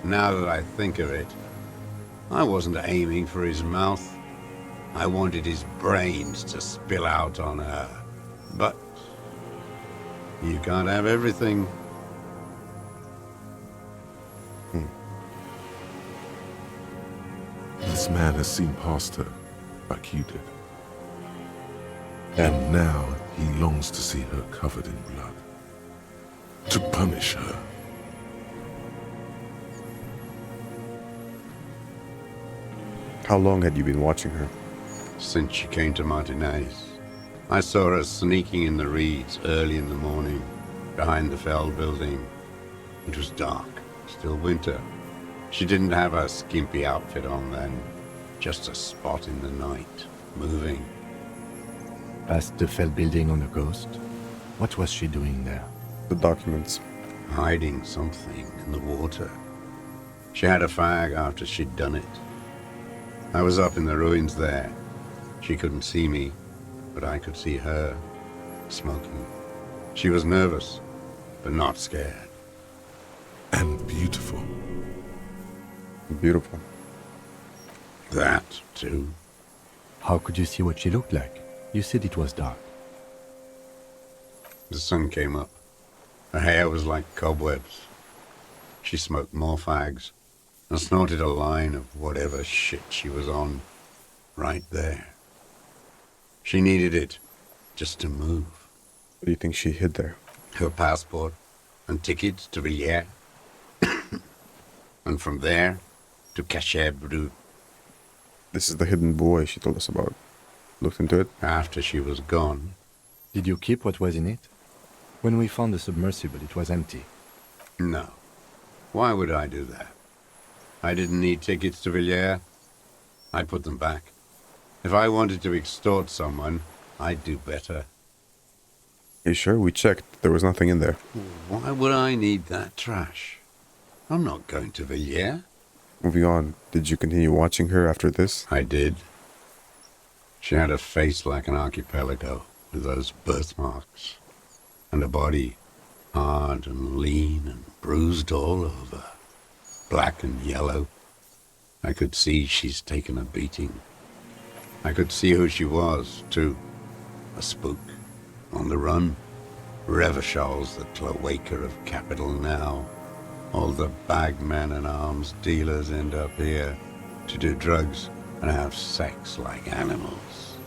Now that I think of it, I wasn't aiming for his mouth. I wanted his brains to spill out on her. But you can't have everything. This man has seen past her, like you did. And now he longs to see her covered in blood. To punish her. How long had you been watching her? Since she came to Martinez. I saw her sneaking in the reeds early in the morning, behind the Fell building. It was dark, still winter. She didn't have her skimpy outfit on then, just a spot in the night, moving. Past the Fell building on the coast? What was she doing there? The documents. Hiding something in the water. She had a fag after she'd done it. I was up in the ruins there. She couldn't see me, but I could see her, smoking. She was nervous, but not scared. And beautiful. Beautiful. That, too. How could you see what she looked like? You said it was dark. The sun came up. Her hair was like cobwebs. She smoked more fags and snorted a line of whatever shit she was on, right there. She needed it just to move. What do you think she hid there? Her passport and tickets to Villiers. And from there to Cachet Brut. This is the hidden buoy she told us about. Looked into it? After she was gone. Did you keep what was in it? When we found the submersible, it was empty. No. Why would I do that? I didn't need tickets to Villiers. I put them back. If I wanted to extort someone, I'd do better. Are you sure? We checked. There was nothing in there. Why would I need that trash? I'm not going to Villiers. Moving on. Did you continue watching her after this? I did. She had a face like an archipelago with those birthmarks. And a body hard and lean and bruised all over. Black and yellow. I could see she's taken a beating. I could see who she was, too. A spook. On the run. Revachol's the cloaca of capital now. All the bagmen and arms dealers end up here to do drugs and have sex like animals.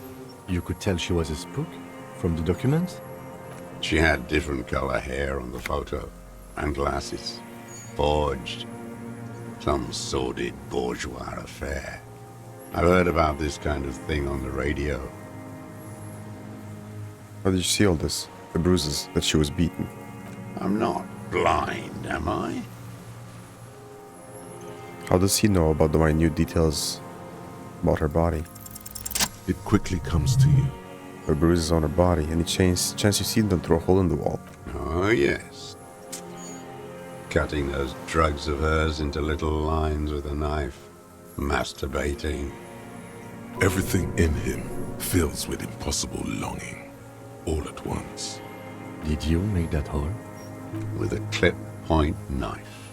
You could tell she was a spook from the documents? She had different color hair on the photo, and glasses. Forged. Some sordid bourgeois affair. I've heard about this kind of thing on the radio. How did you see all this? The bruises that she was beaten. I'm not blind, am I? How does he know about the minute details about her body? It quickly comes to you. Her bruises on her body, any chance you seen them through a hole in the wall? Oh, yes. cutting those drugs of hers into little lines with a knife, masturbating. Everything in him fills with impossible longing, all at once. Did you make that hole? With a clip point knife.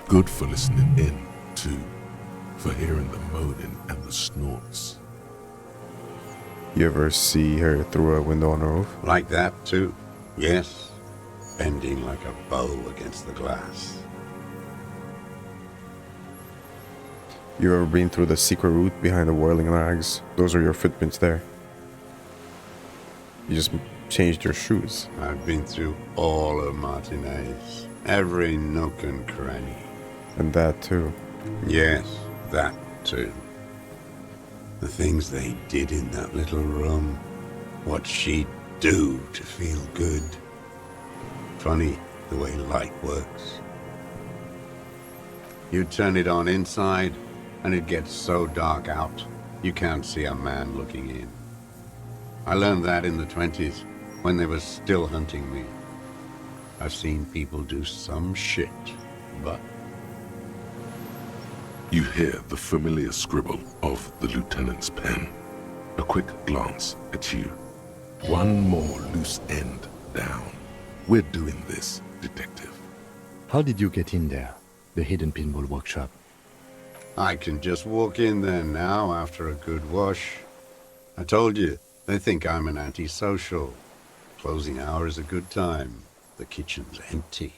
Good for listening in, too, for hearing the moaning and the snorts. You ever see her through a window on a roof? Like that, too. Yes. Bending like a bow against the glass. You ever been through the secret route behind the whirling rags? Those are your footprints there. You just changed your shoes. I've been through all of Martinez. Every nook and cranny. And that too. Yes, that too. The things they did in that little room. What she'd do to feel good. Funny the way light works. You turn it on inside, and it gets so dark out, you can't see a man looking in. I learned that in the 20s, when they were still hunting me. I've seen people do some shit, but... You hear the familiar scribble of the lieutenant's pen. A quick glance at you. One more loose end down. We're doing this, detective. How did you get in there? The hidden pinball workshop. I can just walk in there now after a good wash. I told you, they think I'm an antisocial. Closing hour is a good time. The kitchen's empty.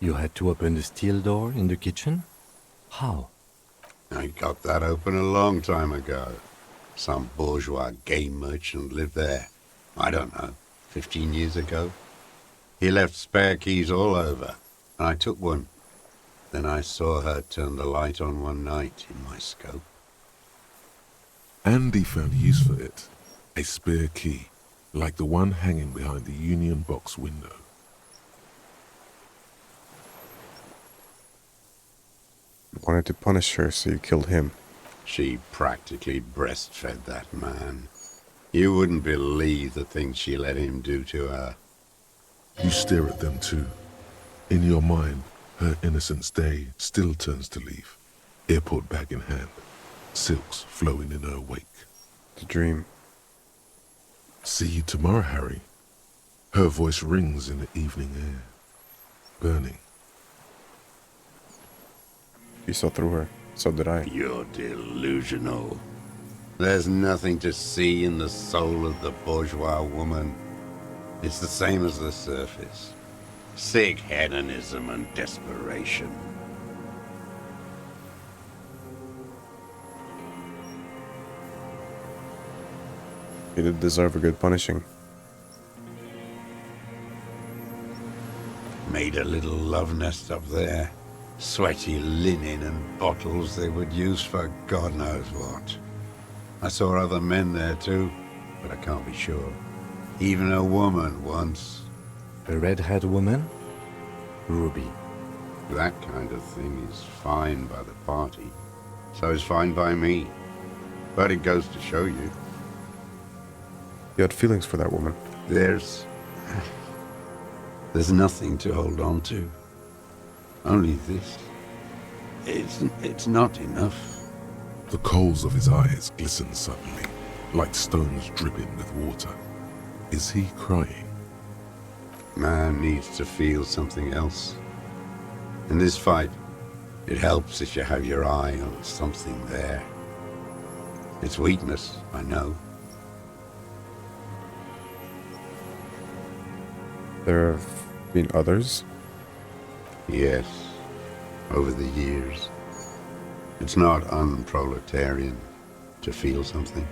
You had to open the steel door in the kitchen? How? I got that open a long time ago. Some bourgeois game merchant lived there. I don't know, 15 years ago. He left spare keys all over, and I took one. Then I saw her turn the light on one night in my scope. Andy found use for it. A spare key, like the one hanging behind the Union Box window. You wanted to punish her, so you killed him. She practically breastfed that man. You wouldn't believe the things she let him do to her. You stare at them too. In your mind, her innocence day still turns to leaf. Airport bag in hand, silks flowing in her wake. The dream. See you tomorrow, Harry. Her voice rings in the evening air. Burning. You saw through her. So did I. You're delusional. There's nothing to see in the soul of the bourgeois woman. It's the same as the surface. Sick hedonism and desperation. You did deserve a good punishing. Made a little love nest up there. Sweaty linen and bottles they would use for God knows what. I saw other men there too, but I can't be sure. Even a woman once. A red-haired woman? Ruby. That kind of thing is fine by the party. So is fine by me. But it goes to show you. You had feelings for that woman. There's nothing to hold on to. Only this. It's not enough. The coals of his eyes glisten suddenly, like stones dripping with water. Is he crying? Man needs to feel something else. In this fight, it helps if you have your eye on something there. It's weakness, I know. There have been others? Yes, over the years. It's not unproletarian to feel something.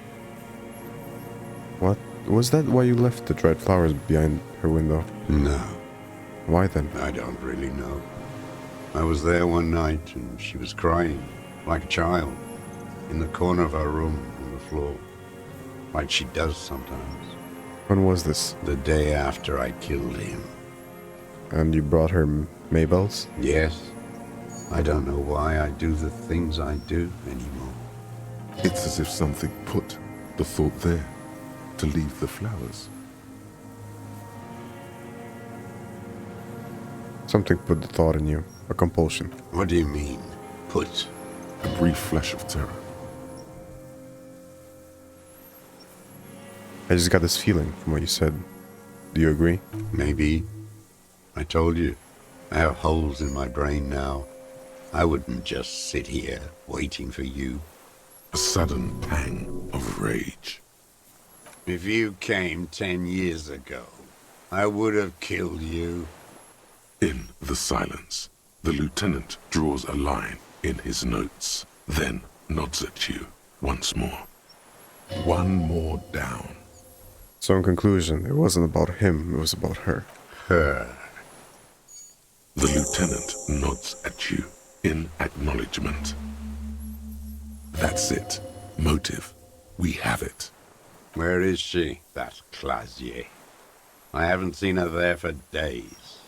What? Was that why you left the dried flowers behind her window? No. Why then? I don't really know. I was there one night and she was crying, like a child, in the corner of our room on the floor, like she does sometimes. When was this? The day after I killed him. And you brought her Mabel's? Yes. I don't know why I do the things I do anymore. It's as if something put the thought there, to leave the flowers. Something put the thought in you. A compulsion. What do you mean, put? A brief flash of terror. I just got this feeling from what you said. Do you agree? Maybe. I told you. I have holes in my brain now. I wouldn't just sit here waiting for you. A sudden pang of rage. If you came 10 years ago, I would have killed you. In the silence, the lieutenant draws a line in his notes, then nods at you once more. One more down. So in conclusion, it wasn't about him, it was about her. Her. The lieutenant nods at you in acknowledgement. That's it. Motive. We have it. Where is she, that Clasier? I haven't seen her there for days.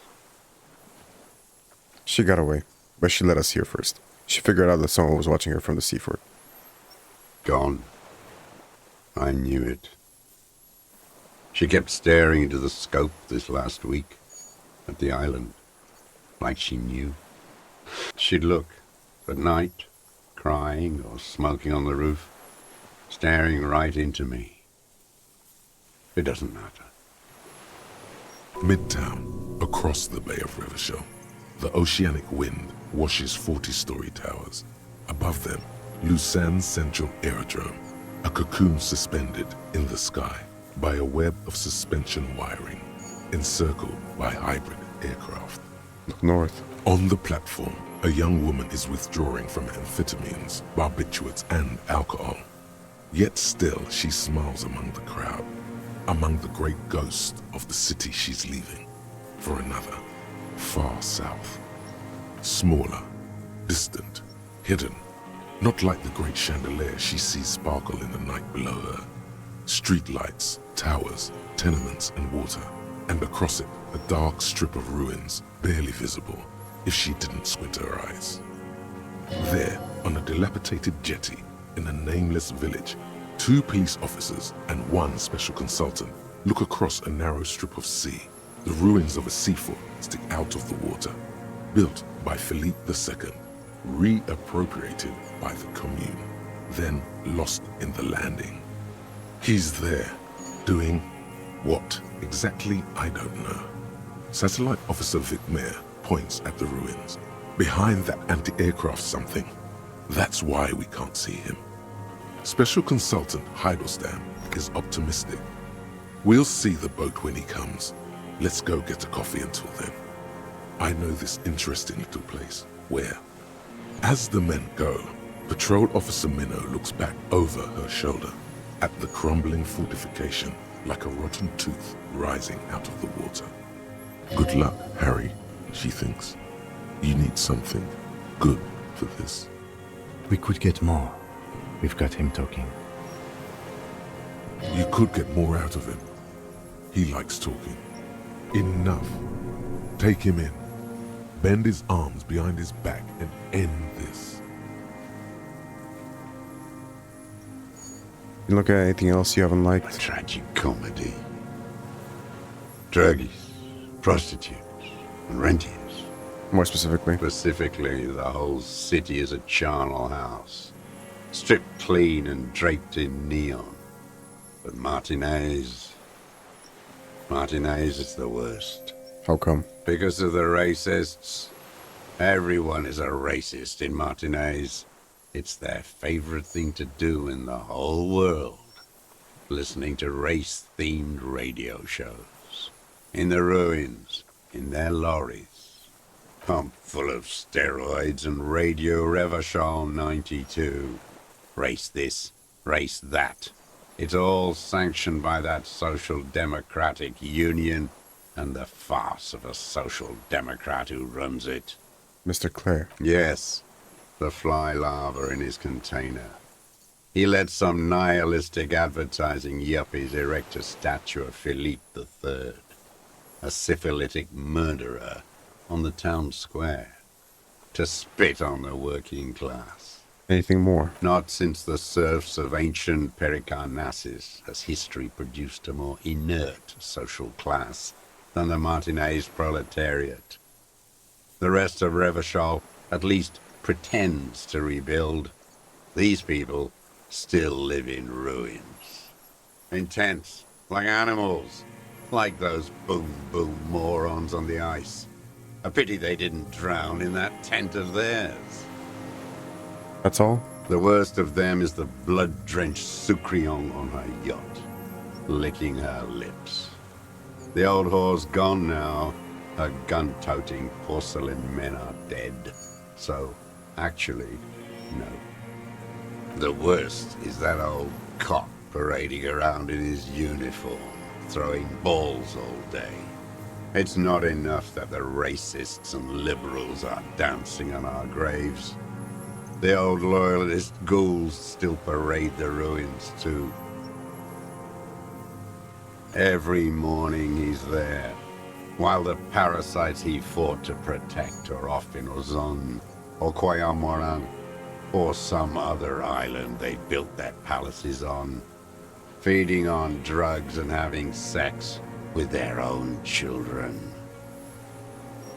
She got away, but she let us here first. She figured out that someone was watching her from the seafort. Gone. I knew it. She kept staring into the scope this last week, at the island, like she knew. She'd look, at night, crying or smoking on the roof, staring right into me. It doesn't matter. Midtown, across the Bay of Revachol, the oceanic wind washes 40-story towers. Above them, Lucerne Central Aerodrome, a cocoon suspended in the sky by a web of suspension wiring, encircled by hybrid aircraft. Look north. On the platform, a young woman is withdrawing from amphetamines, barbiturates, and alcohol. Yet still, she smiles among the crowd, among the great ghosts of the city she's leaving, for another, far south. Smaller, distant, hidden, not like the great chandelier she sees sparkle in the night below her. Streetlights, towers, tenements, and water, and across it, a dark strip of ruins, barely visible if she didn't squint her eyes. There, on a dilapidated jetty, in a nameless village, 2 police officers and 1 special consultant look across a narrow strip of sea. The ruins of a seafort stick out of the water, built by Philippe II, reappropriated by the Commune, then lost in the landing. He's there, doing what exactly, I don't know. Satellite Officer Vic Mayer points at the ruins. Behind that anti-aircraft something. That's why we can't see him. Special Consultant Heidelstam is optimistic. We'll see the boat when he comes. Let's go get a coffee until then. I know this interesting little place. Where? As the men go, Patrol Officer Minnow looks back over her shoulder at the crumbling fortification like a rotten tooth rising out of the water. Good luck, Harry, she thinks. You need something good for this. We could get more. We've got him talking. You could get more out of him. He likes talking. Enough. Take him in. Bend his arms behind his back and end this. You look at anything else you haven't liked? A tragic comedy. Druggies, prostitutes, and rentiers. More specifically? Specifically, the whole city is a charnel house. Stripped clean and draped in neon. But Martinez is the worst. How come? Because of the racists. Everyone is a racist in Martinez. It's their favorite thing to do in the whole world. Listening to race-themed radio shows. In the ruins, in their lorries. Pumped full of steroids and Radio Revachol 92. Race this, race that. It's all sanctioned by that Social Democratic Union and the farce of a Social Democrat who runs it. Mr. Clare. Yes, the fly larva in his container. He let some nihilistic advertising yuppies erect a statue of Philippe III, a syphilitic murderer, on the town square, to spit on the working class. Anything more? Not since the serfs of ancient Pericarnassus has history produced a more inert social class than the Martinez proletariat. The rest of Revachol at least pretends to rebuild. These people still live in ruins. In tents, like animals. Like those boom-boom morons on the ice. A pity they didn't drown in that tent of theirs. That's all? The worst of them is the blood-drenched Sucrion on her yacht, licking her lips. The old whore's gone now. Her gun-toting porcelain men are dead. So, actually, no. The worst is that old cock parading around in his uniform, throwing balls all day. It's not enough that the racists and liberals are dancing on our graves. The old loyalist ghouls still parade the ruins too. Every morning he's there, while the parasites he fought to protect are off in Ozon, or Koyamoran, or some other island they built their palaces on, feeding on drugs and having sex with their own children.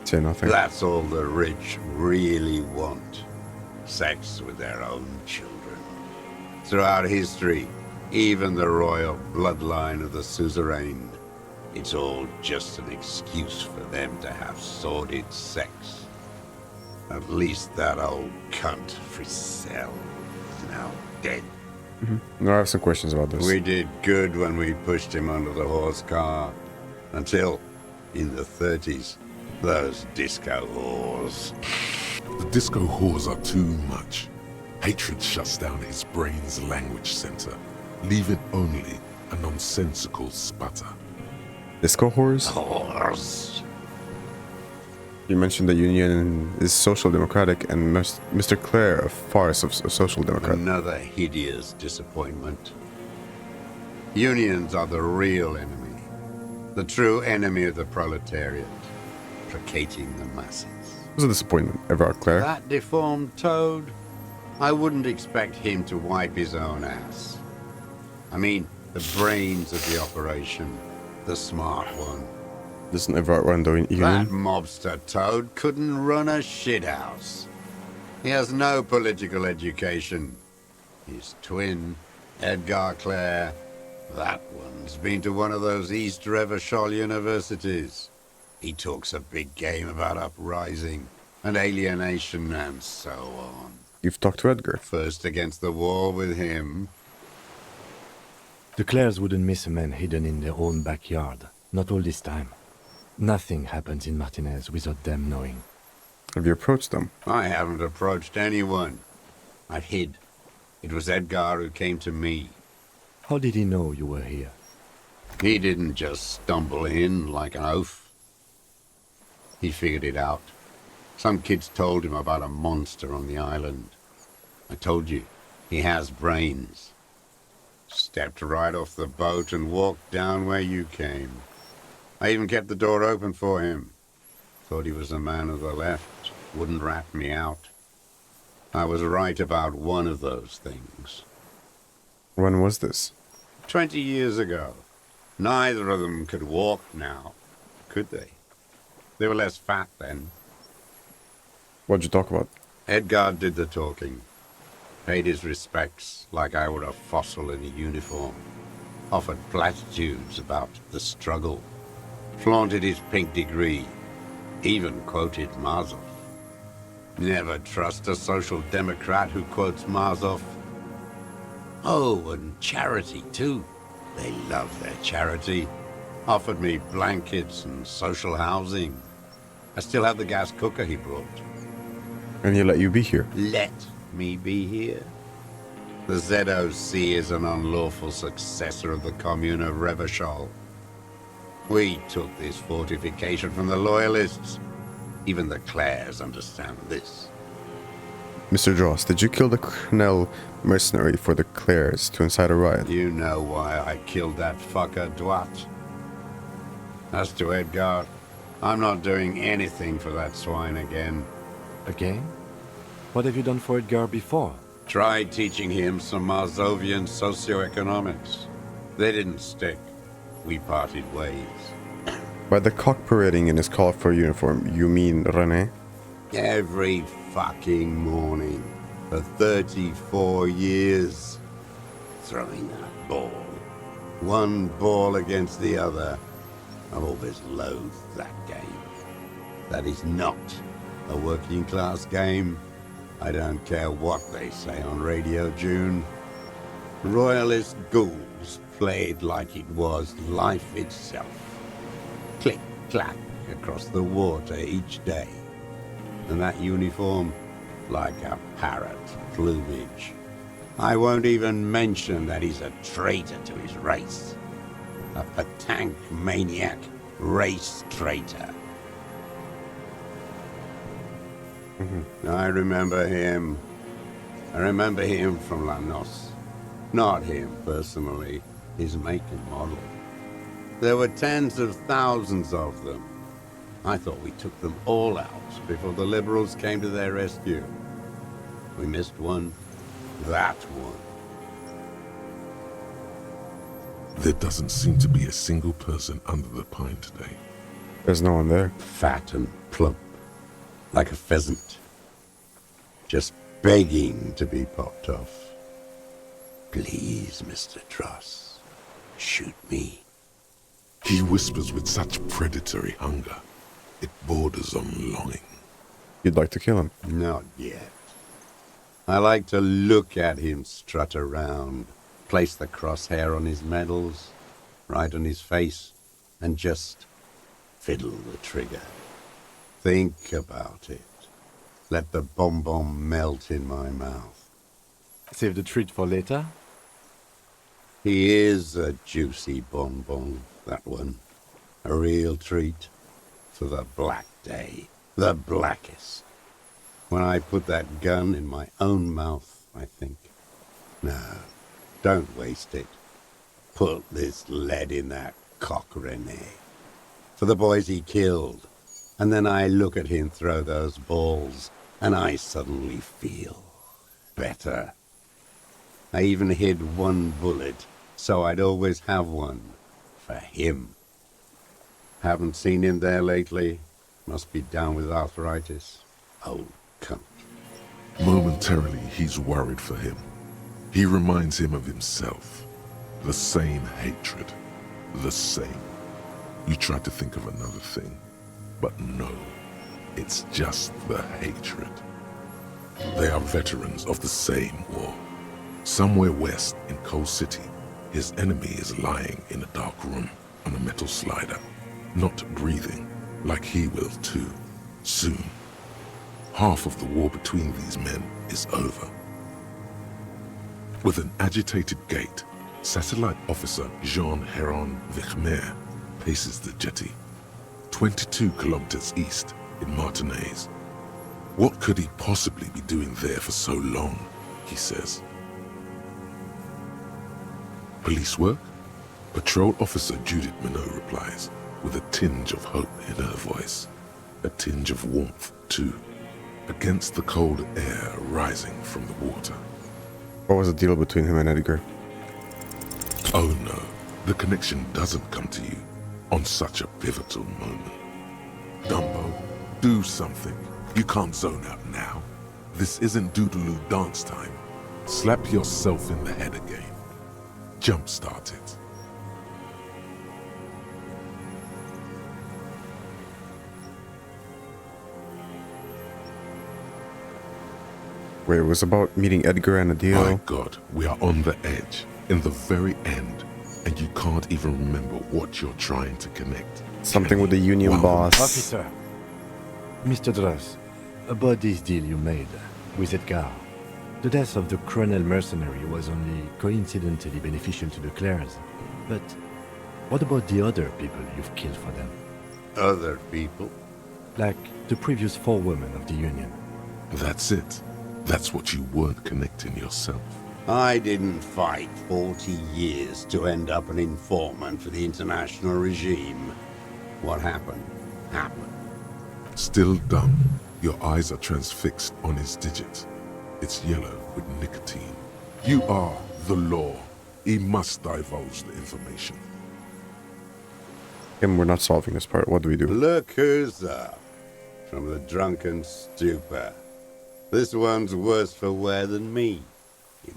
Say nothing. That's all the rich really want. Sex with their own children. Throughout history, even the royal bloodline of the suzerain, it's all just an excuse for them to have sordid sex. At least that old cunt Frisell is now dead. No, I have some questions about this. We did good when we pushed him under the horse car. Until, in the 30s, those disco whores. The disco whores are too much. Hatred shuts down his brain's language center, leaving only a nonsensical sputter. Disco whores? Whores. You mentioned the Union is social democratic and Mr. Clare a farce of a social democrat. Another hideous disappointment. Unions are the real enemy. The true enemy of the proletariat. Placating the masses. It was a disappointment, Everard Clare. That deformed toad? I wouldn't expect him to wipe his own ass. I mean, the brains of the operation. The smart one. Doesn't Everard run the That Union? mobster toad couldn't run a shithouse. He has no political education. His twin, Edgar Clare, that one's been to one of those East Revachol universities. He talks a big game about uprising and alienation and so on. You've talked to Edgar. First against the wall with him. The Clares wouldn't miss a man hidden in their own backyard. Not all this time. Nothing happens in Martinez without them knowing. Have you approached them? I haven't approached anyone. I hid. It was Edgar who came to me. How did he know you were here? He didn't just stumble in like an oaf. He figured it out. Some kids told him about a monster on the island. I told you, he has brains. Stepped right off the boat and walked down where you came. I even kept the door open for him. Thought he was a man of the left, wouldn't rat me out. I was right about one of those things. When was this? 20 years ago. Neither of them could walk now, could they? They were less fat then. What'd you talk about? Edgar did the talking. Paid his respects like I were a fossil in a uniform. Offered platitudes about the struggle. Flaunted his pink degree. Even quoted Mazov. Never trust a social democrat who quotes Mazov. Oh, and charity too. They love their charity. Offered me blankets and social housing. I still have the gas cooker he brought. And he let you be here? Let me be here? The ZOC is an unlawful successor of the Commune of Revachol. We took this fortification from the Loyalists. Even the Clares understand this. Mr. Dross, did you kill the Crnell mercenary for the Clares to incite a riot? You know why I killed that fucker, Dwat. As to Edgar, I'm not doing anything for that swine again. Again? What have you done for Edgar before? Tried teaching him some Mazovian socioeconomics. They didn't stick. We parted ways. By the cock parading in his colorful uniform, you mean René? Every fucking morning for 34 years. Throwing that ball. One ball against the other. I've always loathed that game. That is not a working class game. I don't care what they say on Radio June. Royalist ghouls played like it was life itself. Click, clack across the water each day. And that uniform, like a parrot plumage. I won't even mention that he's a traitor to his race. A petanque maniac race traitor. I remember him. I remember him from La Noce. Not him personally, his make and model. There were tens of thousands of them. I thought we took them all out before the Liberals came to their rescue. We missed one. That one. There doesn't seem to be a single person under the pine today. There's no one there. Fat and plump, like a pheasant. Just begging to be popped off. Please, Mr. Dross, shoot me. He whispers with such predatory hunger. It borders on longing. You'd like to kill him? Not yet. I like to look at him strut around, place the crosshair on his medals, right on his face, and just fiddle the trigger. Think about it. Let the bomb melt in my mouth. Save the treat for later? He is a juicy bonbon, that one. A real treat for the black day, the blackest. When I put that gun in my own mouth, I think, no, don't waste it. Put this lead in that cock, René. For the boys he killed. And then I look at him throw those balls, and I suddenly feel better. I even hid one bullet, so I'd always have one for him. Haven't seen him there lately. Must be down with arthritis. Old cunt. Momentarily, he's worried for him. He reminds him of himself. The same hatred. The same. You try to think of another thing, but no. It's just the hatred. They are veterans of the same war. Somewhere west in Coal City, his enemy is lying in a dark room on a metal slider, not breathing, like he will too, soon. Half of the war between these men is over. With an agitated gait, Satellite Officer Jean-Héron Vichmer paces the jetty, 22 kilometers east in Martinaise. What could he possibly be doing there for so long, he says. Police work? Patrol Officer Judith Minot replies, with a tinge of hope in her voice. A tinge of warmth, too, against the cold air rising from the water. What was the deal between him and Edgar? Oh no, the connection doesn't come to you on such a pivotal moment. Dumbo, do something. You can't zone out now. This isn't Doodaloo dance time. Slap yourself in the head again. Jumpstart it. Wait, it was about meeting Edgar and a deal? My God, we are on the edge, in the very end, and you can't even remember what you're trying to connect. Something with the union boss. Officer, Mr. Dross, about this deal you made with Edgar. The death of the colonel mercenary was only coincidentally beneficial to the Clares. But what about the other people you've killed for them? Other people? Like the previous 4 women of the Union. That's it. That's what you weren't connecting yourself. I didn't fight 40 years to end up an informant for the international regime. What happened, happened. Still dumb, your eyes are transfixed on his digit. It's yellow with nicotine. You are the law. He must divulge the information. Kim, we're not solving this part. What do we do? Look who's up. from the drunken stupor. This one's worse for wear than me.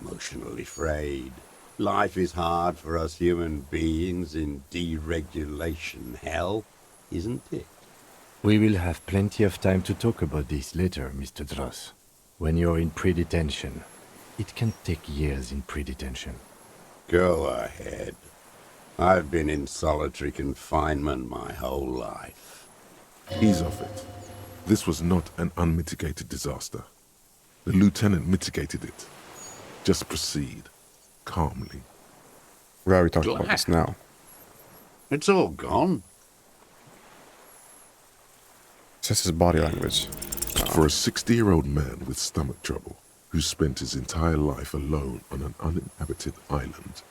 Emotionally frayed. Life is hard for us human beings in deregulation hell, isn't it? We will have plenty of time to talk about this later, Mr. Dross. When you're in pre-detention. It can take years in pre-detention. Go ahead. I've been in solitary confinement my whole life. Ease off it. This was not an unmitigated disaster. The lieutenant mitigated it. Just proceed. Calmly. We already talked about this now. It's all gone. It's just his body language. For a 60-year-old man with stomach trouble, who spent his entire life alone on an uninhabited island,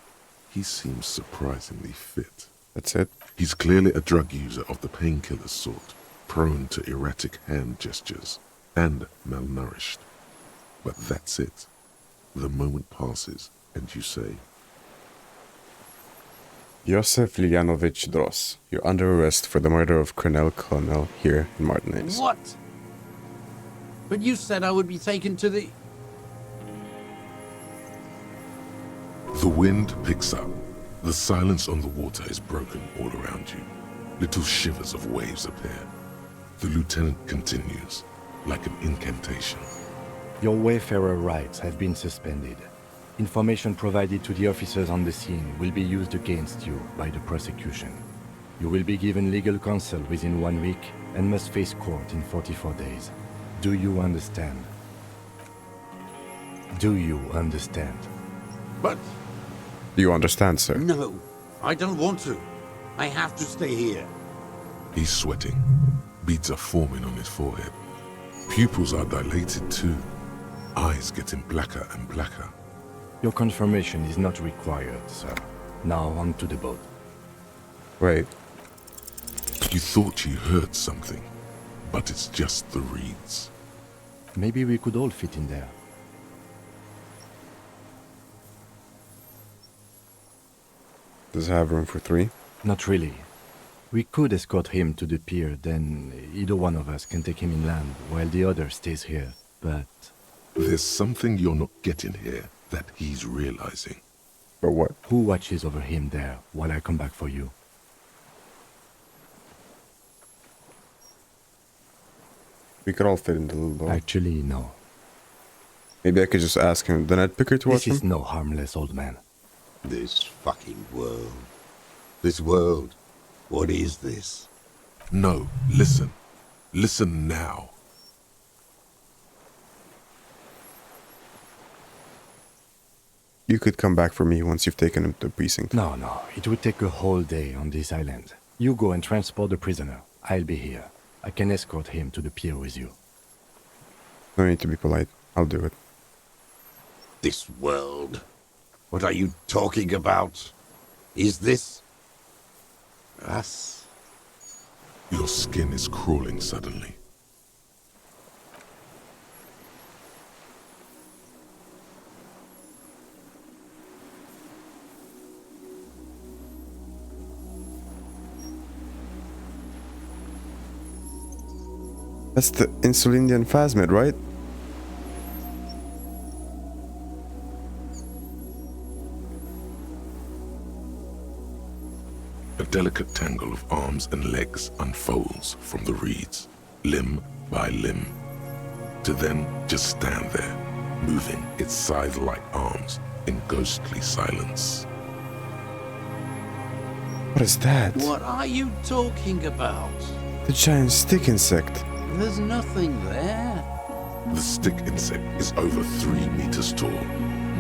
he seems surprisingly fit. That's it? He's clearly a drug user of the painkiller sort, prone to erratic hand gestures, and malnourished. But that's it. The moment passes, and you say, Josef Lilianovich Dross, you're under arrest for the murder of Colonel here in Martinez. What? But you said I would be taken to the... The wind picks up. The silence on the water is broken all around you. Little shivers of waves appear. The lieutenant continues, like an incantation. Your wayfarer rights have been suspended. Information provided to the officers on the scene will be used against you by the prosecution. You will be given legal counsel within 1 week and must face court in 44 days. Do you understand? Do you understand? But... Do you understand, sir? No, I don't want to. I have to stay here. He's sweating. Beads are forming on his forehead. Pupils are dilated too. Eyes getting blacker and blacker. Your confirmation is not required, sir. Now on to the boat. Wait. You thought you heard something, but it's just the reeds. Maybe we could all fit in there. Does it have room for 3? Not really. We could escort him to the pier, then either one of us can take him inland while the other stays here, but... There's something you're not getting here that he's realizing. But what? Who watches over him there while I come back for you? We could all fit in the little boat. Actually, no. Maybe I could just ask him, the night picker to watch him? This is no harmless old man. This fucking world. This world. What is this? No, listen. Listen now. You could come back for me once you've taken him to the precinct. No, it would take a whole day on this island. You go and transport the prisoner. I'll be here. I can escort him to the pier with you. No need to be polite. I'll do it. This world. What are you talking about? Is this... us? Your skin is crawling suddenly. That's the Insulindian phasmid, right? A delicate tangle of arms and legs unfolds from the reeds, limb by limb, to then just stand there, moving its scythe-like arms in ghostly silence. What is that? What are you talking about? The giant stick insect. There's nothing there. The stick insect is over 3 meters tall.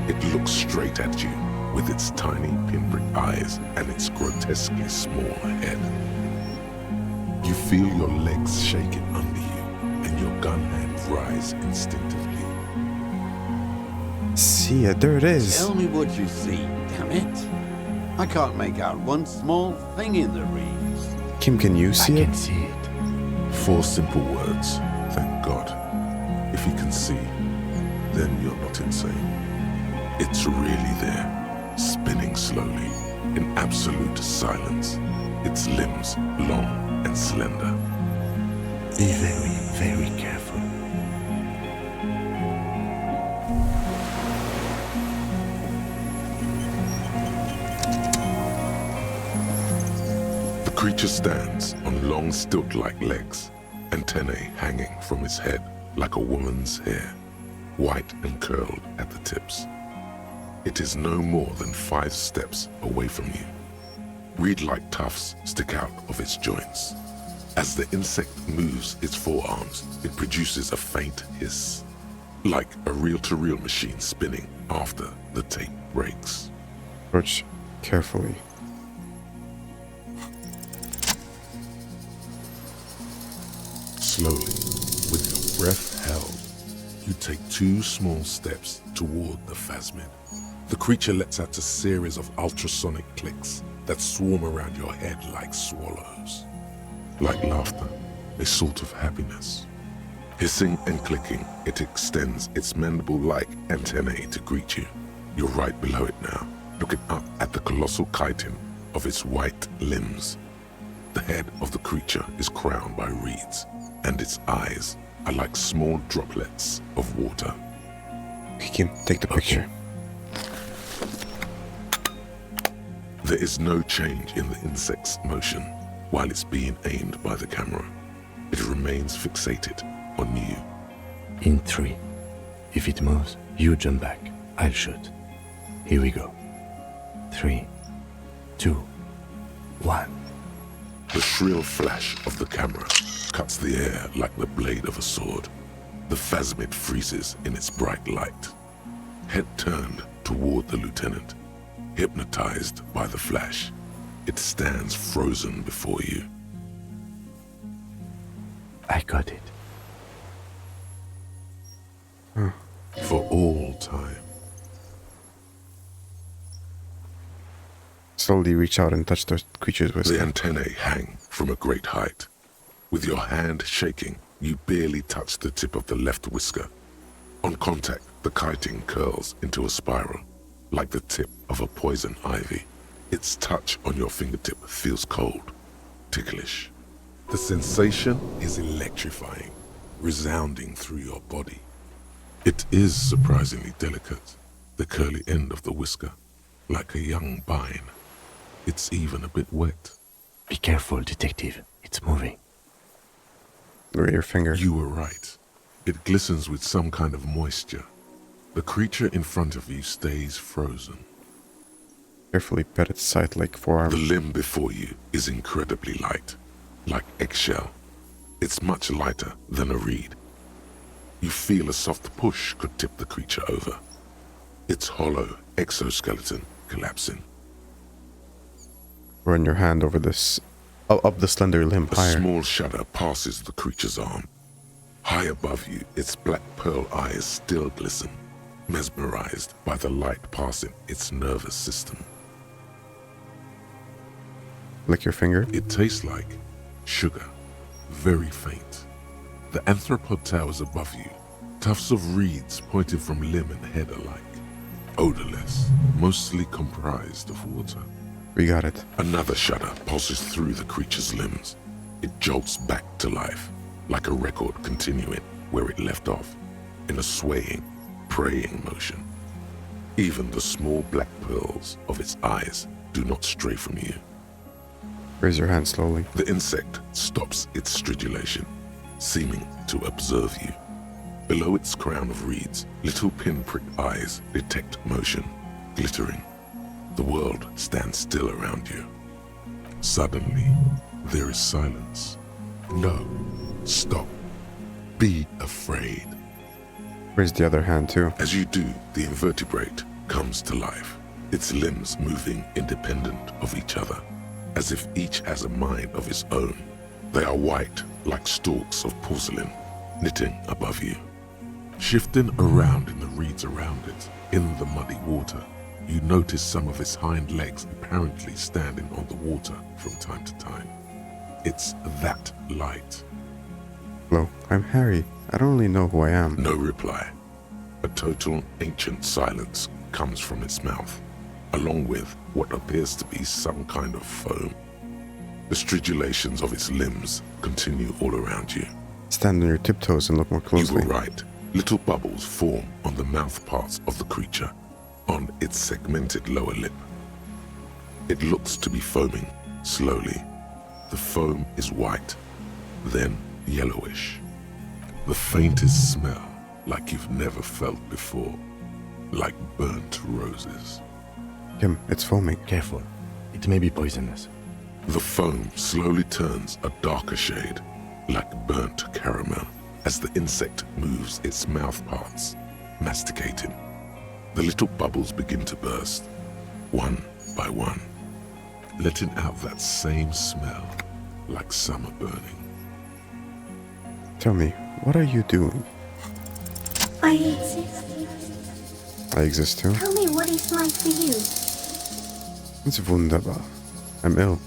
It looks straight at you, with its tiny pinprick eyes and its grotesquely small head. You feel your legs shaking under you, and your gun hand rise instinctively. See it, there it is. Tell me what you see, damn it. I can't make out one small thing in the reeds. Kim, can you see it? I can see it. 4 simple words, thank God. If you can see, then you're not insane. It's really there, spinning slowly, in absolute silence, its limbs long and slender. Be very, very careful. The creature stands on long stilt-like legs, antennae hanging from its head like a woman's hair, white and curled at the tips. It is no more than 5 steps away from you. Reed-like tufts stick out of its joints. As the insect moves its forearms, it produces a faint hiss, like a reel-to-reel machine spinning after the tape breaks. Approach carefully. Slowly, with your breath held, you take 2 small steps toward the phasmid. The creature lets out a series of ultrasonic clicks that swarm around your head like swallows. Like laughter, a sort of happiness. Hissing and clicking, it extends its mandible-like antennae to greet you. You're right below it now, looking up at the colossal chitin of its white limbs. The head of the creature is crowned by reeds, and its eyes are like small droplets of water. Kim, take the picture. There is no change in the insect's motion while it's being aimed by the camera. It remains fixated on you. In 3. If it moves, you jump back. I'll shoot. Here we go. 3, 2, 1. The shrill flash of the camera cuts the air like the blade of a sword. The phasmid freezes in its bright light. Head turned toward the lieutenant, hypnotized by the flash. It stands frozen before you. I got it. For all time. Slowly reach out and touch the creature's whisker. The antennae hang from a great height. With your hand shaking, you barely touch the tip of the left whisker. On contact, the chitin curls into a spiral, like the tip of a poison ivy. Its touch on your fingertip feels cold, ticklish. The sensation is electrifying, resounding through your body. It is surprisingly delicate, the curly end of the whisker, like a young vine. It's even a bit wet. Be careful, detective. It's moving. Look at your finger. You were right. It glistens with some kind of moisture. The creature in front of you stays frozen. Carefully pet its side like forearm. The limb before you is incredibly light, like eggshell. It's much lighter than a reed. You feel a soft push could tip the creature over. Its hollow exoskeleton collapsing. Run your hand over this, up the slender limb higher. A small shudder passes the creature's arm. High above you, its black pearl eyes still glisten, mesmerized by the light passing its nervous system. Lick your finger. It tastes like sugar, very faint. The anthropod towers above you, tufts of reeds pointing from limb and head alike. Odorless, mostly comprised of water. We got it. Another shudder pulses through the creature's limbs. It jolts back to life, like a record continuing where it left off, in a swaying, praying motion. Even the small black pearls of its eyes do not stray from you. Raise your hand slowly. The insect stops its stridulation, seeming to observe you. Below its crown of reeds, little pinprick eyes detect motion, glittering. The world stands still around you. Suddenly, there is silence. No, stop. Be afraid. Raise the other hand too. As you do, the invertebrate comes to life, its limbs moving independent of each other, as if each has a mind of its own. They are white, like stalks of porcelain, knitting above you. Shifting around in the reeds around it, in the muddy water, you notice some of its hind legs apparently standing on the water from time to time. It's that light. Hello, I'm Harry. I don't really know who I am. No reply. A total ancient silence comes from its mouth, along with what appears to be some kind of foam. The stridulations of its limbs continue all around you. Stand on your tiptoes and look more You closely. were right. Little bubbles form on the mouth parts of the creature, on its segmented lower lip. It looks to be foaming, slowly. The foam is white, then yellowish. The faintest smell, like you've never felt before, like burnt roses. Kim, it's foaming. Careful. It may be poisonous. The foam slowly turns a darker shade, like burnt caramel, as the insect moves its mouth parts, masticating. The little bubbles begin to burst, one by one, letting out that same smell, like summer burning. Tell me, what are you doing? I exist. I exist too. Tell me what it's like for you. It's wunderbar. I'm ill.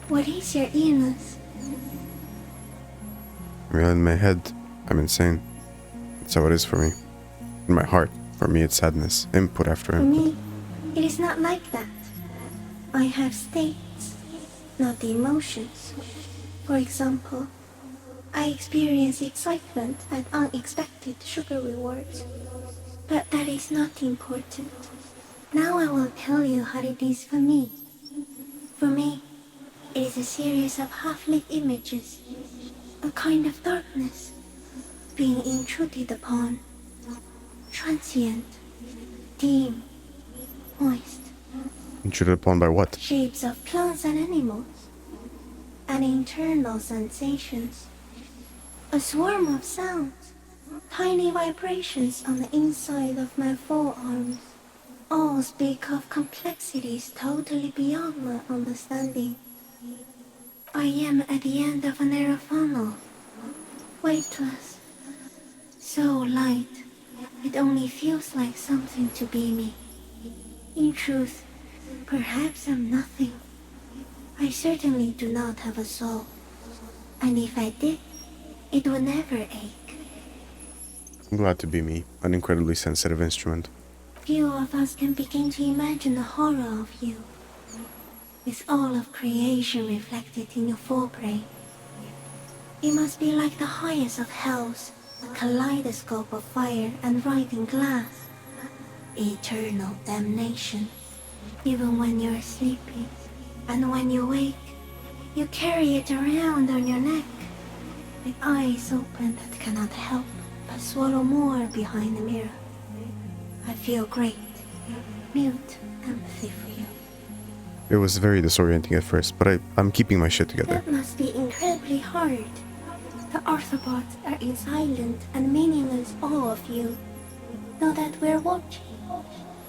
What is your illness? Well, in my head, I'm insane. That's how it is for me. In my heart, for me, it's sadness. Input after For input. me, it is not like that. I have states, not the emotions. For example, I experience excitement at unexpected sugar rewards. But that is not important. Now I will tell you how it is for me. For me, it is a series of half-lit images, a kind of darkness, being intruded upon, transient, dim, moist, Intruded upon by what? shapes of plants and animals, and internal sensations, a swarm of sounds, tiny vibrations on the inside of my forearms, all speak of complexities totally beyond my understanding. I am at the end of a narrow funnel, weightless, so light, it only feels like something to be me. In truth, perhaps I'm nothing. I certainly do not have a soul, and if I did, it would never ache. I'm glad to be me, an incredibly sensitive instrument. Few of us can begin to imagine the horror of you, with all of creation reflected in your forebrain. It must be like the highest of hells, a kaleidoscope of fire and writhing glass. Eternal damnation, even when you're sleeping, and when you wake, you carry it around on your neck, with eyes open that cannot help but swallow more behind the mirror. I feel great, mute empathy for you. It was very disorienting at first, but I'm keeping my shit together. That must be incredibly hard. The Arthropods are in silent and meaningless awe of you. Know that we're watching.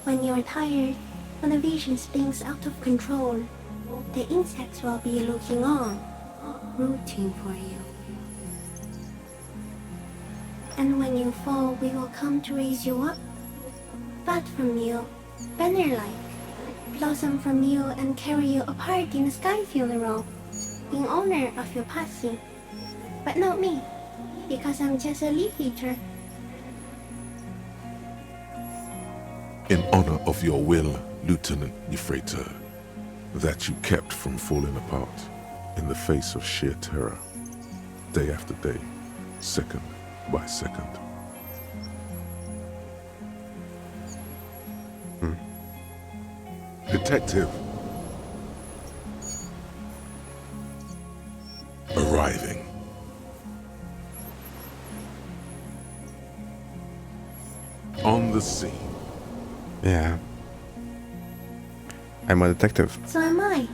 When you're tired, when the vision spins out of control, the insects will be looking on, rooting for you. And when you fall, we will come to raise you up. Bud from you, banner-like, blossom from you and carry you apart in a sky funeral, in honor of your passing. But not me, because I'm just a leaf eater. In honor of your will, Lieutenant Euphrator, that you kept from falling apart in the face of sheer terror, day after day, second by second. Detective. Arriving. On the scene. Yeah. I'm a detective. So am I.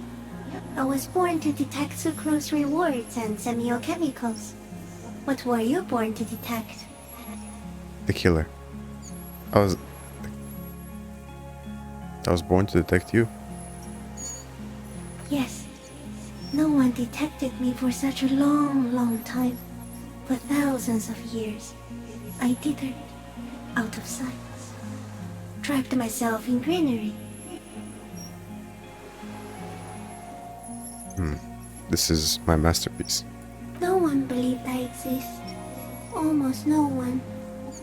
I was born to detect sucrose rewards and semiochemicals. What were you born to detect? The killer. I was born to detect you. Yes. No one detected me for such a long, long time. For thousands of years. I dithered, out of sight. Trapped myself in greenery. This is my masterpiece. No one believed I exist. Almost no one.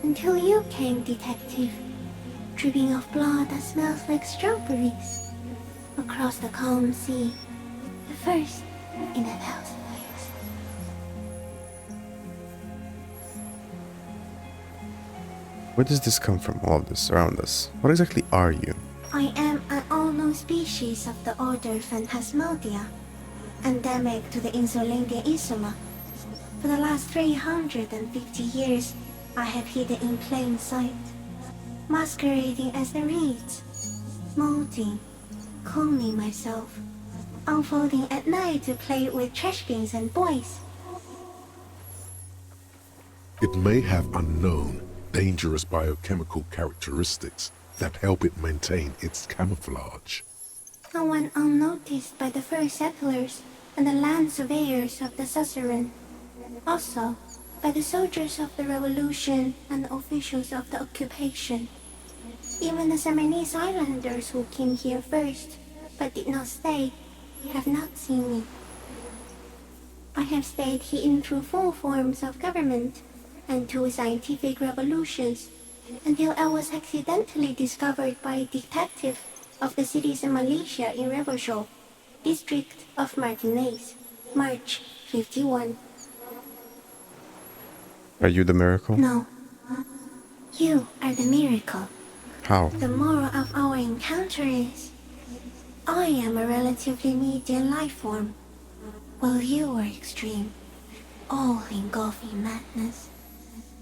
Until you came, detective. Dripping of blood that smells like strawberries. Across the calm sea, the first in 1,000 years. Where does this come from, all of this around us? What exactly are you? I am an unknown species of the order Phantasmadia, endemic to the Insulindia Isoma. For the last 350 years, I have hidden in plain sight, masquerading as the reeds, molting, cloning myself, unfolding at night to play with trash bins and boys. It may have unknown, dangerous biochemical characteristics that help it maintain its camouflage. I went unnoticed by the first settlers and the land surveyors of the suzerain. Also, by the soldiers of the revolution and the officials of the occupation. Even the Seminese islanders who came here first, but did not stay, have not seen me. I have stayed hidden through 4 forms of government and 2 scientific revolutions, until I was accidentally discovered by a detective of the citizen militia in Revershaw, district of Martinez, March 51. Are you the miracle? No. You are the miracle. How? The moral of our encounter is, I am a relatively medium life form, while you are extreme, all-engulfing madness.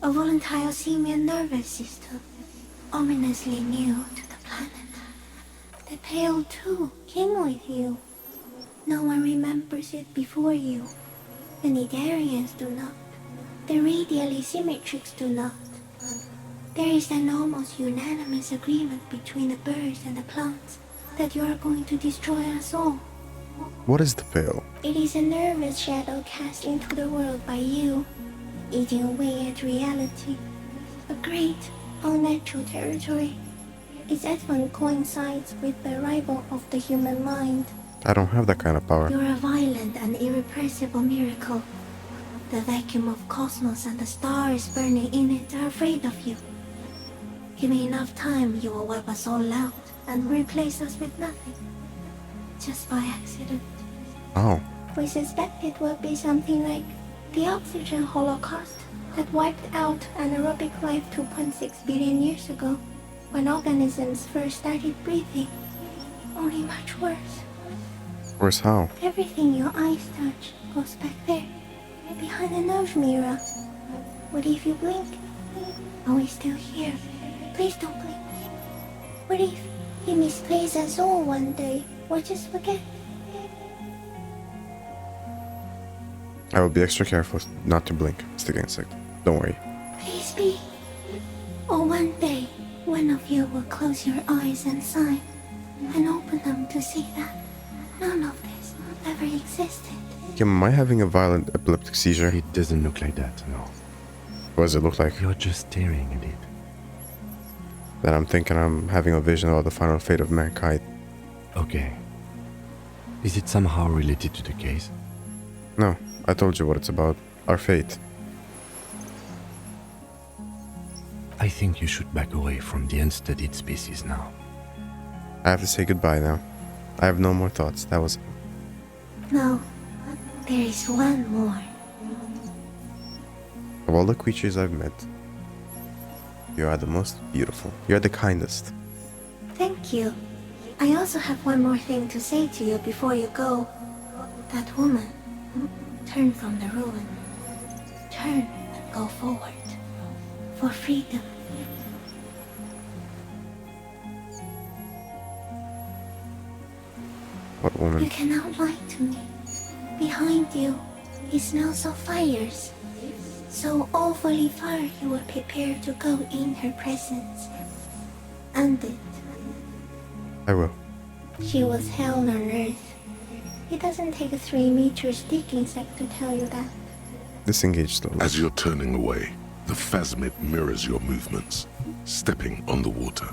A volatile simian nervous system, ominously new to the planet. The Pale too came with you. No one remembers it before you. The Nidarians do not. The radially symmetrics do not. There is an almost unanimous agreement between the birds and the plants that you are going to destroy us all. What is the Pale? It is a nervous shadow cast into the world by you, eating away at reality. A great, unnatural territory. Its advent coincides with the arrival of the human mind. I don't have that kind of power. You're a violent and irrepressible miracle. The vacuum of cosmos and the stars burning in it are afraid of you. Give me enough time, you will wipe us all out and replace us with nothing. Just by accident. Oh. We suspect it will be something like the oxygen holocaust that wiped out anaerobic life 2.6 billion years ago, when organisms first started breathing. Only much worse. Worse how? Everything your eyes touch goes back there, behind the nose mirror. What if you blink? Are we still here? Please don't blink. What if he misplaces us all one day, or just forget? I will be extra careful not to blink, stick insect. Don't worry. Please be. Or one day, one of you will close your eyes and sigh, and open them to see that none of this ever existed. Kim, am I having a violent epileptic seizure? It doesn't look like that, no. What does it look like? You're just staring at it. Then I'm thinking I'm having a vision of the final fate of mankind. Okay. Is it somehow related to the case? No, I told you what it's about. Our fate. I think you should back away from the unstudied species now. I have to say goodbye now. I have no more thoughts. That was it. No, there is one more. Of all the creatures I've met, you are the most beautiful. You're the kindest. Thank you. I also have one more thing to say to you before you go. That woman, turn from the ruin. Turn and go forward. For freedom. What woman? You cannot lie to me. Behind you, it smells of fires. So awfully far you were prepared to go in her presence. And it. I will. She was hell on earth. It doesn't take a 3-meter stick insect to tell you that. Disengage slowly. As you're turning away, the phasmid mirrors your movements, stepping on the water,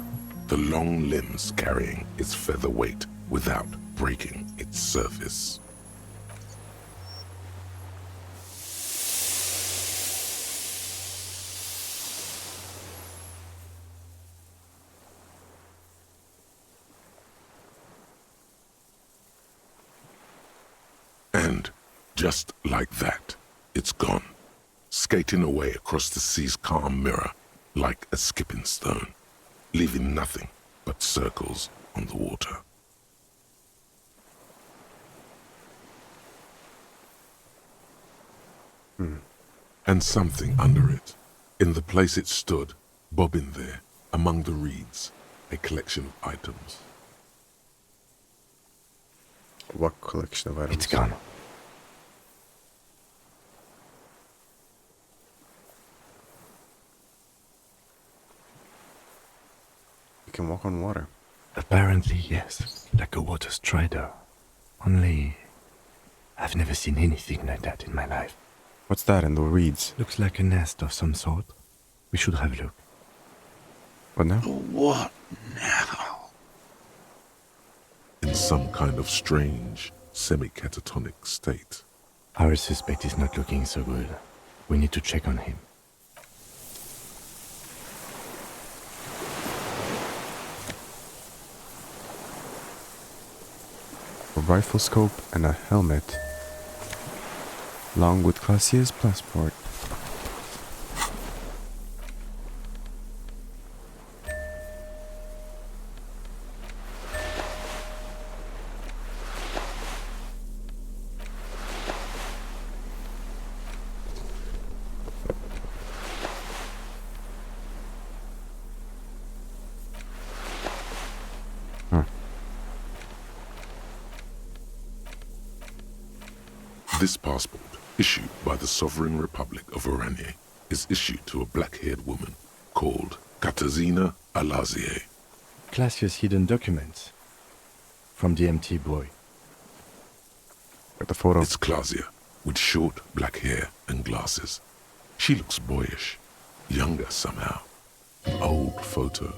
the long limbs carrying its feather weight without breaking its surface. And just like that, it's gone, skating away across the sea's calm mirror like a skipping stone, leaving nothing but circles on the water. And something under it, in the place it stood, bobbing there, among the reeds, a collection of items. What collection of items? It's gone. You can walk on water. Apparently, yes. Like a water strider. Only, I've never seen anything like that in my life. What's that in the reeds? Looks like a nest of some sort. We should have a look. What now? What now? In some kind of strange, semi-catatonic state. Our suspect is not looking so good. We need to check on him. A rifle scope and a helmet, along with Classier's passport. This passport, issued by the Sovereign Republic of Oranje, is issued to a black-haired woman called Katarzyna Alazie. Classier's hidden documents from the MT boy. At the photo. It's Klasia, with short black hair and glasses. She looks boyish, younger somehow. An old photo,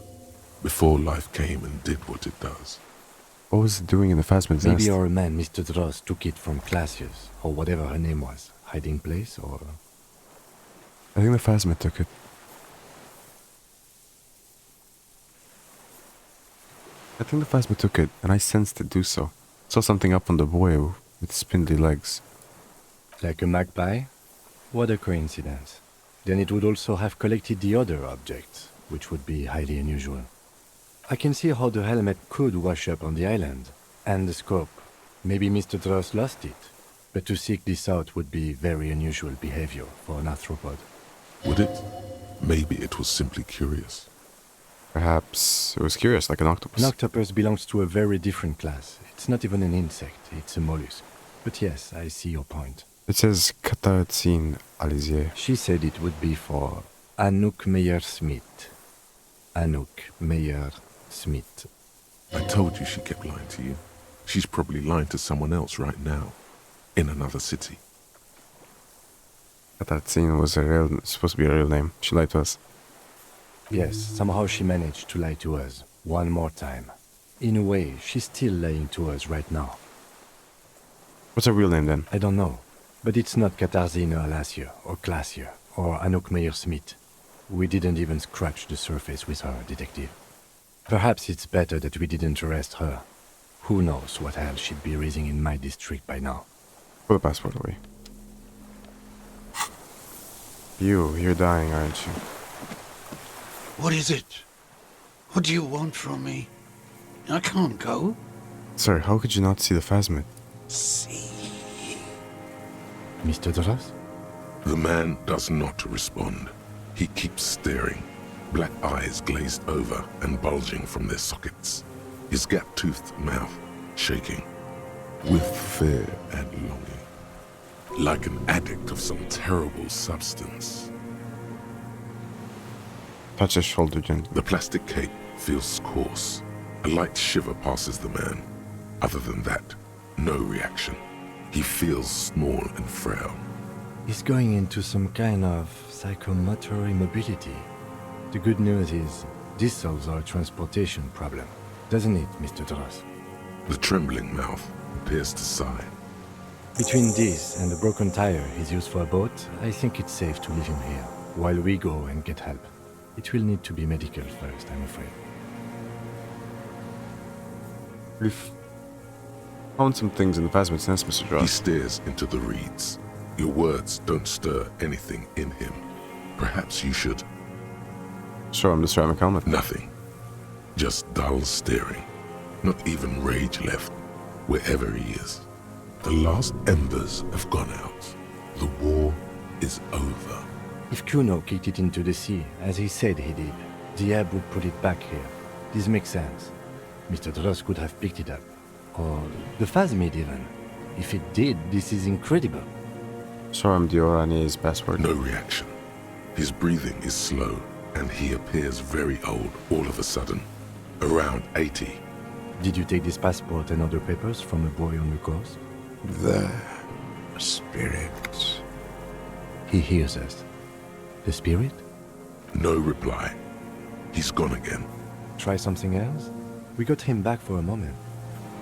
before life came and did what it does. What was it doing in the Phasmid's Maybe nest? our man, Mr. Dross, took it from Classier's, or whatever her name was. Hiding place, or... I think the Phasmid took it. I think the Phasmid took it, and I sensed it do so. Saw something up on the boy with spindly legs. Like a magpie? What a coincidence. Then it would also have collected the other objects, which would be highly unusual. I can see how the helmet could wash up on the island. And the scope. Maybe Mr. Dross lost it. But to seek this out would be very unusual behavior for an arthropod. Would it? Maybe it was simply curious. Perhaps it was curious, like an octopus. An octopus belongs to a very different class. It's not even an insect, it's a mollusk. But yes, I see your point. It says Katarzyna Alazie. She said it would be for Anouk Meyer-Smith. Anouk Meyer-Smith. I told you she kept lying to you. She's probably lying to someone else right now, in another city. Katarzyna was supposed to be a real name. She lied to us. Yes, somehow she managed to lie to us one more time. In a way, she's still lying to us right now. What's her real name then? I don't know, but it's not Katarzyna Alazie or Classier or Anouk Meyer-Smith. We didn't even scratch the surface with her, detective. Perhaps it's better that we didn't arrest her. Who knows what hell she'd be raising in my district by now. Put the passport away. You're dying, aren't you? What is it? What do you want from me? I can't go. Sir, how could you not see the Phasmid? See. Mr. Dross? The man does not respond. He keeps staring, black eyes glazed over and bulging from their sockets, his gap-toothed mouth shaking, with fear and longing, like an addict of some terrible substance. Touch his shoulder gently. The plastic cape feels coarse. A light shiver passes the man. Other than that, no reaction. He feels small and frail. He's going into some kind of psychomotor immobility. The good news is, this solves our transportation problem, doesn't it, Mr. Dross? The trembling mouth appears to sigh. Between this and the broken tire he's used for a boat, I think it's safe to leave him here, while we go and get help. It will need to be medical first, I'm afraid. Found some things in the Phasmid's nest, Mr. He Dross. stares into the reeds. Your words don't stir anything in him. Perhaps you should. Show him the ceramic helmet. Nothing. Just dull staring. Not even rage left, wherever he is. The last embers have gone out. The war is over. If Kuno kicked it into the sea, as he said he did, the ebb would put it back here. This makes sense. Mr. Dross could have picked it up. Or the Phasmid even. If it did, this is incredible. Show him the Orani's password. No reaction. His breathing is slow, and he appears very old all of a sudden. Around 80. Did you take this passport and other papers from a boy on the coast? The spirit. He hears us. The spirit? No reply. He's gone again. Try something else? We got him back for a moment.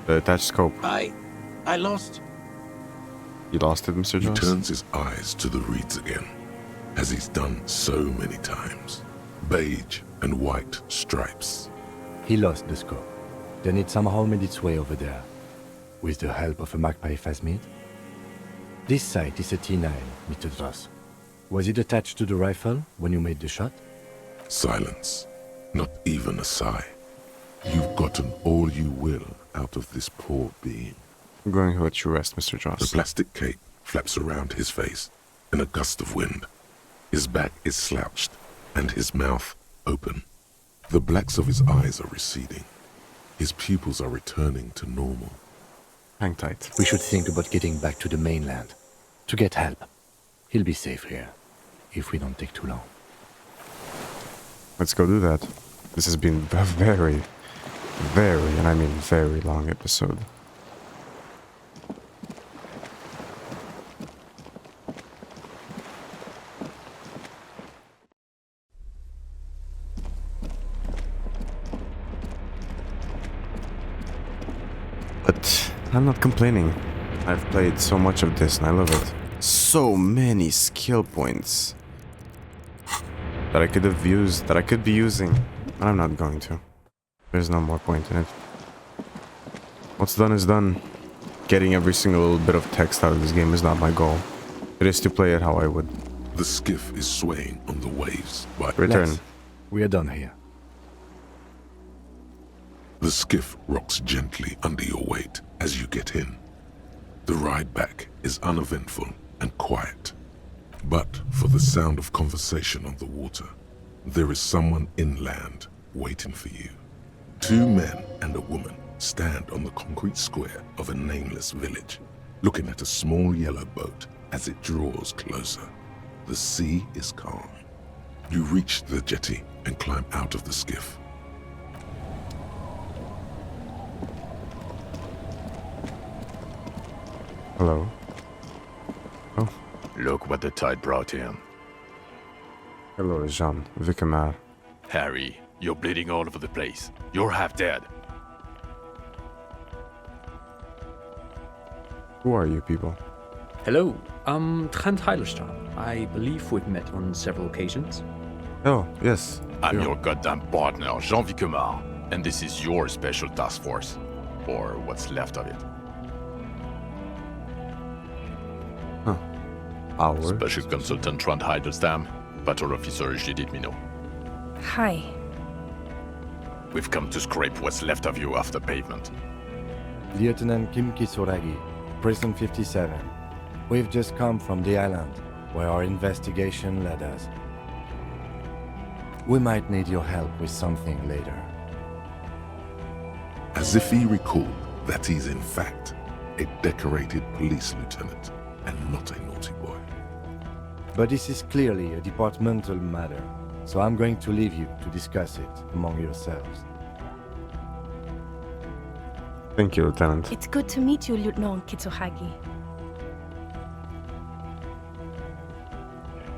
The attached scope. I lost. You lost it, Mr. He Jones? turns his eyes to the reeds again, as he's done so many times. Beige and white stripes. He lost the scope. Then it somehow made its way over there. With the help of a magpie Phasmid. This sight is a T9, Mr. Dross. Was it attached to the rifle when you made the shot? Silence. Not even a sigh. You've gotten all you will out of this poor being. I'm going to let you rest, Mr. Joss. The plastic cape flaps around his face in a gust of wind. His back is slouched and his mouth open. The blacks of his eyes are receding. His pupils are returning to normal. Hang tight. We should think about getting back to the mainland. To get help. He'll be safe here. If we don't take too long. Let's go do that. This has been a very, and I mean very long episode. But I'm not complaining. I've played so much of this and I love it. So many skill points that I could have used, that I could be using, but I'm not going to. There's no more point in it. What's done is done. Getting every single little bit of text out of this game is not my goal. It is to play it how I would. The skiff is swaying on the waves, but Return. We are done here. the skiff rocks gently under your weight as you get in. The ride back is uneventful and quiet. But for the sound of conversation on the water, there is someone inland waiting for you. 2 men and a woman stand on the concrete square of a nameless village, looking at a small yellow boat as it draws closer. The sea is calm. You reach the jetty and climb out of the skiff. Hello. Oh. Look what the tide brought him. Hello, Jean. Vicamar. Harry, you're bleeding all over the place. You're half dead. Who are you people? Hello, I'm Trent Heilerstraat. I believe we've met on several occasions. Oh, yes. I'm your goddamn partner, Jean Vicamar, and this is your special task force. Or what's left of it. Huh. Our? Special Consultant Trent Heilerstam, Patrol Officer Judith Minot. Hi. We've come to scrape what's left of you off the pavement. Lieutenant Kim Kisuragi, Prison 57. We've just come from the island, where our investigation led us. We might need your help with something later. As if he recalled that he's in fact a decorated police lieutenant and not a naughty boy. But this is clearly a departmental matter, so I'm going to leave you to discuss it among yourselves. Thank you, Lieutenant. It's good to meet you, Lieutenant Kitsuhagi.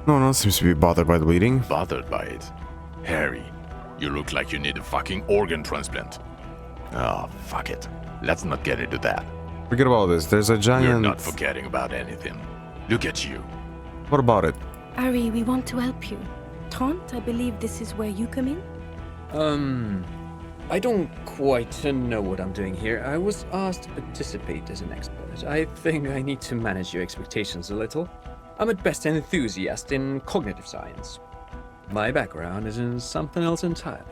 No one else seems to be bothered by the bleeding. Bothered by it? Harry, you look like you need a fucking organ transplant. Oh, fuck it. Let's not get into that. Forget about this. There's a giant... We're not forgetting about anything. Look at you. What about it? Ari, we want to help you. Trent, I believe this is where you come in? I don't quite know what I'm doing here. I was asked to participate as an expert. I think I need to manage your expectations a little. I'm at best an enthusiast in cognitive science. My background is in something else entirely.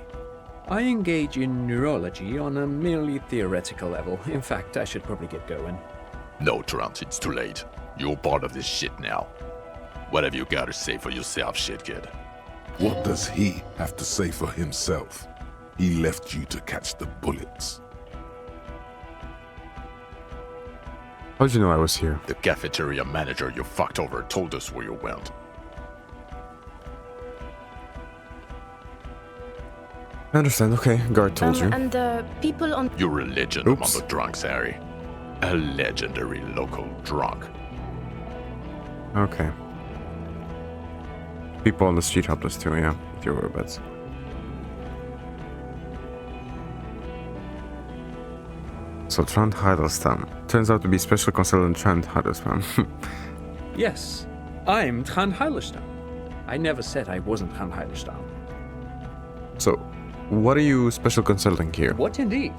I engage in neurology on a merely theoretical level. In fact, I should probably get going. No, Trant, it's too late. You're part of this shit now. What have you got to say for yourself, shit kid? What does he have to say for himself? He left you to catch the bullets. How'd you know I was here? The cafeteria manager you fucked over told us where you went. I understand, okay. Guard told you. And the people on... You're a legend among the drunks, Harry. A legendary local drunk. Okay. People on the street helped us too, yeah. With your whereabouts. So Trant Hiddleston. Turns out to be Special Consultant Trant Hiddleston. Yes, I'm Trant Hiddleston. I never said I wasn't Trant Hiddleston. So, what are you special consulting here? What indeed?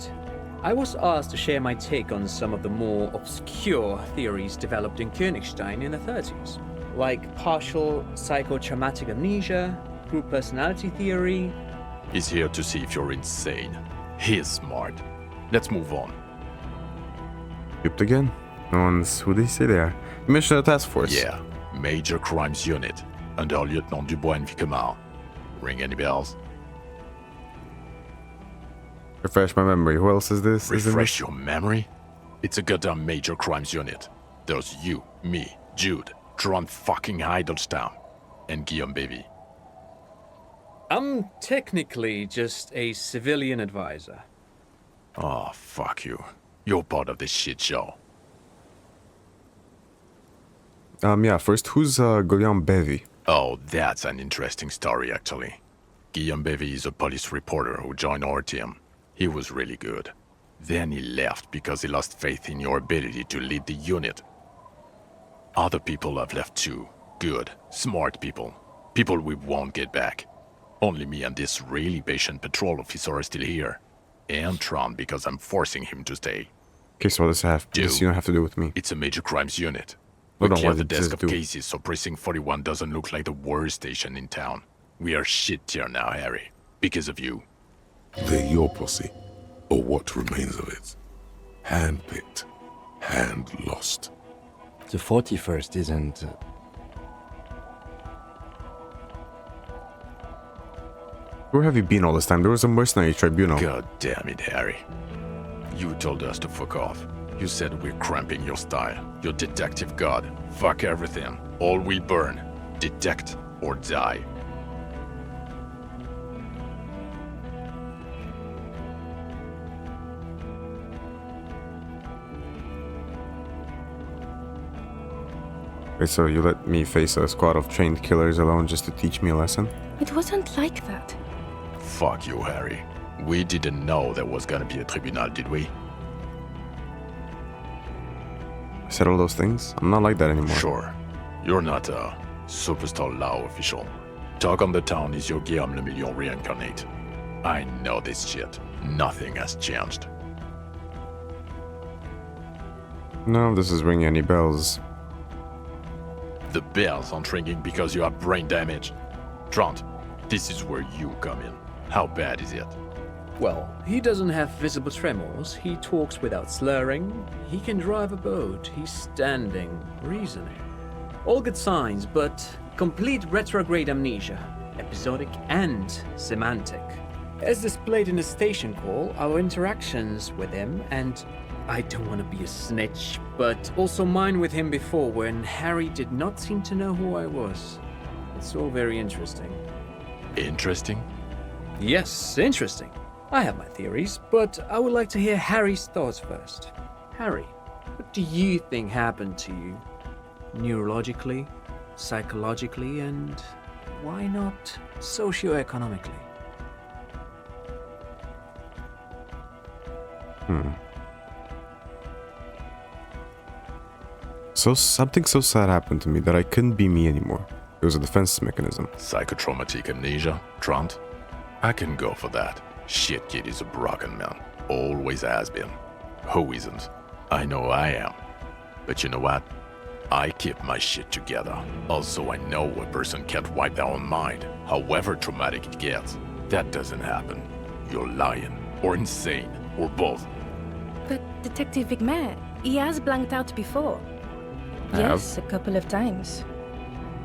I was asked to share my take on some of the more obscure theories developed in Königstein in the 30s, like partial psychotraumatic amnesia, group personality theory. He's here to see if you're insane. He's smart. Let's move on. Scooped again? No one's... Who did he say they are? You mentioned a task force. Yeah. Major Crimes Unit. Under Lieutenant Dubois and Vicomar. Ring any bells? Refresh my memory. Who else is this? Refresh your memory? It's a goddamn Major Crimes Unit. There's you, me, Jude, Trant fucking Hiddleston, and Guillaume Baby. I'm technically just a civilian advisor. Oh, fuck you. You're part of this shit show. Yeah, first, who's Guillaume Bevy? Oh, that's an interesting story, actually. Guillaume Bevy is a police reporter who joined our team. He was really good. Then he left because he lost faith in your ability to lead the unit. Other people have left too. Good, smart people. People we won't get back. Only me and this really patient patrol officer are still here. And Trant because I'm forcing him to stay. Okay, so what does this you don't have to do with me? It's a Major Crimes Unit. We cleared the desk of cases, so Precinct 41 doesn't look like the worst station in town. We are shit here now, Harry. Because of you. They're your posse, or what remains of it. Hand-picked, hand-lost. The 41st isn't... Where have you been all this time? There was a mercenary tribunal. God damn it, Harry. You told us to fuck off. You said we're cramping your style. Your detective god. Fuck everything. All we burn. Detect or die. Wait, so you let me face a squad of trained killers alone just to teach me a lesson? It wasn't like that. Fuck you, Harry. We didn't know there was gonna be a tribunal, did we? I said all those things? I'm not like that anymore. Sure. You're not a superstar law official. Talk on the town is your Guillaume Le Million reincarnate. I know this shit. Nothing has changed. No, this is ringing any bells. The bells aren't ringing because you have brain damage. Trant, this is where you come in. How bad is it? Well, he doesn't have visible tremors, he talks without slurring, he can drive a boat, he's standing, reasoning. All good signs, but complete retrograde amnesia, episodic and semantic. As displayed in the station call, our interactions with him, and I don't want to be a snitch, but also mine with him before when Harry did not seem to know who I was. It's all very interesting. Interesting? Yes, interesting. I have my theories, but I would like to hear Harry's thoughts first. Harry, what do you think happened to you? Neurologically, psychologically, and why not socioeconomically? So something so sad happened to me that I couldn't be me anymore. It was a defense mechanism. Psychotraumatic amnesia, Trant? I can go for that. Shit kid is a broken man. Always has been. Who isn't? I know I am. But you know what? I keep my shit together. Also, I know a person can't wipe their own mind, however traumatic it gets. That doesn't happen. You're lying, or insane, or both. But Detective Vigmer, he has blanked out before. Have? Yes, a couple of times.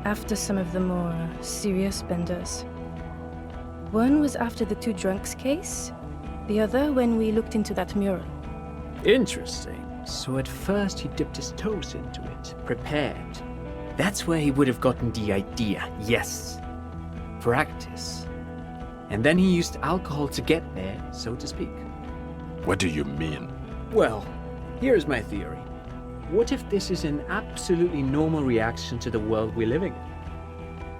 After some of the more serious benders. One was after the two drunks case, the other when we looked into that mural. Interesting. So at first he dipped his toes into it, prepared. That's where he would have gotten the idea, yes. Practice. And then he used alcohol to get there, so to speak. What do you mean? Well, here's my theory. What if this is an absolutely normal reaction to the world we're living in?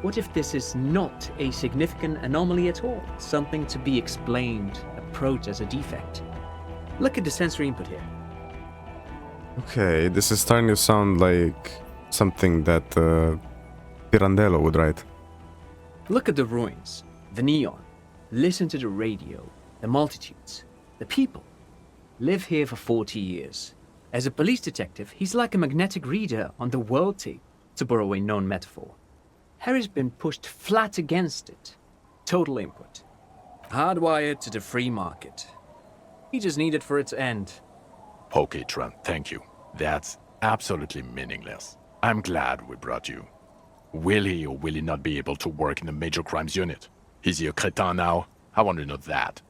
What if this is not a significant anomaly at all? Something to be explained, approached as a defect? Look at the sensory input here. Okay, this is starting to sound like something that Pirandello would write. Look at the ruins, the neon. Listen to the radio, the multitudes, the people. Live here for 40 years. As a police detective, he's like a magnetic reader on the world tape, to borrow a known metaphor. Harry's been pushed flat against it. Total input. Hardwired to the free market. He just needed for it to end. Okay, Trent, thank you. That's absolutely meaningless. I'm glad we brought you. Will he or will he not be able to work in the major crimes unit? Is he a cretin now? I want to know that.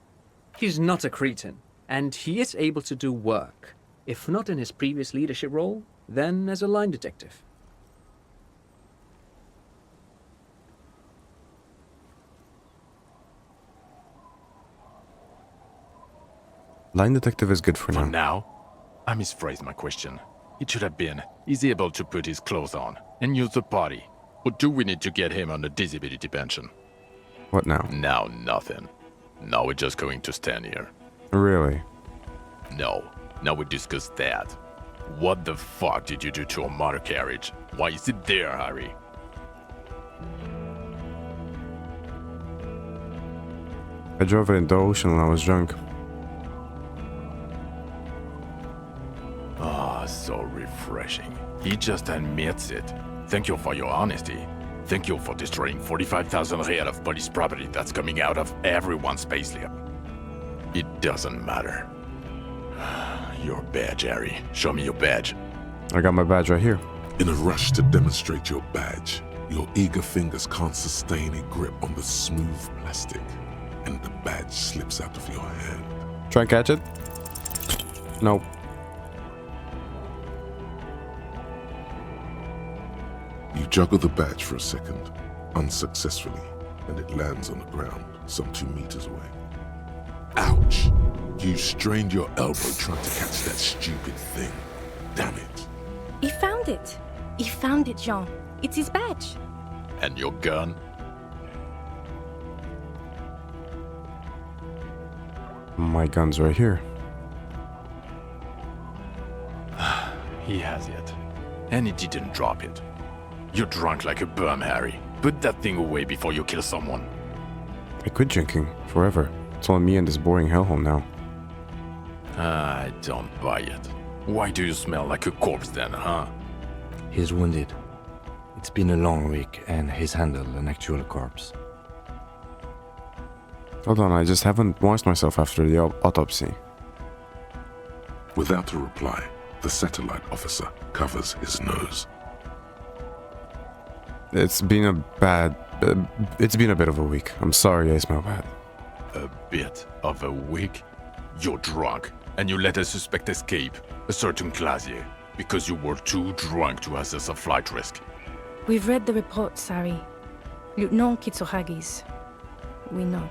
He's not a cretin, and he is able to do work. If not in his previous leadership role, then as a line detective. Line detective is good for now. For now? I misphrased my question. It should have been, is he able to put his clothes on and use the party? Or do we need to get him on a disability pension? What now? Now nothing. Now we're just going to stand here. Really? No. Now we discuss that. What the fuck did you do to a motor carriage? Why is it there, Harry? I drove it in the ocean when I was drunk. Ah, so refreshing. He just admits it. Thank you for your honesty. Thank you for destroying 45,000 real of police property that's coming out of everyone's payslip. It doesn't matter. Your badge, Harry. Show me your badge. I got my badge right here. In a rush to demonstrate your badge, your eager fingers can't sustain a grip on the smooth plastic, and the badge slips out of your hand. Try and catch it? Nope. You juggle the badge for a second, unsuccessfully, and it lands on the ground some 2 meters away. Ouch! You strained your elbow trying to catch that stupid thing. Damn it. He found it. He found it, Jean. It's his badge. And your gun? My gun's right here. He has it. And he didn't drop it. You're drunk like a bum, Harry. Put that thing away before you kill someone. I quit drinking forever. It's only me and this boring hellhole now. I don't buy it. Why do you smell like a corpse then, huh? He's wounded. It's been a long week, and he's handled an actual corpse. Hold on, I just haven't washed myself after the autopsy. Without a reply, the satellite officer covers his nose. It's been a bit of a week. I'm sorry I smell bad. A bit of a week? You're drunk, and you let a suspect escape, a certain Clasier, because you were too drunk to assess a flight risk. We've read the reports, Harry. Lieutenant Kitsohagi's. We know.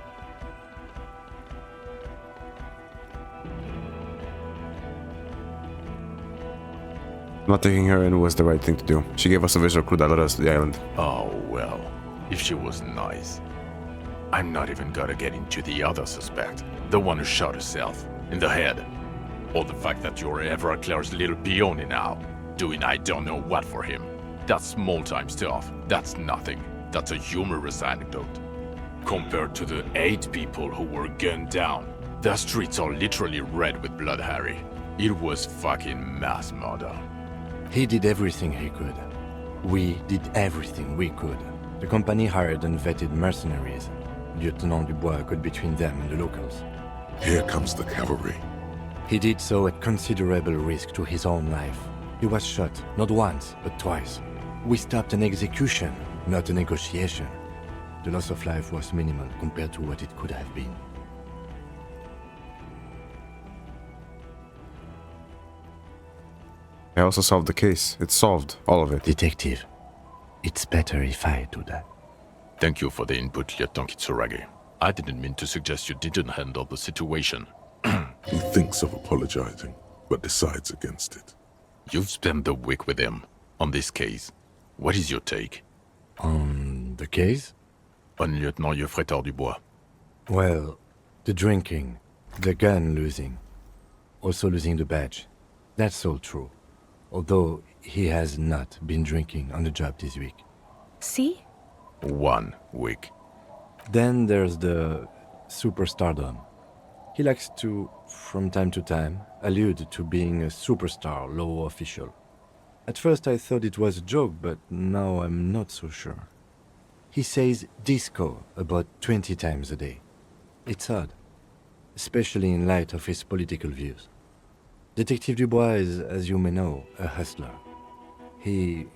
Not taking her in was the right thing to do. She gave us a visual clue that led us to the island. Oh, well, if she was nice. I'm not even gonna get into the other suspect, the one who shot herself, in the head. Or the fact that you're Everclare's little peony now, doing I don't know what for him. That's small-time stuff. That's nothing. That's a humorous anecdote. Compared to the 8 people who were gunned down, the streets are literally red with blood, Harry. It was fucking mass murder. He did everything he could. We did everything we could. The company hired unvetted mercenaries. Lieutenant Dubois got between them and the locals. Here comes the cavalry. He did so at considerable risk to his own life. He was shot, not once, but twice. We stopped an execution, not a negotiation. The loss of life was minimal compared to what it could have been. I also solved the case. It's solved, all of it. Detective, it's better if I do that. Thank you for the input, Lieutenant Kitsuragi. I didn't mean to suggest you didn't handle the situation. He thinks of apologizing, but decides against it. You've spent the week with him on this case. What is your take? On the case? On Lieutenant Geoffrey Dubois. Well, the drinking, the gun losing, also losing the badge. That's all true. Although he has not been drinking on the job this week. See? 1 week. Then there's the superstardom. He likes to, from time to time, allude to being a superstar law official. At first I thought it was a joke, but now I'm not so sure. He says disco about 20 times a day. It's odd, especially in light of his political views. Detective Dubois is, as you may know, a hustler. He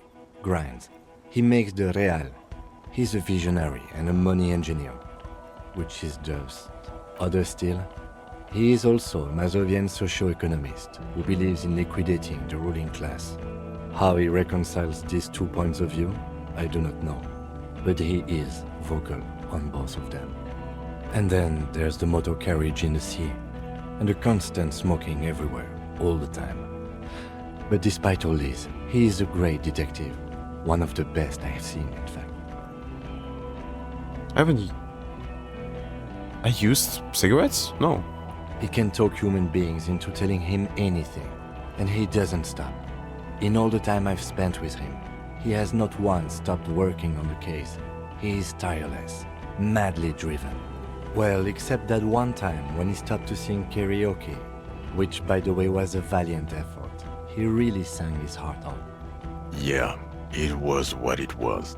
grinds. He makes the real. He's a visionary and a money engineer, which is just other still. He is also a Mazovian socio-economist who believes in liquidating the ruling class. How he reconciles these 2 points of view, I do not know, but he is vocal on both of them. And then there's the motor carriage in the sea, and the constant smoking everywhere, all the time. But despite all this, he is a great detective, one of the best I have seen, in fact. I used cigarettes? No. He can talk human beings into telling him anything, and he doesn't stop. In all the time I've spent with him, he has not once stopped working on the case. He is tireless, madly driven. Well, except that one time when he stopped to sing karaoke, which by the way was a valiant effort. He really sang his heart out. Yeah, it was what it was.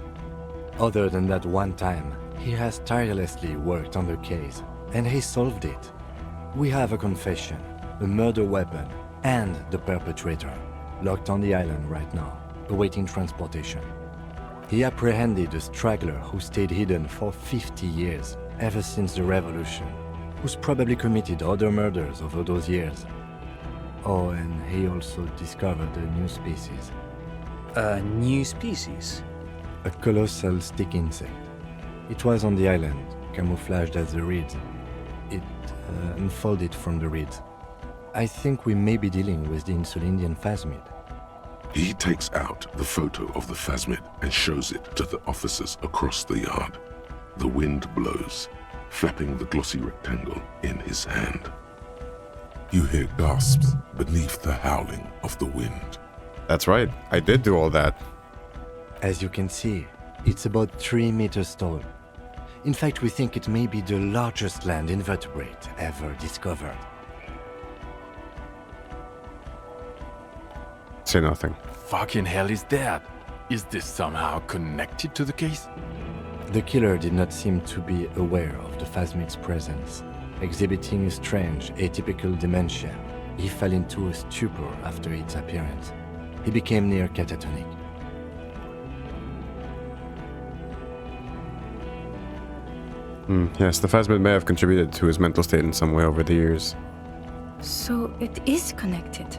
Other than that one time, he has tirelessly worked on the case, and he solved it. We have a confession, a murder weapon, and the perpetrator, locked on the island right now, awaiting transportation. He apprehended a straggler who stayed hidden for 50 years, ever since the revolution, who's probably committed other murders over those years. Oh, and he also discovered a new species. A new species? A colossal stick insect. It was on the island, camouflaged as the reeds. It unfolded from the reeds. I think we may be dealing with the Insulindian phasmid. He takes out the photo of the phasmid and shows it to the officers across the yard. The wind blows, flapping the glossy rectangle in his hand. You hear gasps beneath the howling of the wind. That's right. I did do all that. As you can see, it's about 3 meters tall. In fact, we think it may be the largest land invertebrate ever discovered. Say nothing. Fucking hell is that? Is this somehow connected to the case? The killer did not seem to be aware of the phasmid's presence. Exhibiting a strange, atypical dementia, he fell into a stupor after its appearance. He became near catatonic. Yes, the phasmid may have contributed to his mental state in some way over the years. So it is connected.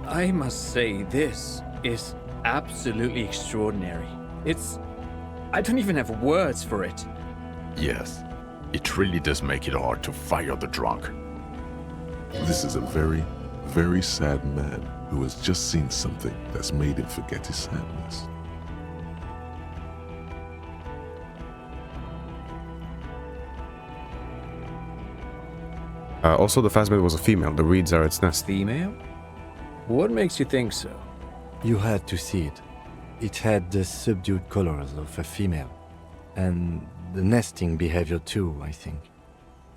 I must say, this is absolutely extraordinary. I don't even have words for it. Yes, it really does make it hard to fire the drunk. This is a very, very sad man who has just seen something that's made him forget his sadness. Also, the phasmid was a female. The reeds are its nest. Female? What makes you think so? You had to see it. It had the subdued colors of a female. And the nesting behavior too, I think.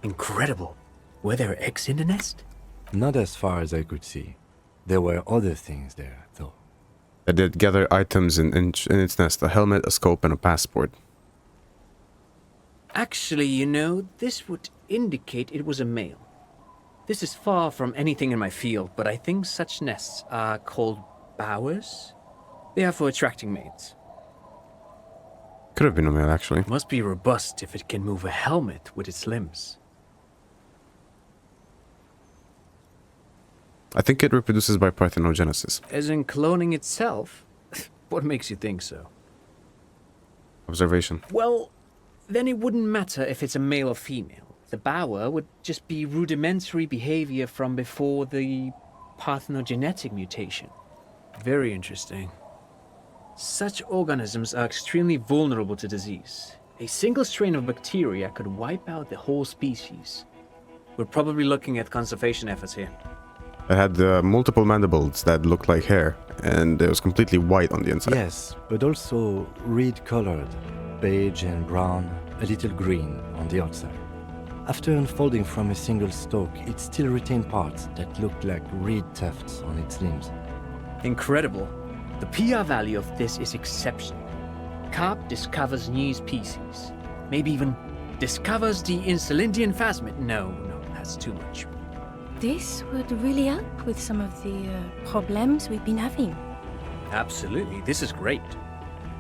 Incredible. Were there eggs in the nest? Not as far as I could see. There were other things there, though. It did gather items in its nest, a helmet, a scope, and a passport. Actually, you know, this would indicate it was a male. This is far from anything in my field, but I think such nests are called bowers. They are for attracting mates. Could have been a male, actually. Must be robust if it can move a helmet with its limbs. I think it reproduces by parthenogenesis. As in cloning itself? What makes you think so? Observation. Well, then it wouldn't matter if it's a male or female. The bower would just be rudimentary behavior from before the parthenogenetic mutation. Very interesting. Such organisms are extremely vulnerable to disease. A single strain of bacteria could wipe out the whole species. We're probably looking at conservation efforts here. It had multiple mandibles that looked like hair, and it was completely white on the inside. Yes, but also reed-colored, beige and brown, a little green on the outside. After unfolding from a single stalk, it still retained parts that looked like reed tufts on its limbs. Incredible. The PR value of this is exceptional. Carp discovers new species. Maybe even discovers the Insulindian phasmid. No, that's too much. This would really help with some of the problems we've been having. Absolutely, this is great.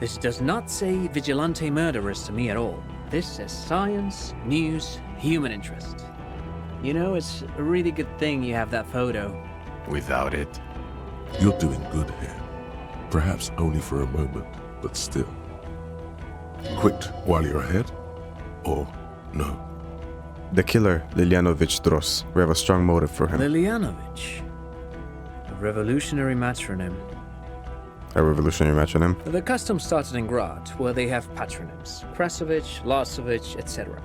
This does not say vigilante murderers to me at all. This says science, news, human interest. You know, it's a really good thing you have that photo. Without it... You're doing good here. Perhaps only for a moment, but still. Quit while you're ahead? Or no? The killer, Lilianovich Dros. We have a strong motive for him. Lilianovich. A revolutionary matronym. A revolutionary matronym? The custom started in Grad, where they have patronyms. Krasovich, Lasovich, etc.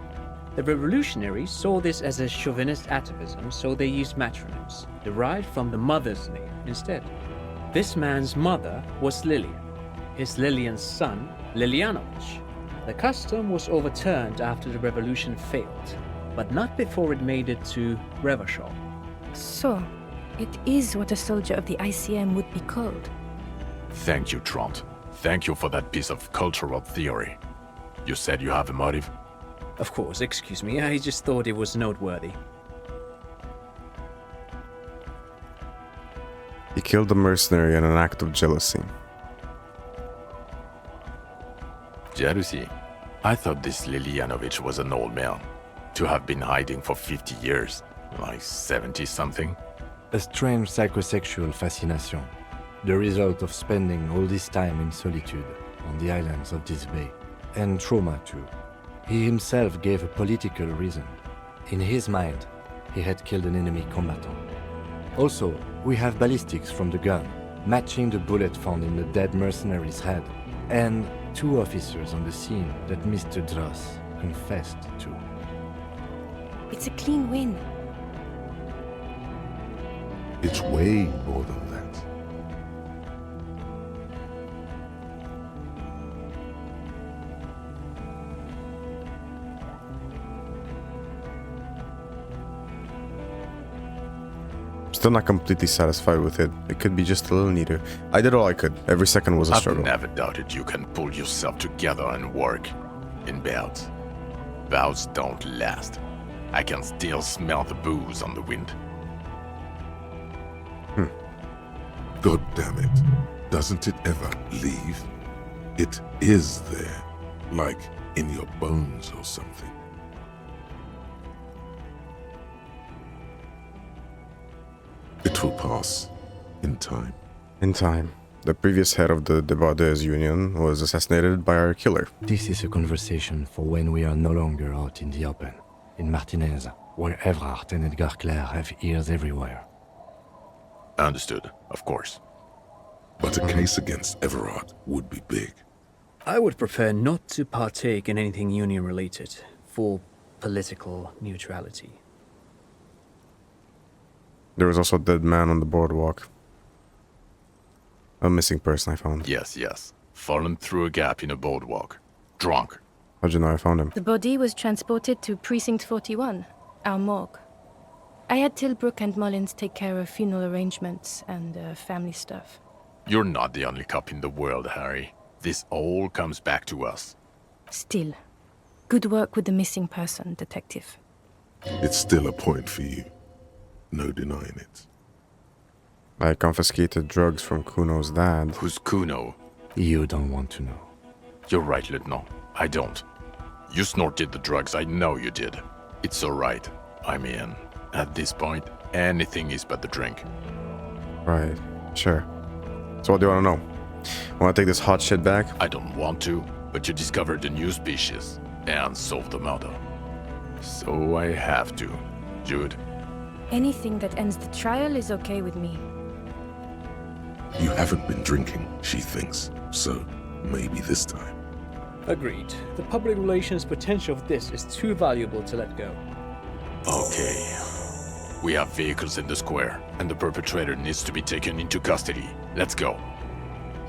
The revolutionaries saw this as a chauvinist atavism, so they used matronyms, derived from the mother's name instead. This man's mother was Lilian. His Lilian's son, Lilianovich. The custom was overturned after the revolution failed, but not before it made it to Revachol. So, it is what a soldier of the ICM would be called. Thank you, Trant. Thank you for that piece of cultural theory. You said you have a motive? Of course, excuse me, I just thought it was noteworthy. He killed the mercenary in an act of jealousy. Jealousy? I thought this Lilianovich was an old man. To have been hiding for 50 years. Like 70-something? A strange psychosexual fascination. The result of spending all this time in solitude on the islands of this bay. And trauma too. He himself gave a political reason. In his mind, he had killed an enemy combatant. Also, we have ballistics from the gun, matching the bullet found in the dead mercenary's head, and 2 officers on the scene that Mr. Dross confessed to. It's a clean win. It's way more than that. Still not completely satisfied with it. It could be just a little neater. I did all I could. Every second was a struggle. I've never doubted you can pull yourself together and work. In bouts. Bouts don't last. I can still smell the booze on the wind. God damn it. Doesn't it ever leave? It is there. Like in your bones or something. It will pass. In time. In time. The previous head of the Debardeurs Union was assassinated by our killer. This is a conversation for when we are no longer out in the open. In Martinez, where Evrard and Edgar Clare have ears everywhere. Understood, of course. But a case against Everard would be big. I would prefer not to partake in anything union-related, for political neutrality. There was also a dead man on the boardwalk. A missing person I found. Yes. Fallen through a gap in a boardwalk. Drunk. How'd you know I found him? The body was transported to Precinct 41, our morgue. I had Tilbrook and Mullins take care of funeral arrangements and family stuff. You're not the only cop in the world, Harry. This all comes back to us. Still, good work with the missing person, Detective. It's still a point for you. No denying it. I confiscated drugs from Kuno's dad. Who's Kuno? You don't want to know. You're right, Lieutenant. I don't. You snorted the drugs, I know you did. It's alright. I'm in. At this point, anything is but the drink. Right, sure. So what do you want to know? Want to take this hot shit back? I don't want to, but you discovered a new species and solved the murder. So I have to. Jude? Anything that ends the trial is okay with me. You haven't been drinking, she thinks. So, maybe this time. Agreed. The public relations potential of this is too valuable to let go. Okay. We have vehicles in the square, and the perpetrator needs to be taken into custody. Let's go.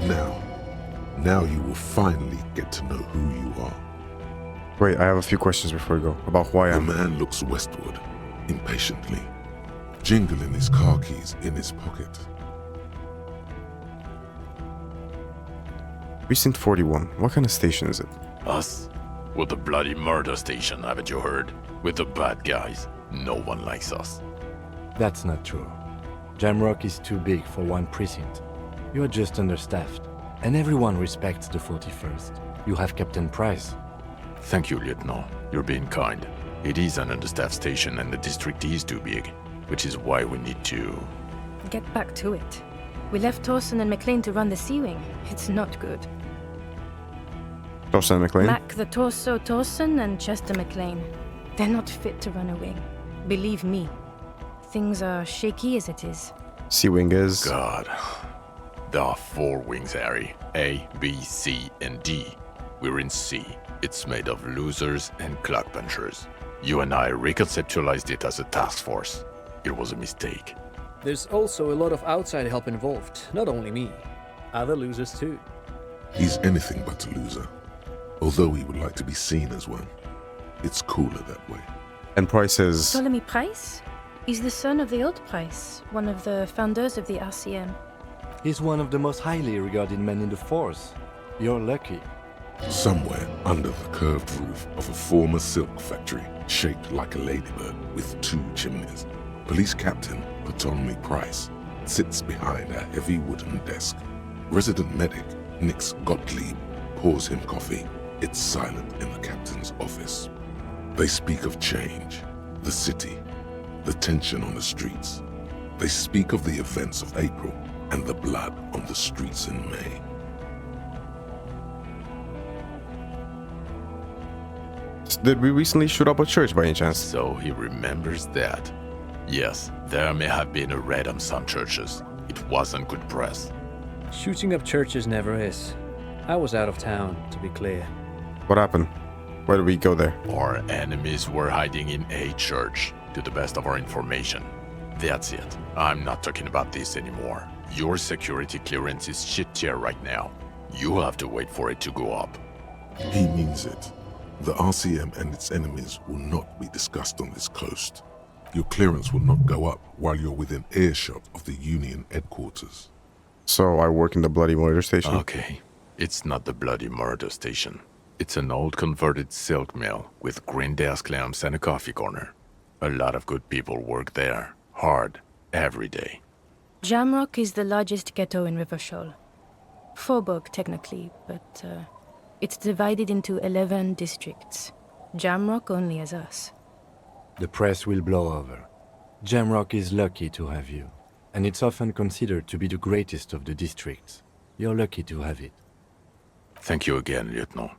Now you will finally get to know who you are. Wait, I have a few questions before we go. About who I am. The man looks westward, impatiently, jingling his car keys in his pocket. Precinct 41. What kind of station is it? Us? We're the bloody murder station, haven't you heard? We're the bad guys. No one likes us. That's not true. Jamrock is too big for one precinct. You are just understaffed, and everyone respects the 41st. You have Captain Price. Thank you, Lieutenant. You're being kind. It is an understaffed station and the district is too big, which is why we need to... Get back to it. We left Torson and McLean to run the Sea Wing. It's not good. Torson and McLean? Mac the Torso Torson and Chester McLean. They're not fit to run a wing. Believe me. Things are shaky as it is. Sea Wing is... God. There are 4 wings, Harry. A, B, C, and D. We're in C. It's made of losers and clock punchers. You and I reconceptualized it as a task force. It was a mistake. There's also a lot of outside help involved, not only me. Other losers too. He's anything but a loser, although he would like to be seen as one. It's cooler that way. And Price is... Ptolemy Price? He's the son of the old Price, one of the founders of the RCM. He's one of the most highly regarded men in the force. You're lucky. Somewhere under the curved roof of a former silk factory, shaped like a ladybird with 2 chimneys, Police Captain Ptolemy Price sits behind a heavy wooden desk. Resident medic Nix Gottlieb pours him coffee. It's silent in the captain's office. They speak of change, the city, the tension on the streets. They speak of the events of April and the blood on the streets in May. Did we recently shoot up a church by any chance? So he remembers that. Yes, there may have been a raid on some churches. It wasn't good press. Shooting up churches never is. I was out of town, to be clear. What happened? Where did we go there? Our enemies were hiding in a church, to the best of our information. That's it. I'm not talking about this anymore. Your security clearance is shit tier right now. You have to wait for it to go up. He means it. The RCM and its enemies will not be discussed on this coast. Your clearance will not go up while you're within earshot of the Union headquarters. So I work in the bloody murder station? Okay. It's not the bloody murder station. It's an old converted silk mill with green desk lamps and a coffee corner. A lot of good people work there. Hard. Every day. Jamrock is the largest ghetto in Rivershoal. Faubourg, technically, but it's divided into 11 districts. Jamrock only has us. The press will blow over. Jamrock is lucky to have you, and it's often considered to be the greatest of the districts. You're lucky to have it. Thank you again, Lieutenant.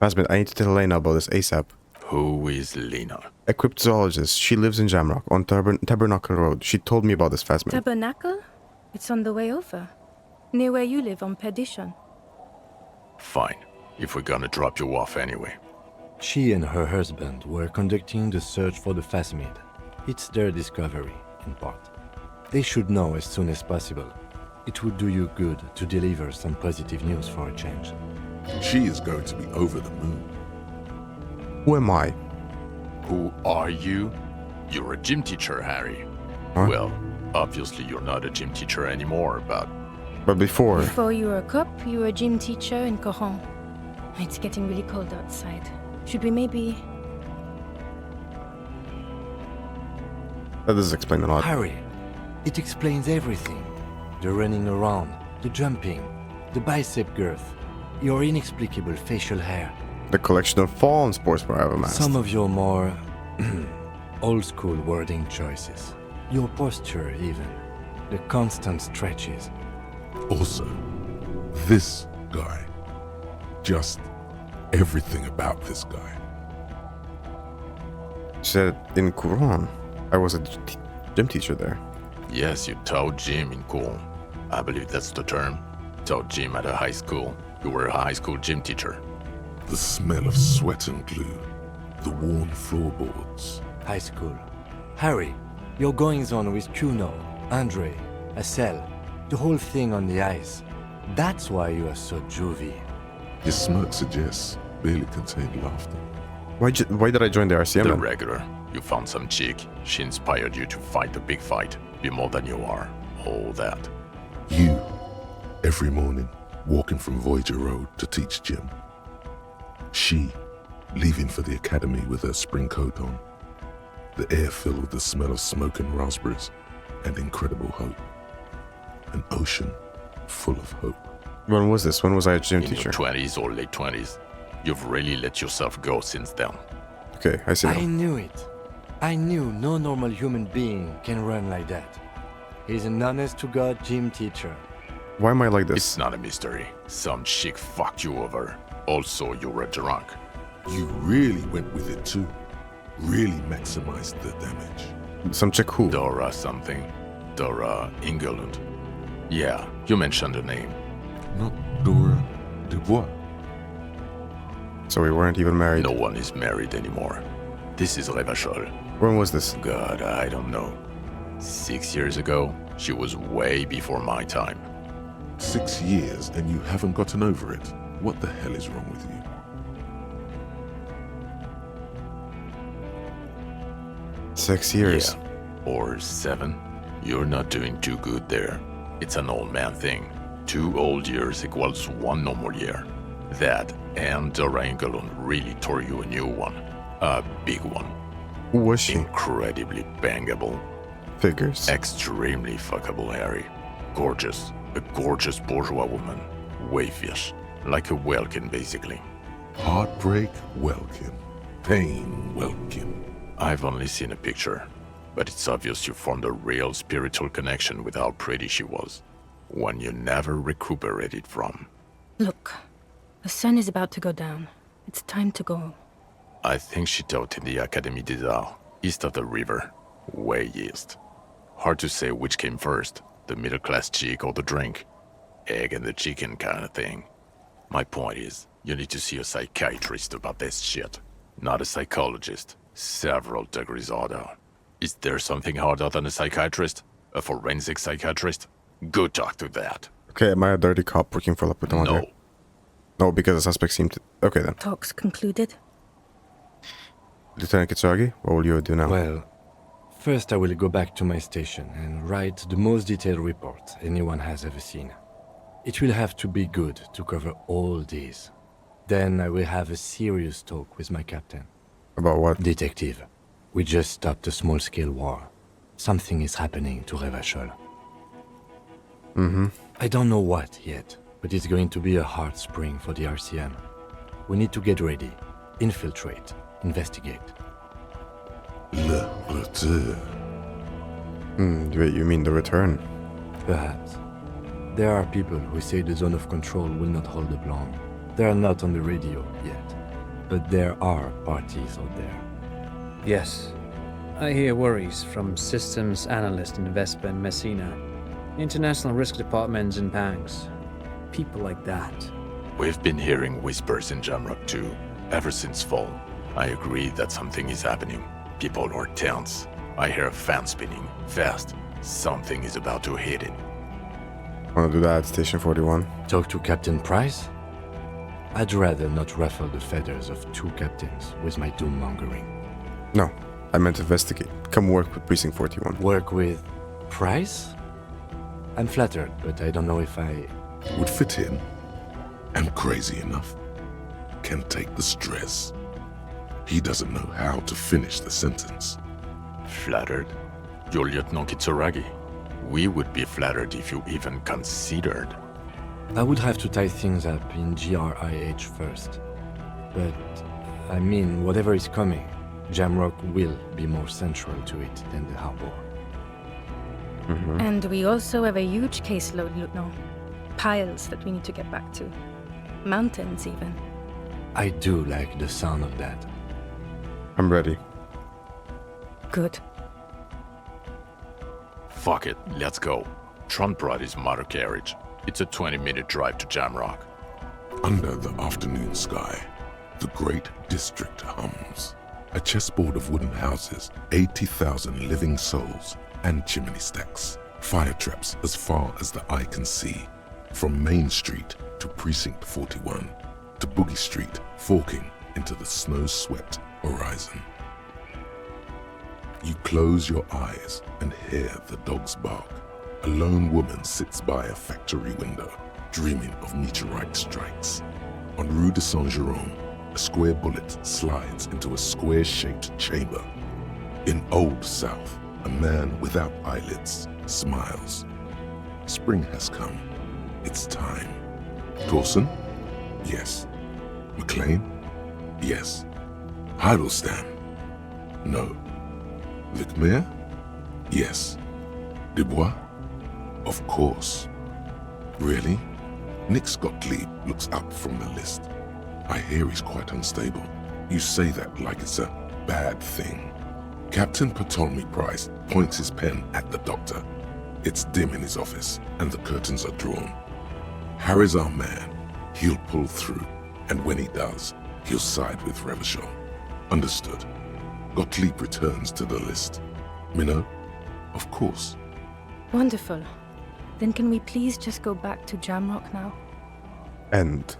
Phasmid, I need to tell Elena about this ASAP. Who is Lena? A cryptozoologist. She lives in Jamrock on Tabernacle Road. She told me about this, Phasmid. Tabernacle? It's on the way over. Near where you live on Perdition. Fine. If we're gonna drop you off anyway. She and her husband were conducting the search for the Phasmid. It's their discovery, in part. They should know as soon as possible. It would do you good to deliver some positive news for a change. She is going to be over the moon. Who am I? Who are you? You're a gym teacher, Harry. Huh? Well, obviously you're not a gym teacher anymore, but before. Before you were a cop, you were a gym teacher in Coron. It's getting really cold outside. Should we maybe... That does explain a lot. Harry, it explains everything. The running around, the jumping, the bicep girth, your inexplicable facial hair. The collection of fallen sportswear I've amassed. Some of your more old-school wording choices. Your posture, even. The constant stretches. Also, this guy. Just everything about this guy. You said in Quran. I was a gym teacher there. yes, you taught gym in Cool. I believe that's the term. Taught gym at a high school. You were a high school gym teacher. The smell of sweat and glue. The worn floorboards. High school. Harry, your goings-on with Kuno, Andre, Acel, the whole thing on the ice. That's why you are so juvie. His smirk suggests barely contained laughter. Why did I join the RCM The then? regular. You found some chick. She inspired you to fight the big fight. Be more than you are. All that. You, every morning, walking from Voyager Road to teach gym. She, leaving for the academy with her spring coat on. The air filled with the smell of smoke and raspberries and incredible hope. An ocean full of hope. When was this? When was I a gym In teacher? your 20s or late 20s. You've really let yourself go since then. Okay, I see now. I knew it. I knew no normal human being can run like that. He's an honest-to-God gym teacher. Why am I like this? It's not a mystery. Some chick fucked you over. Also, you were drunk. You really went with it too. Really maximized the damage. Some chick who? Dora something. Dora Ingerlund. Yeah, you mentioned her name. Not Dora Dubois. So we weren't even married. No one is married anymore. This is Revachol. When was this? God, I don't know. 6 years ago? She was way before my time. 6 years and you haven't gotten over it. What the hell is wrong with you? Six years. Yeah. Or 7. You're not doing too good there. It's an old man thing. 2 old years equals 1 normal year. That and Dora Ingerlund really tore you a new one. A big one. Who was she? Incredibly bangable. Figures. Extremely fuckable, Harry. Gorgeous. A gorgeous bourgeois woman. Wayfish. Like a Welkin, basically. Heartbreak Welkin. Pain Welkin. I've only seen a picture, but it's obvious you formed a real spiritual connection with how pretty she was. One you never recuperated from. Look, the sun is about to go down. It's time to go. I think she taught in the Académie des Arts, east of the river. Way east. Hard to say which came first, the middle-class chick or the drink. Egg and the chicken kind of thing. My point is, you need to see a psychiatrist about this shit. Not a psychologist. Several degrees harder. Is there something harder than a psychiatrist? A forensic psychiatrist? Go talk to that. Okay, am I a dirty cop working for La Puta Madre? No. No, because the suspect seemed to... Okay then. Talks concluded. Lieutenant Kitsuragi, what will you do now? Well, first I will go back to my station and write the most detailed report anyone has ever seen. It will have to be good to cover all these. Then I will have a serious talk with my captain. About what? Detective, we just stopped a small-scale war. Something is happening to Revachol. Mm-hmm. I don't know what yet, but it's going to be a hard spring for the RCM. We need to get ready, infiltrate, investigate. Le retour. Wait, you mean the return? Perhaps. There are people who say the zone of control will not hold up long. They are not on the radio yet, but there are parties out there. Yes. I hear worries from systems analyst in Vespa and Messina, international risk departments in Pangs. People like that. We've been hearing whispers in Jamrock too, ever since fall. I agree that something is happening. People are tense. I hear a fan spinning, fast. Something is about to hit it. Wanna do that at Station 41? Talk to Captain Price? I'd rather not ruffle the feathers of two captains with my doom-mongering. No, I meant investigate. Come work with Precinct 41. Work with Price? I'm flattered, but I don't know if I... Would fit in. Am crazy enough. Can take the stress. He doesn't know how to finish the sentence. Flattered? You're Lieutenant Kitsuragi. We would be flattered if you even considered. I would have to tie things up in GRIH first. But, I mean, whatever is coming, Jamrock will be more central to it than the harbor. And we also have a huge caseload, Lieutenant. Piles that we need to get back to. Mountains, even. I do like the sound of that. I'm ready. Good. Fuck it, let's go. Tron brought his motor carriage. It's a 20-minute drive to Jamrock. Under the afternoon sky, the great district hums. A chessboard of wooden houses, 80,000 living souls, and chimney stacks. Fire traps as far as the eye can see. From Main Street to Precinct 41, to Boogie Street, forking into the snow-swept horizon. You close your eyes and hear the dogs bark. A lone woman sits by a factory window, dreaming of meteorite strikes. On Rue de Saint-Jérôme, a square bullet slides into a square-shaped chamber. In Old South, a man without eyelids smiles. Spring has come. It's time. Dawson? Yes. McLean? Yes. Heidelstein? No. Vicmere? Yes. Dubois? Of course. Really? Nick Gottlieb looks up from the list. I hear he's quite unstable. You say that like it's a bad thing. Captain Ptolemy Price points his pen at the doctor. It's dim in his office, and the curtains are drawn. Harry's our man. He'll pull through, and when he does, he'll side with Revachol. Understood. Gottlieb returns to the list. Minnow? Of course. Wonderful. Then can we please just go back to Jamrock now? End.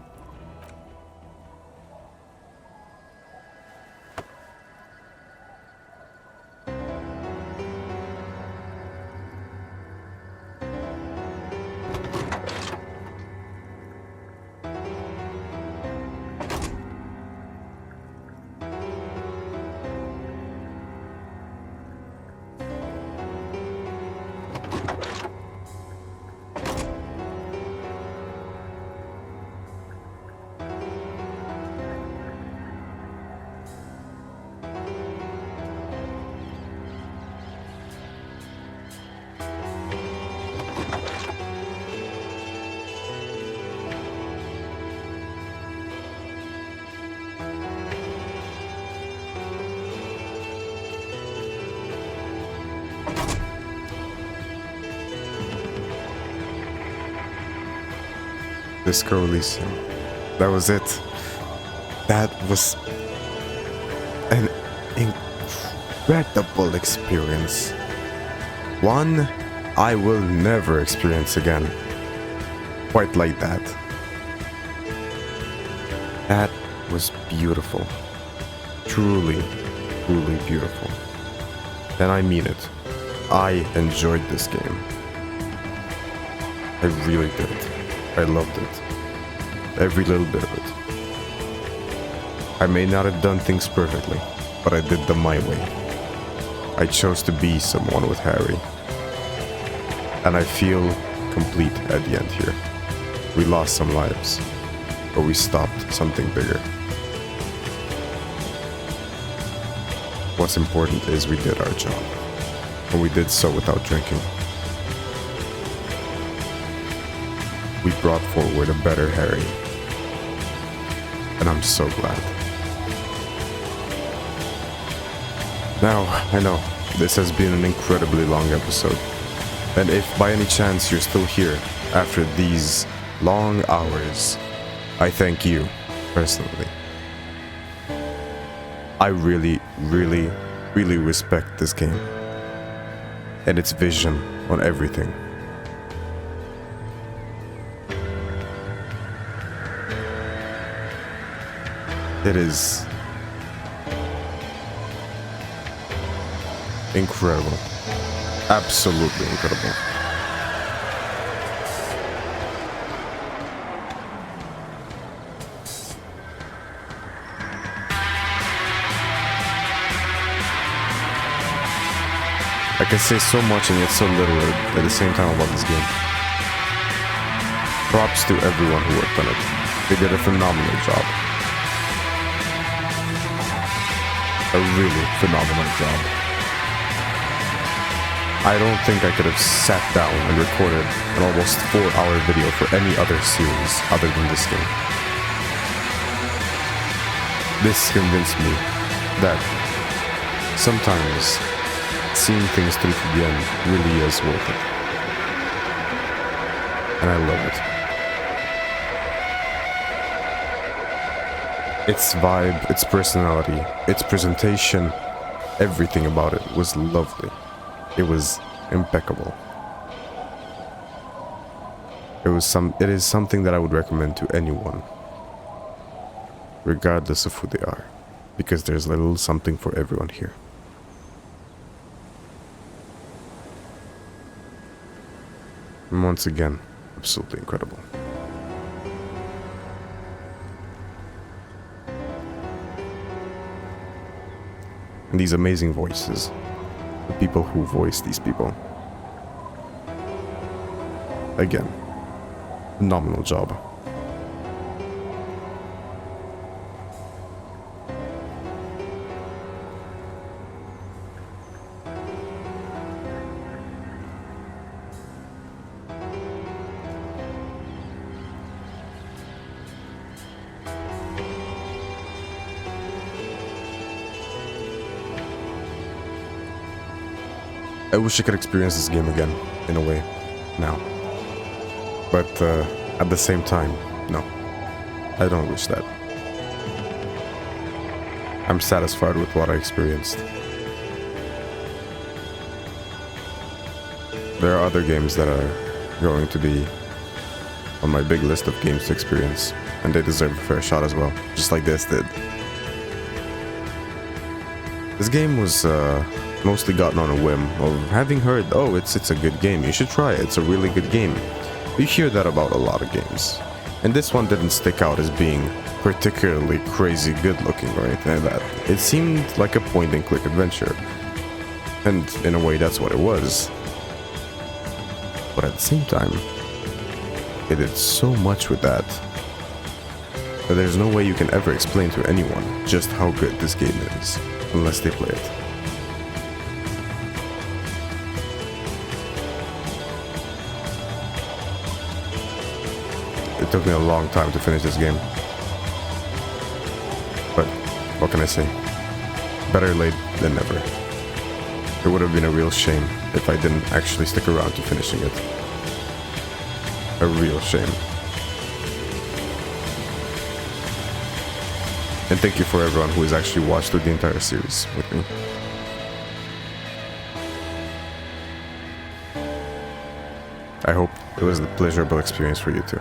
Disco Elysium. That was it. That was an incredible experience. One I will never experience again. Quite like that. That was beautiful. Truly, truly beautiful. And I mean it. I enjoyed this game. I really did. I loved it. Every little bit of it. I may not have done things perfectly, but I did them my way. I chose to be someone with Harry. And I feel complete at the end here. We lost some lives, but we stopped something bigger. What's important is we did our job, and we did so without drinking. We brought forward a better Harry, and I'm so glad. Now, I know, this has been an incredibly long episode, and if by any chance you're still here after these long hours, I thank you, personally. I really, really, really respect this game, and its vision on everything. It is incredible. Absolutely incredible. I can say so much and yet so little at the same time about this game. Props to everyone who worked on it. They did a phenomenal job. A really phenomenal job. I don't think I could have sat down and recorded an almost 4-hour video for any other series other than this game. This convinced me that sometimes seeing things through to the end really is worth it. And I love it. Its vibe, its personality, its presentation, everything about it was lovely. It was impeccable. It is something that I would recommend to anyone, regardless of who they are, because there's a little something for everyone here. And once again, absolutely incredible. And these amazing voices, the people who voice these people. Again, phenomenal job. I wish I could experience this game again, in a way, now. But at the same time, no. I don't wish that. I'm satisfied with what I experienced. There are other games that are going to be on my big list of games to experience, and they deserve a fair shot as well, just like this did. This game was mostly gotten on a whim of having heard, oh, it's a good game, you should try it, it's a really good game. You hear that about a lot of games. And this one didn't stick out as being particularly crazy good looking or anything like that. It seemed like a point and click adventure. And in a way that's what it was. But at the same time, it did so much with that there's no way you can ever explain to anyone just how good this game is, unless they play it. It took me a long time to finish this game. But what can I say? Better late than never. It would have been a real shame if I didn't actually stick around to finishing it. A real shame. And thank you for everyone who has actually watched through the entire series with me. I hope it was a pleasurable experience for you too.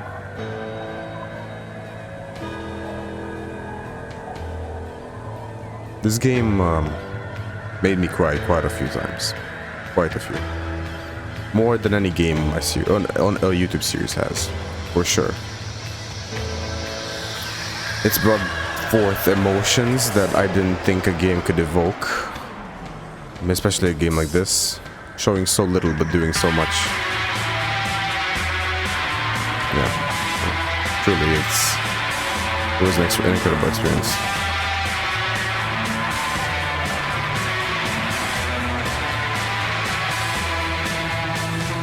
This game made me cry quite a few times. Quite a few. More than any game I see on a YouTube series has, for sure. It's brought forth emotions that I didn't think a game could evoke. Especially a game like this, showing so little but doing so much. Yeah, truly it was an incredible experience.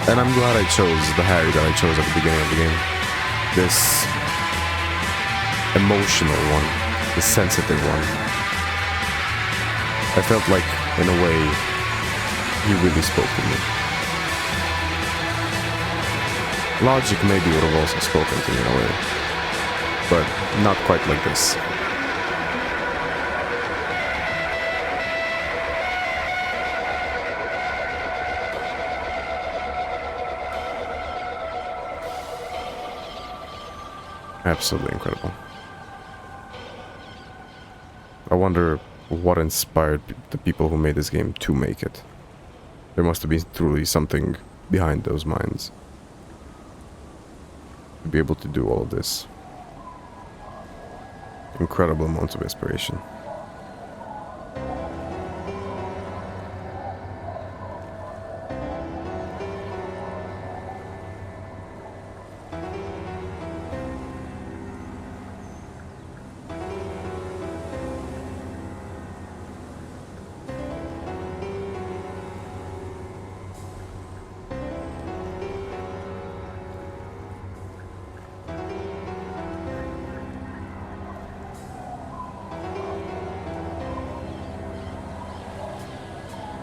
And I'm glad I chose the Harry that I chose at the beginning of the game. This emotional one, the sensitive one. I felt like, in a way, he really spoke to me. Logic maybe would have also spoken to me in a way, but not quite like this. Absolutely incredible. wonder what inspired the people who made this game to make it. There must have been truly something behind those minds to be able to do all of this. Incredible amounts of inspiration.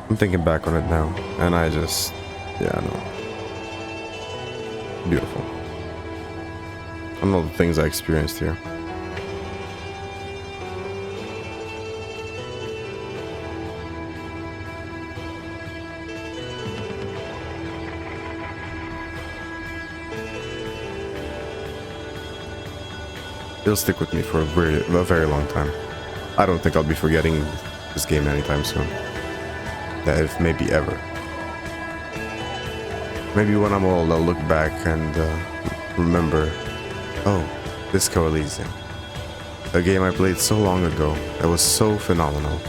I'm thinking back on it now, and I just, yeah, no. Beautiful. And all the things I experienced here. It'll stick with me for a very long time. I don't think I'll be forgetting this game anytime soon. If maybe ever. Maybe when I'm old, I'll look back and remember, oh, Disco Elysium. A game I played so long ago that was so phenomenal.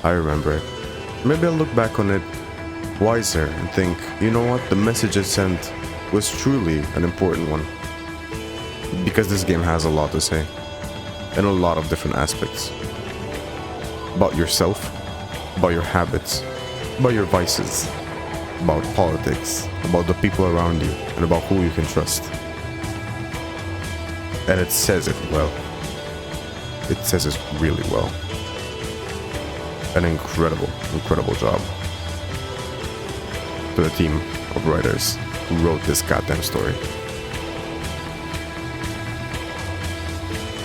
I remember it. Maybe I'll look back on it wiser and think, you know what, the message it sent was truly an important one. Because this game has a lot to say. In a lot of different aspects. About yourself. About your habits, about your vices, about politics, about the people around you, and about who you can trust. And it says it well. It says it really well. An incredible job to the team of writers who wrote this goddamn story.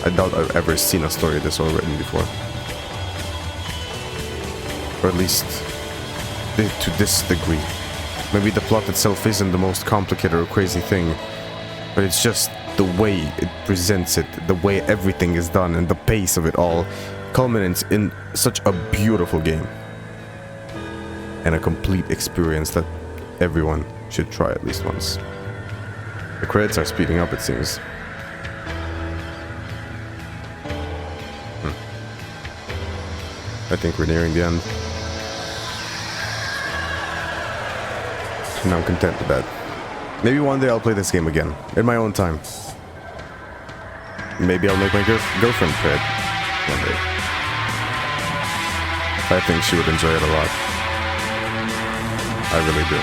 I doubt I've ever seen a story this well written before. Or at least to this degree. Maybe the plot itself isn't the most complicated or crazy thing, but it's just the way it presents it, the way everything is done, and the pace of it all culminates in such a beautiful game. And a complete experience that everyone should try at least once. The credits are speeding up, it seems. I think we're nearing the end. And I'm content with that. Maybe one day I'll play this game again, in my own time. Maybe I'll make my girlfriend play it one day. I think she would enjoy it a lot. I really do.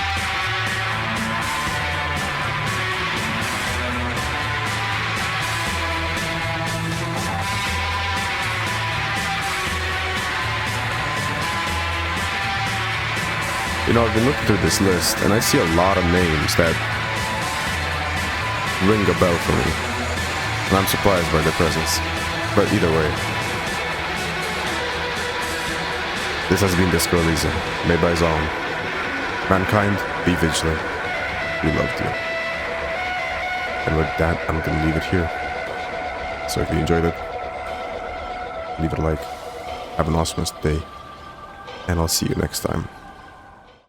You know, I've been looking through this list, and I see a lot of names that ring a bell for me. And I'm surprised by their presence. But either way, this has been Disco Elysium, made by Zalm. Mankind, be vigilant. We loved you. And with that, I'm gonna leave it here. So if you enjoyed it, leave it a like. Have an awesome day. And I'll see you next time.